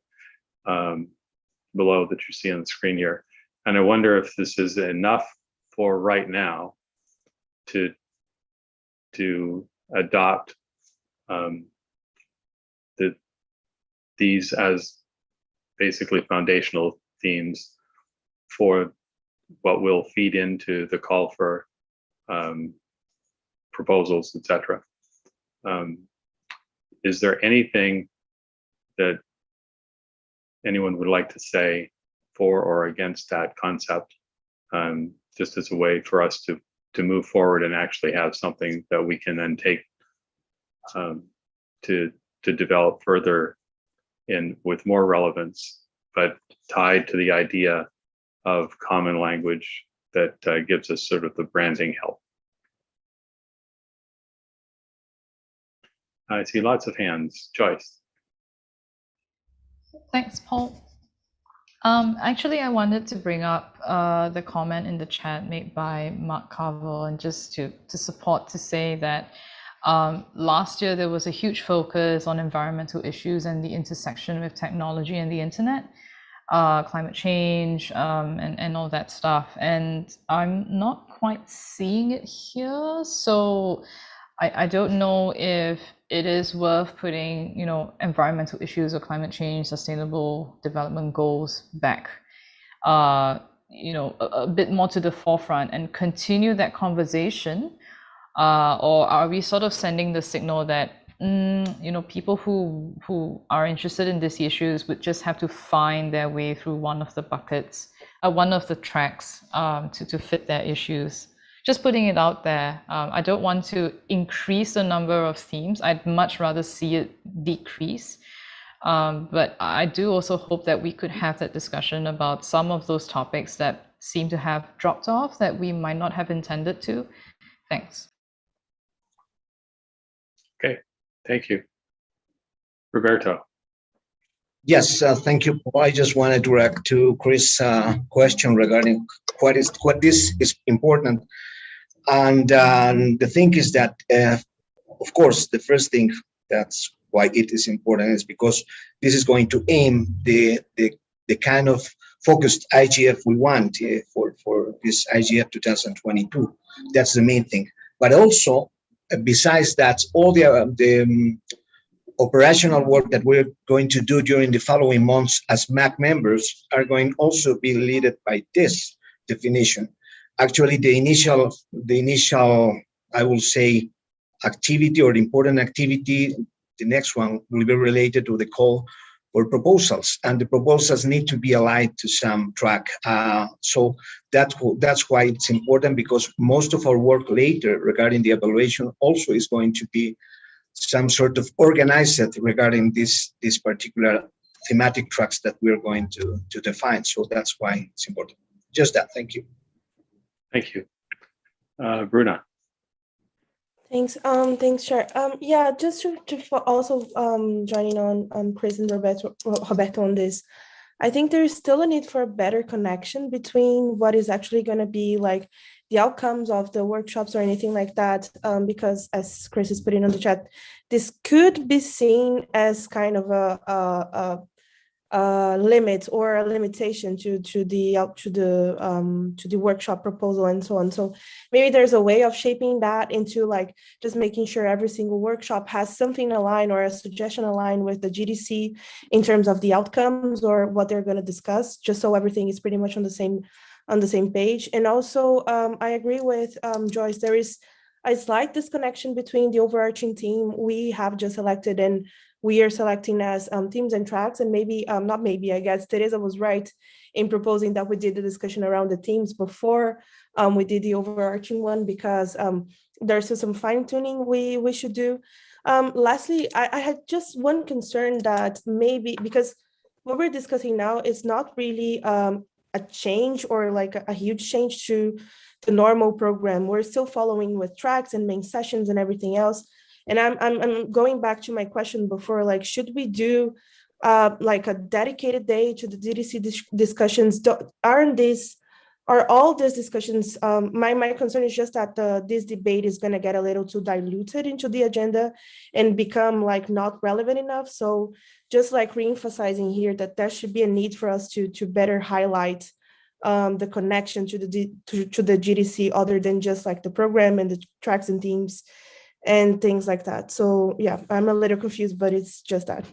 below that you see on the screen here. And I wonder if this is enough for right now to adopt these as basically foundational themes for what will feed into the call for proposals, etc. Is there anything that anyone would like to say for or against that concept, just as a way for us to move forward and actually have something that we can then take to develop further with more relevance, but tied to the idea of common language that gives us sort of the branding help. I see lots of hands. Joyce. Thanks, Paul. Actually, I wanted to bring up the comment in the chat made by Mark Carville, and just to support, to say that last year there was a huge focus on environmental issues and the intersection with technology and the internet, climate change, and all that stuff. And I'm not quite seeing it here. So I don't know if it is worth putting, environmental issues or climate change, sustainable development goals back, a bit more to the forefront and continue that conversation, or are we sort of sending the signal that people who are interested in these issues would just have to find their way through one of the buckets, one of the tracks to fit their issues. Just putting it out there. I don't want to increase the number of themes. I'd much rather see it decrease. But I do also hope that we could have that discussion about some of those topics that seem to have dropped off that we might not have intended to. Thanks. Okay, thank you. Roberto. Yes, thank you. I just wanted to react to Chris' question regarding what this is important. And the thing is that, of course, the first thing that's why it is important is because this is going to aim the kind of focused IGF we want for this IGF 2022. That's the main thing. But also, besides that, all the operational work that we're going to do during the following months as MAC members are going also be led by this definition. Actually, the initial, I will say, activity or important activity, the next one will be related to the call for proposals, and the proposals need to be aligned to some track. So that's why it's important, because most of our work later regarding the evaluation also is going to be some sort of organized regarding this particular thematic tracks that we're going to define. So that's why it's important. Just that. Thank you. Thank you. Bruna. Thanks. Thanks, Chair. Yeah, just to also joining on Chris and Roberto on this. I think there's still a need for a better connection between what is actually going to be like the outcomes of the workshops or anything like that, because as Chris is putting on the chat, this could be seen as kind of a limit or a limitation to the workshop proposal and so on. So maybe there's a way of shaping that into like just making sure every single workshop has something aligned or a suggestion aligned with the GDC in terms of the outcomes or what they're going to discuss, just so everything is pretty much on the same page. And also I agree with Joyce, there is a slight disconnection between the overarching team we have just elected and we are selecting as themes and tracks. And maybe, not maybe, I guess Teresa was right in proposing that we did the discussion around the themes before we did the overarching one, because there's still some fine tuning we should do. Lastly, I had just one concern that maybe, because what we're discussing now is not really a change or like a huge change to the normal program. We're still following with tracks and main sessions and everything else. And I'm going back to my question before, like, should we do like a dedicated day to the DDC discussions? Are all these discussions, my concern is just that this debate is going to get a little too diluted into the agenda and become like not relevant enough. So just like re-emphasizing here that there should be a need for us to better highlight the connection to the GDC other than just like the program and the tracks and themes and things like that. So yeah, I'm a little confused, but it's just that.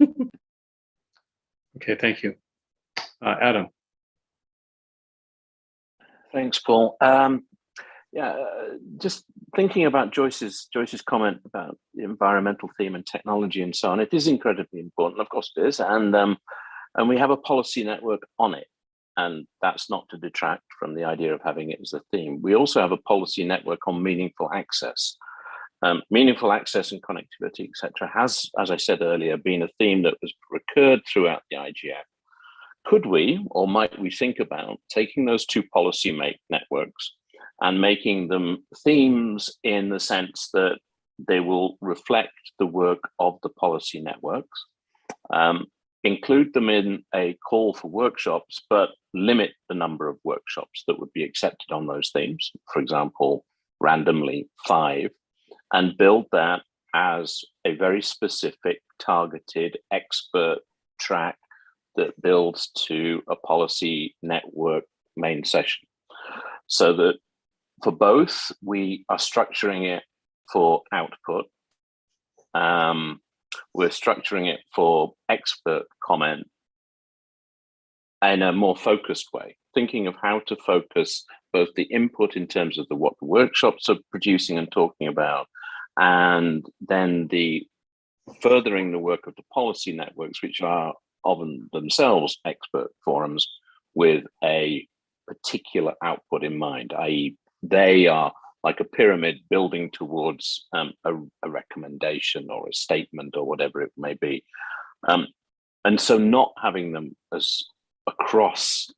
Okay, thank you. Adam. Thanks, Paul. Just thinking about Joyce's comment about the environmental theme and technology and so on, it is incredibly important, of course it is, and we have a policy network on it, and that's not to detract from the idea of having it as a theme. We also have a policy network on meaningful access. Meaningful access and connectivity, etc., has, as I said earlier, been a theme that was recurred throughout the IGF. Could we, or might we think about taking those two policy networks and making them themes in the sense that they will reflect the work of the policy networks, include them in a call for workshops, but limit the number of workshops that would be accepted on those themes, for example, randomly 5, and build that as a very specific, targeted expert track that builds to a policy network main session. So that for both, we are structuring it for output. We're structuring it for expert comment in a more focused way, thinking of how to focus both the input in terms of what the workshops are producing and talking about, and then the furthering the work of the policy networks, which are of themselves expert forums with a particular output in mind, i.e. they are like a pyramid building towards a recommendation or a statement or whatever it may be. And so not having them as across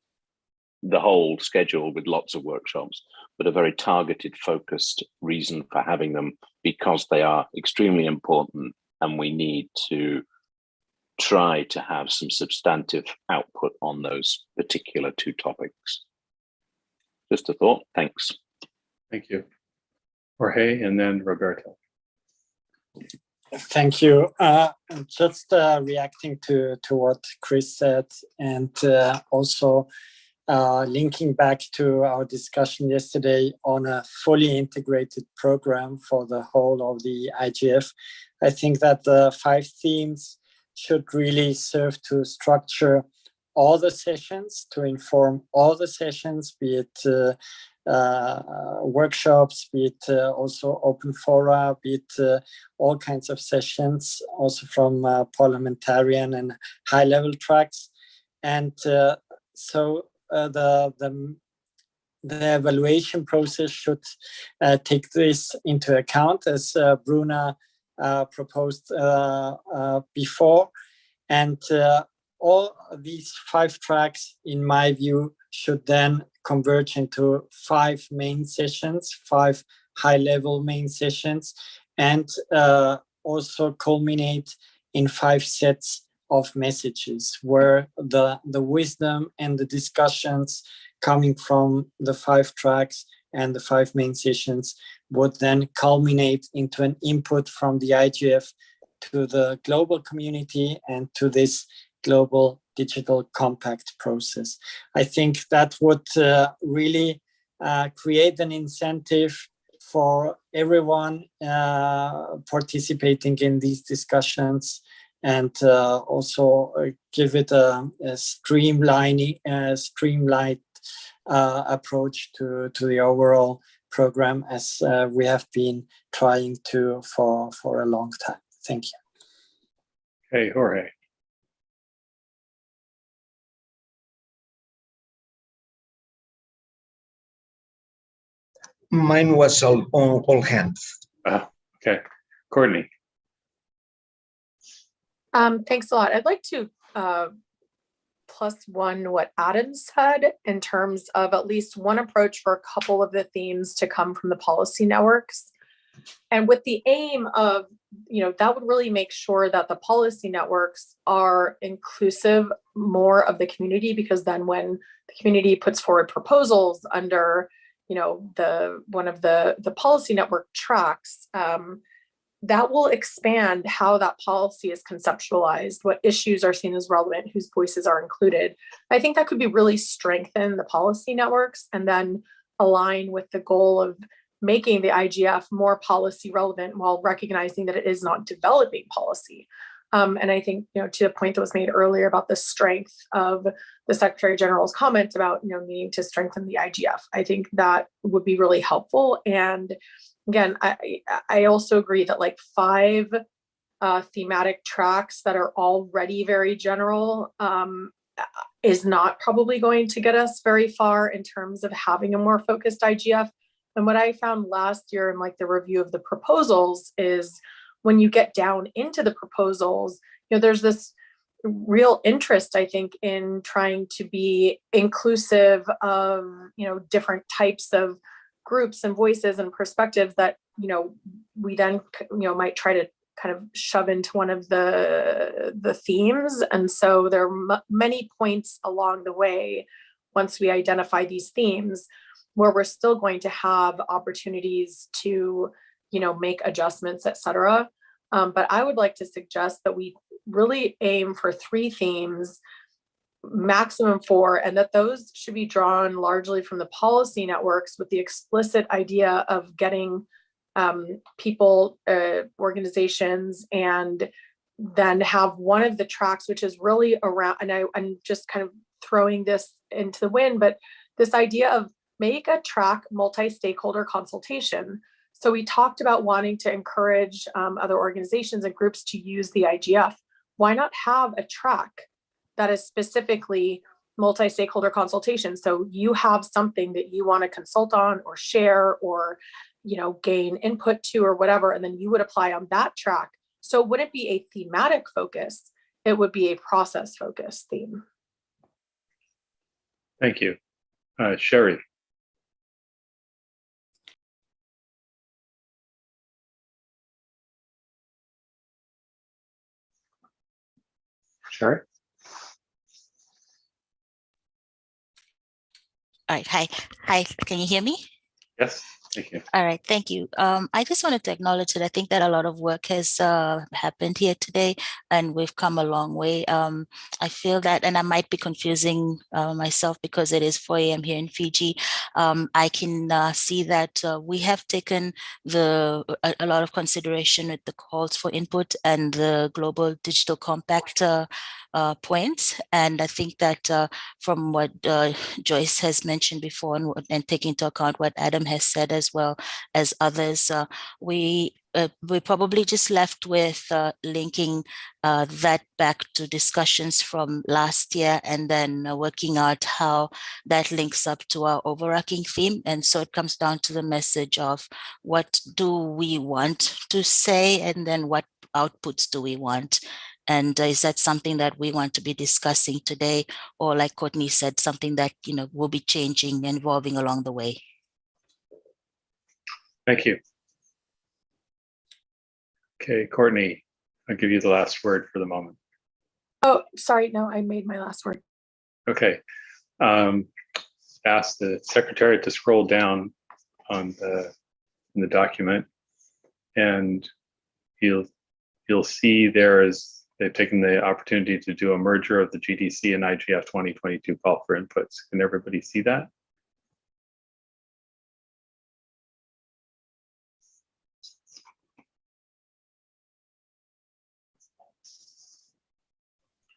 the whole schedule with lots of workshops, but a very targeted, focused reason for having them, because they are extremely important and we need to try to have some substantive output on those particular two topics. Just a thought. Thanks. Thank you. Jorge, and then Roberto. Thank you. Just reacting to what Chris said, and also linking back to our discussion yesterday on a fully integrated program for the whole of the IGF. I think that the 5 themes should really serve to structure all the sessions, to inform all the sessions, be it workshops, be it also open fora, be it all kinds of sessions, also from parliamentarian and high-level tracks. And so the evaluation process should take this into account, as Bruna proposed before. And all these 5 tracks, in my view, should then converge into 5 main sessions, 5 high-level main sessions, and also culminate in 5 sets of messages, where the wisdom and the discussions coming from the 5 tracks and the 5 main sessions would then culminate into an input from the IGF to the global community and to this global digital compact process. I think that would really create an incentive for everyone participating in these discussions, and also give it a streamlined approach to the overall program, as we have been trying to for a long time. Thank you. Hey, Jorge. Mine was all hands. Okay. Courtney. Thanks a lot. I'd like to +1 what Adam said in terms of at least one approach for a couple of the themes to come from the policy networks. And with the aim of, that would really make sure that the policy networks are inclusive more of the community, because then when the community puts forward proposals under, one of the policy network tracks, that will expand how that policy is conceptualized, what issues are seen as relevant, whose voices are included. I think that could be really strengthen the policy networks and then align with the goal of making the IGF more policy relevant while recognizing that it is not developing policy. And I think, to the point that was made earlier about the strength of the Secretary General's comment about, needing to strengthen the IGF, I think that would be really helpful. And again, I also agree that 5 thematic tracks that are already very general is not probably going to get us very far in terms of having a more focused IGF. And what I found last year in the review of the proposals is when you get down into the proposals, there's this real interest, I think, in trying to be inclusive of, different types of groups and voices and perspectives that, we then, might try to kind of shove into one of the themes. And so there are many points along the way, once we identify these themes, where we're still going to have opportunities to, make adjustments, et cetera. But I would like to suggest that we really aim for 3 themes, maximum 4, and that those should be drawn largely from the policy networks with the explicit idea of getting people, organizations, and then have one of the tracks, which is really around, and I'm just kind of throwing this into the wind, but this idea of make a track multi-stakeholder consultation. So we talked about wanting to encourage other organizations and groups to use the IGF. Why not have a track that is specifically multi-stakeholder consultation? So you have something that you want to consult on or share or, gain input to or whatever, and then you would apply on that track. So it wouldn't be a thematic focus, it would be a process focused theme. Thank you. Sherry. Sherry? All right. Hi. Can you hear me? Yes. Thank you. All right. Thank you. I just wanted to acknowledge that I think that a lot of work has happened here today, and we've come a long way. I feel that, and I might be confusing myself because it is 4 a.m. here in Fiji. I can see that we have taken a lot of consideration with the calls for input and the Global Digital Compact points. And I think that from what Joyce has mentioned before and taking into account what Adam has said as well as others, we probably just left with linking that back to discussions from last year and then working out how that links up to our overarching theme. And so it comes down to the message of what do we want to say and then what outputs do we want? And is that something that we want to be discussing today, or like Courtney said, something that will be changing and evolving along the way? Thank you. Okay, Courtney, I'll give you the last word for the moment. Oh, sorry. No, I made my last word. Okay. Ask the Secretariat to scroll down on in the document, and you'll see they've taken the opportunity to do a merger of the GDC and IGF 2022 call for inputs. Can everybody see that?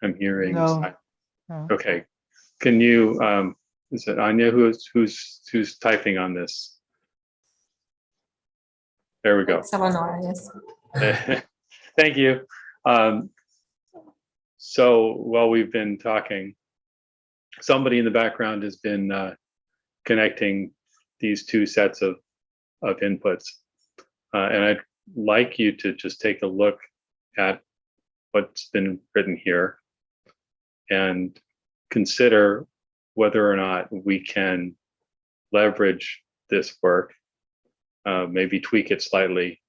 I'm hearing. No. No. Okay. Can you? Is it Anya who's typing on this? There we go. Yes. Thank you. So while we've been talking, somebody in the background has been connecting these two sets of inputs, and I'd like you to just take a look at what's been written here and consider whether or not we can leverage this work, maybe tweak it slightly,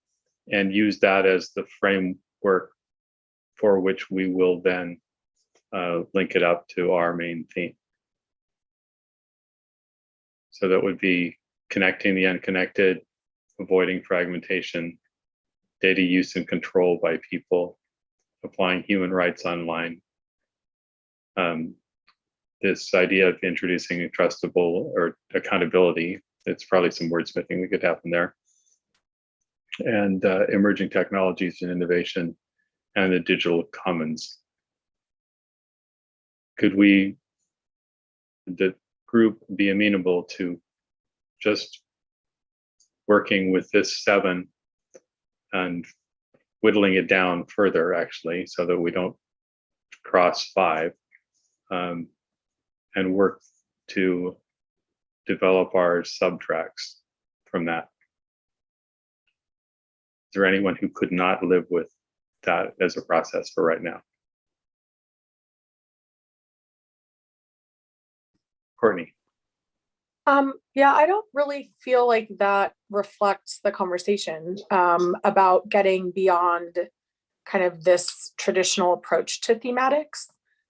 and use that as the framework for which we will then link it up to our main theme. So that would be connecting the unconnected, avoiding fragmentation, data use and control by people, applying human rights online. This idea of introducing a trustable or accountability, it's probably some wordsmithing that could happen there. And emerging technologies and innovation and the digital commons. Could the group be amenable to just working with this 7 and whittling it down further, actually, so that we don't cross 5, and work to develop our subtracks from that? Is there anyone who could not live with that as a process for right now? Courtney. Yeah, I don't really feel like that reflects the conversation about getting beyond kind of this traditional approach to thematics.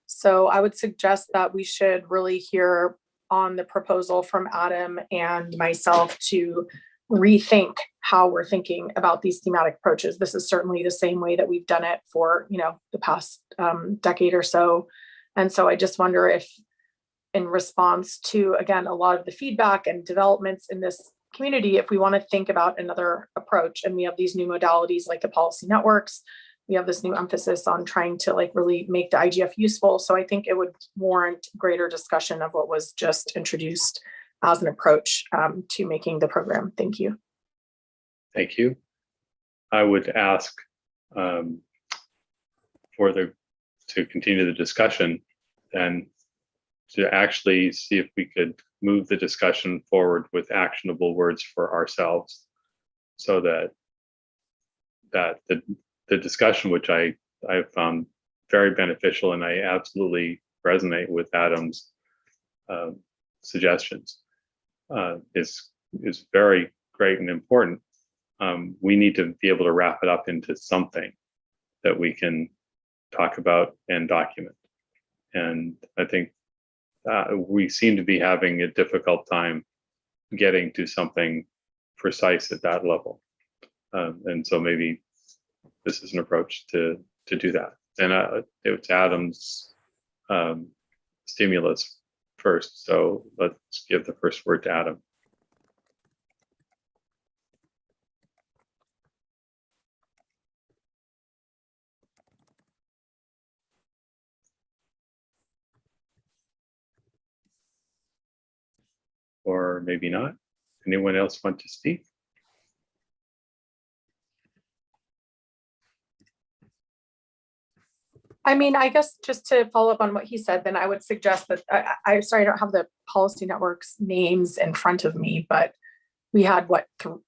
So I would suggest that we should really hear on the proposal from Adam and myself to rethink how we're thinking about these thematic approaches. This is certainly the same way that we've done it for, the past decade or so. And so I just wonder if, in response to, again, a lot of the feedback and developments in this community, if we want to think about another approach, and we have these new modalities like the policy networks, we have this new emphasis on trying to really make the IGF useful. So I think it would warrant greater discussion of what was just introduced as an approach to making the program. Thank you. Thank you. I would ask to continue the discussion and to actually see if we could move the discussion forward with actionable words for ourselves, so that the discussion, which I have found very beneficial, and I absolutely resonate with Adam's suggestions, is very great and important. We need to be able to wrap it up into something that we can talk about and document. And I think we seem to be having a difficult time getting to something precise at that level. And so maybe this is an approach to do that. And it's Adam's stimulus first. So let's give the first word to Adam. Or maybe not. Anyone else want to speak? I mean, I guess just to follow up on what he said, then I would suggest that I'm sorry, I don't have the policy network's names in front of me, but we had what,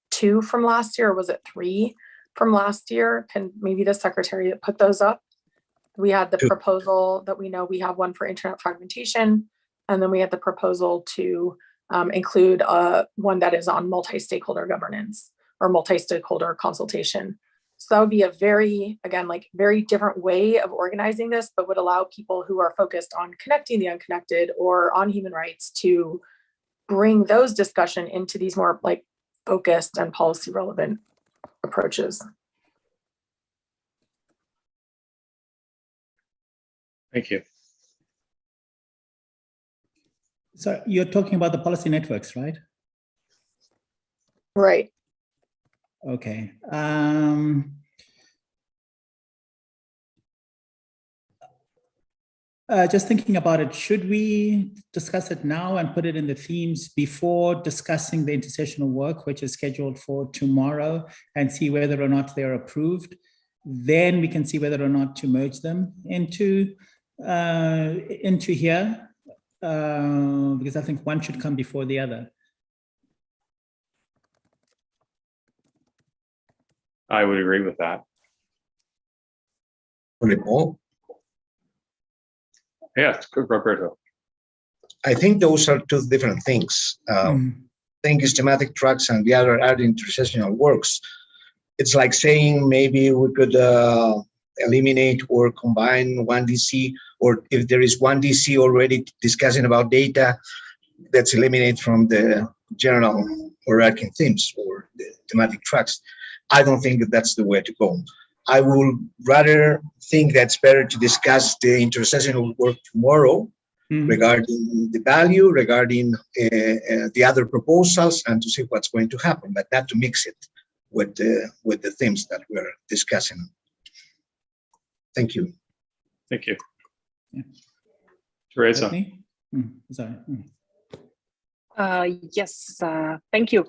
2 from last year, or was it 3 from last year? Can maybe the Secretariat put those up? We had the proposal that we know we have one for internet fragmentation, and then we had the proposal to include one that is on multi-stakeholder governance or multi-stakeholder consultation. So that would be a very, again, like very different way of organizing this, but would allow people who are focused on connecting the unconnected or on human rights to bring those discussion into these more like focused and policy relevant approaches. Thank you. So you're talking about the policy networks, right? Right. Okay. Just thinking about it, should we discuss it now and put it in the themes before discussing the intersessional work, which is scheduled for tomorrow, and see whether or not they're approved? Then we can see whether or not to merge them into here. Because I think one should come before the other. I would agree with that. Paul? Yes, Roberto. I think those are 2 different things. I think systematic tracks and the other are intersessional works. It's like saying maybe we could eliminate or combine one DC, or if there is one DC already discussing about data, that's eliminated from the general overarching themes or the thematic tracks. I don't think that that's the way to go. I would rather think that's better to discuss the intersessional work tomorrow regarding the value, regarding the other proposals, and to see what's going to happen, but not to mix it with the themes that we're discussing. Thank you. Thank you. Yeah. Teresa. Sorry. Yes, thank you.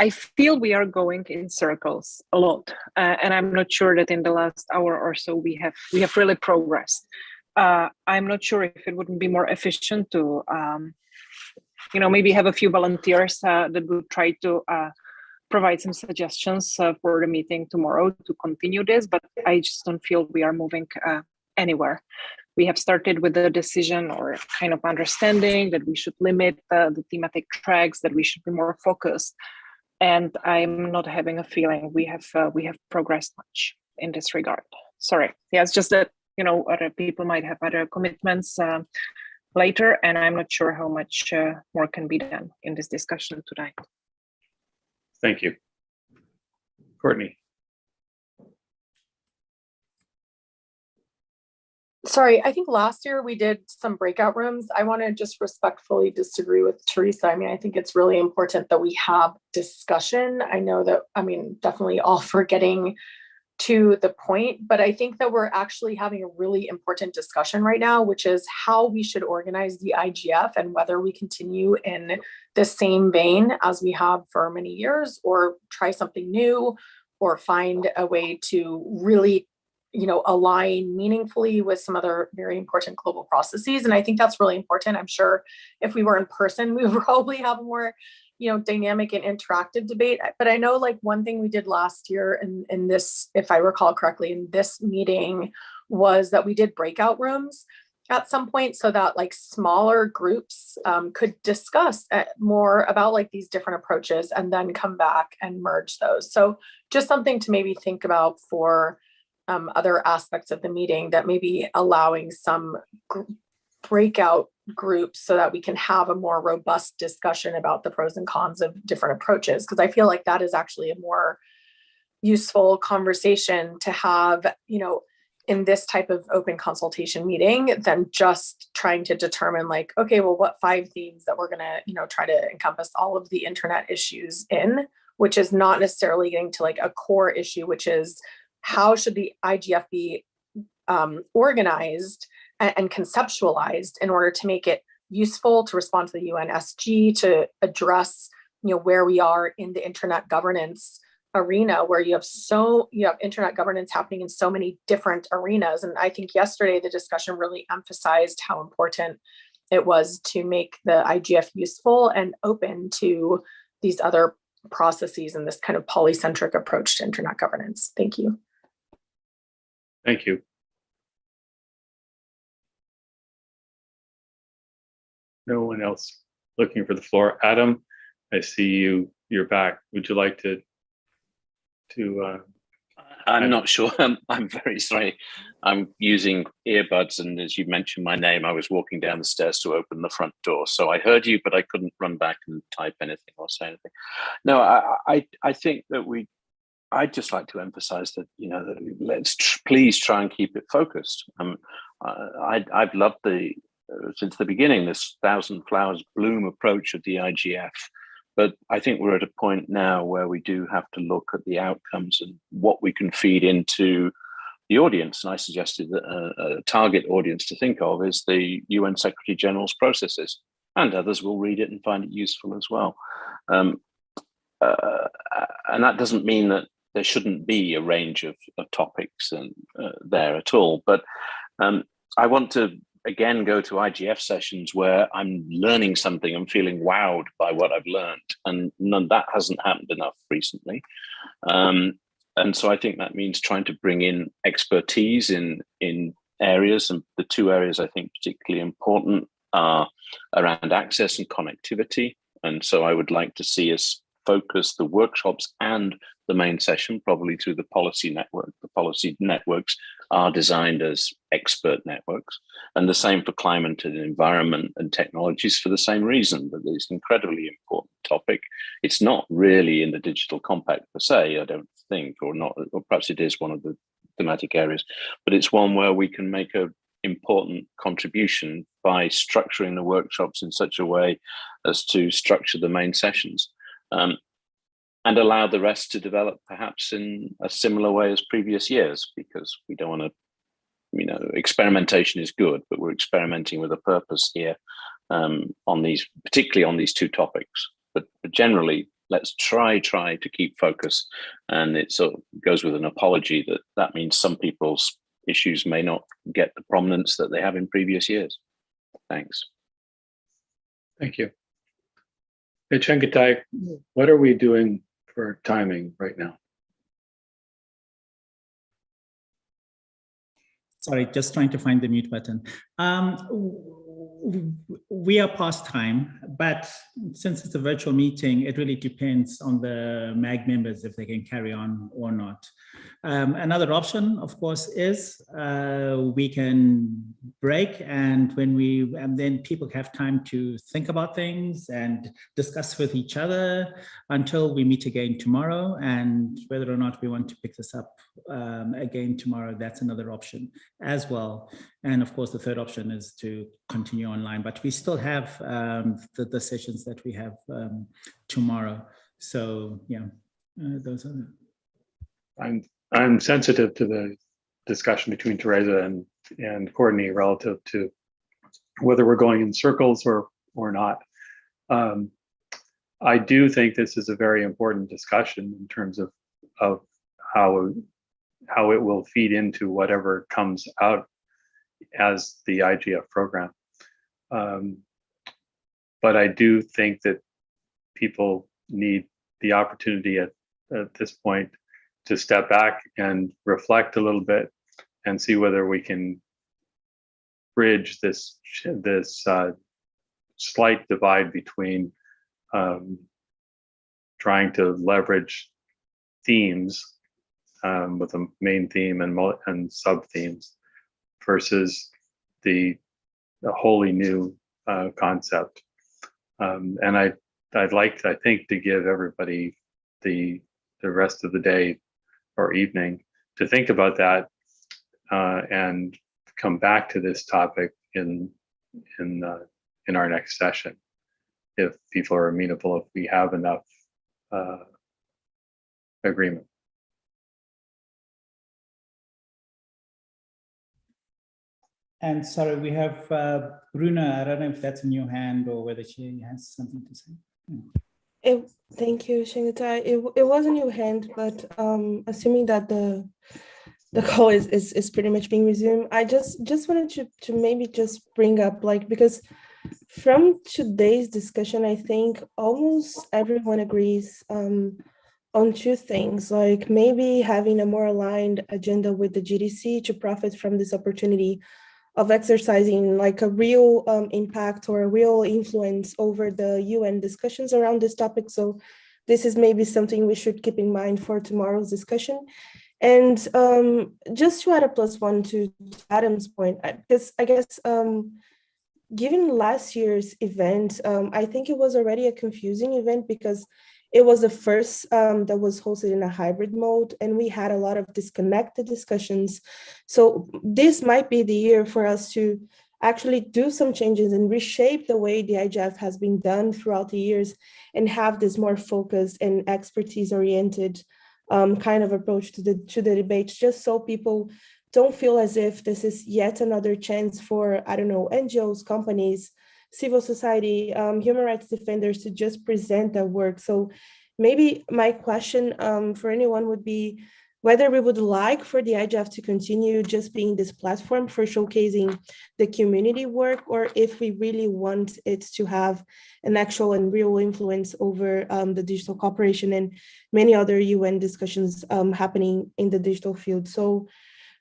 I feel we are going in circles a lot, and I'm not sure that in the last hour or so we have really progressed. I'm not sure if it wouldn't be more efficient to, maybe have a few volunteers that would try to provide some suggestions for the meeting tomorrow to continue this, but I just don't feel we are moving anywhere. We have started with the decision or kind of understanding that we should limit the thematic tracks, that we should be more focused. And I'm not having a feeling we have progressed much in this regard. Sorry. Yeah, it's just that, other people might have other commitments later, and I'm not sure how much more can be done in this discussion tonight. Thank you. Courtney. Sorry, I think last year we did some breakout rooms. I want to just respectfully disagree with Teresa. I mean, I think it's really important that we have discussion. I know that, definitely all for getting to the point, but I think that we're actually having a really important discussion right now, which is how we should organize the IGF and whether we continue in the same vein as we have for many years, or try something new, or find a way to really, align meaningfully with some other very important global processes. And I think that's really important. I'm sure if we were in person, we would probably have a more dynamic and interactive debate. But I know like one thing we did last year in this, if I recall correctly, in this meeting was that we did breakout rooms at some point so that like smaller groups could discuss more about like these different approaches and then come back and merge those. So just something to maybe think about for other aspects of the meeting, that maybe allowing some breakout groups so that we can have a more robust discussion about the pros and cons of different approaches. Because I feel like that is actually a more useful conversation to have, in this type of open consultation meeting than just trying to determine like, okay, well, what 5 themes that we're going to, try to encompass all of the internet issues in, which is not necessarily getting to like a core issue, which is how should the IGF be organized and conceptualized in order to make it useful to respond to the UNSG, to address, where we are in the internet governance arena, where you have internet governance happening in so many different arenas. And I think yesterday the discussion really emphasized how important it was to make the IGF useful and open to these other processes and this kind of polycentric approach to internet governance. Thank you. Thank you. No one else looking for the floor. Adam, I see you're back. Would you like to I'm not sure. I'm very sorry. I'm using earbuds, and as you mentioned my name, I was walking down the stairs to open the front door. So I heard you, but I couldn't run back and type anything or say anything. No, I think that I'd just like to emphasize that, let's please try and keep it focused. I've loved since the beginning, this 1,000 flowers bloom approach of the IGF. But I think we're at a point now where we do have to look at the outcomes and what we can feed into the audience. And I suggested that a target audience to think of is the UN Secretary General's processes, and others will read it and find it useful as well. And that doesn't mean that there shouldn't be a range of topics there at all. But I want to again go to IGF sessions where I'm learning something, I'm feeling wowed by what I've learned, and that hasn't happened enough recently. And so I think that means trying to bring in expertise in areas, and the 2 areas I think particularly important are around access and connectivity. And so I would like to see us focus the workshops and the main session probably through the policy network. The policy networks are designed as expert networks, and the same for climate and environment and technologies for the same reason, that it's an incredibly important topic. It's not really in the digital compact per se, I don't think, or perhaps it is one of the thematic areas, but it's one where we can make an important contribution by structuring the workshops in such a way as to structure the main sessions. And allow the rest to develop perhaps in a similar way as previous years, because we don't want to, experimentation is good, but we're experimenting with a purpose here particularly on these 2 topics. But generally, let's try to keep focus. And it sort of goes with an apology that means some people's issues may not get the prominence that they have in previous years. Thanks. Thank you. Hey, Chengetai, what are we doing for timing right now? Sorry, just trying to find the mute button. We are past time, but since it's a virtual meeting, it really depends on the MAG members if they can carry on or not. Another option, of course, is we can break, and then people have time to think about things and discuss with each other until we meet again tomorrow. And whether or not we want to pick this up again tomorrow, that's another option as well. And of course, the third option is to continue online, but we still have the sessions that we have tomorrow. So yeah, those are. I'm sensitive to the discussion between Teresa and Courtney relative to whether we're going in circles or not. I do think this is a very important discussion in terms of how it will feed into whatever comes out as the IGF program. But I do think that people need the opportunity at this point to step back and reflect a little bit and see whether we can bridge this slight divide between trying to leverage themes with a main theme and sub themes versus the wholly new concept. And I'd like, I think, to give everybody the rest of the day or evening to think about that and come back to this topic in our next session, if people are amenable, if we have enough agreement. And sorry, we have Bruna. I don't know if that's in your hand or whether she has something to say. Thank you, Shingatai. It was in your hand, but assuming that the call is pretty much being resumed, I just wanted to maybe just bring up, like, because from today's discussion, I think almost everyone agrees on two things, like maybe having a more aligned agenda with the GDC to profit from this opportunity of exercising like a real impact or a real influence over the UN discussions around this topic. So this is maybe something we should keep in mind for tomorrow's discussion. And just to add a +1 to Adam's point, because I guess given last year's event, I think it was already a confusing event because it was the first that was hosted in a hybrid mode, and we had a lot of disconnected discussions. So this might be the year for us to actually do some changes and reshape the way the IGF has been done throughout the years and have this more focused and expertise-oriented kind of approach to the debates, just so people don't feel as if this is yet another chance for, I don't know, NGOs, companies, civil society, human rights defenders to just present their work. So maybe my question for anyone would be whether we would like for the IGF to continue just being this platform for showcasing the community work, or if we really want it to have an actual and real influence over the digital cooperation and many other UN discussions happening in the digital field. So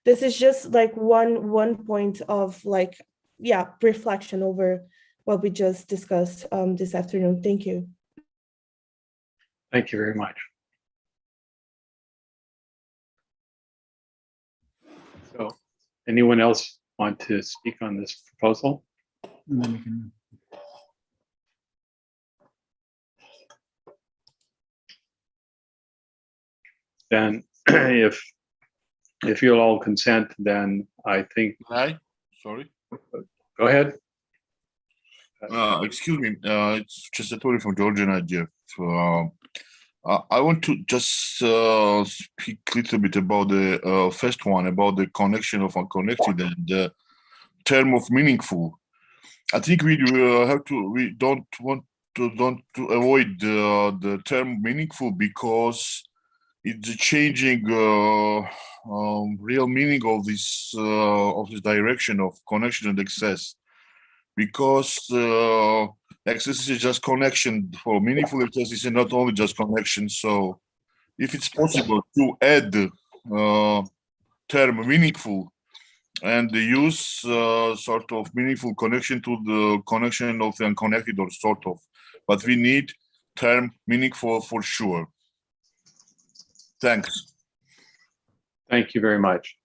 this is just like one point of like, yeah, reflection over what we just discussed this afternoon. Thank you. Thank you very much. So, anyone else want to speak on this proposal? Then, if you'll all consent, then I think. Hi, sorry. Go ahead. Excuse me, it's just a story from Georgian IGF. I want to just speak a little bit about the first one, about the connection of unconnected and the term of meaningful. I think we don't want to avoid the term meaningful because it's changing real meaning of this direction of connection and access. Because access is just connection. For meaningful access is not only just connection. So if it's possible to add term meaningful and use sort of meaningful connection to the connection of the unconnected, or sort of, but we need term meaningful for sure. Thanks. Thank you very much.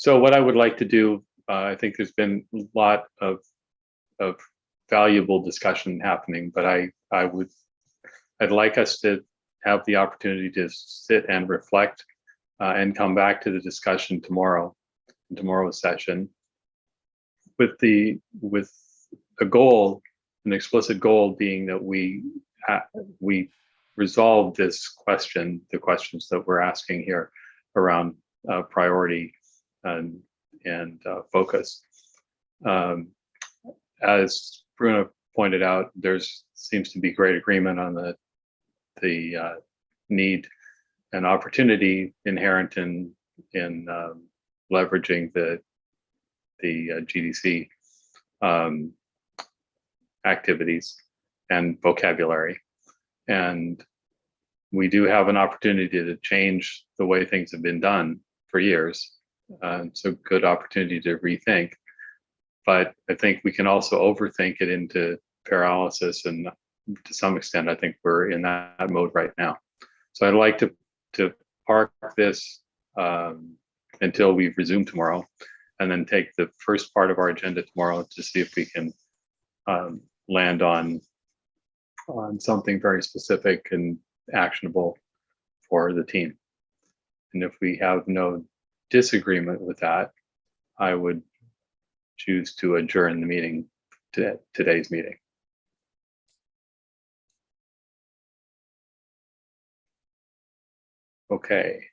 So what I would like to do, I think there's been a lot of valuable discussion happening, but I'd like us to have the opportunity to sit and reflect and come back to the discussion tomorrow, in tomorrow's session, with a goal, an explicit goal being that we resolve this question, the questions that we're asking here around priority and focus. As Bruno pointed out, seems to be great agreement on the need and opportunity inherent in leveraging the GDC activities and vocabulary. And we do have an opportunity to change the way things have been done for years. So good opportunity to rethink. But I think we can also overthink it into paralysis, and to some extent, I think we're in that mode right now. So I'd like to park this until we resume tomorrow, and then take the first part of our agenda tomorrow to see if we can land on something very specific and actionable for the team. And if we have no disagreement with that, I would choose to adjourn the meeting, today's meeting. Okay.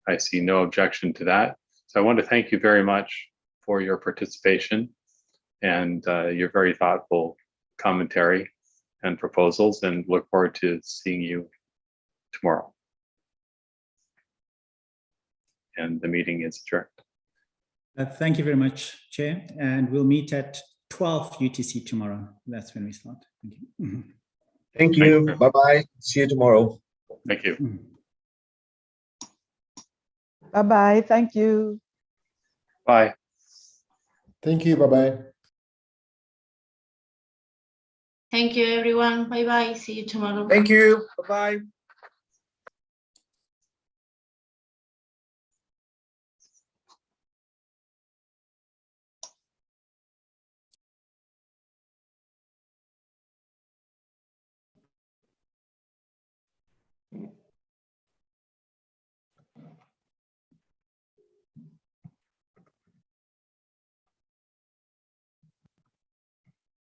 I see no objection to that. So I want to thank you very much for your participation and your very thoughtful commentary and proposals, and look forward to seeing you tomorrow. And the meeting is adjourned. Thank you very much, Chair. And we'll meet at 12 UTC tomorrow. That's when we start. Thank you. Thank you. Bye-bye. See you tomorrow. Thank you. Bye-bye. Thank you. Bye. Thank you. Bye-bye. Thank you, everyone. Bye-bye. See you tomorrow. Thank you. Bye-bye.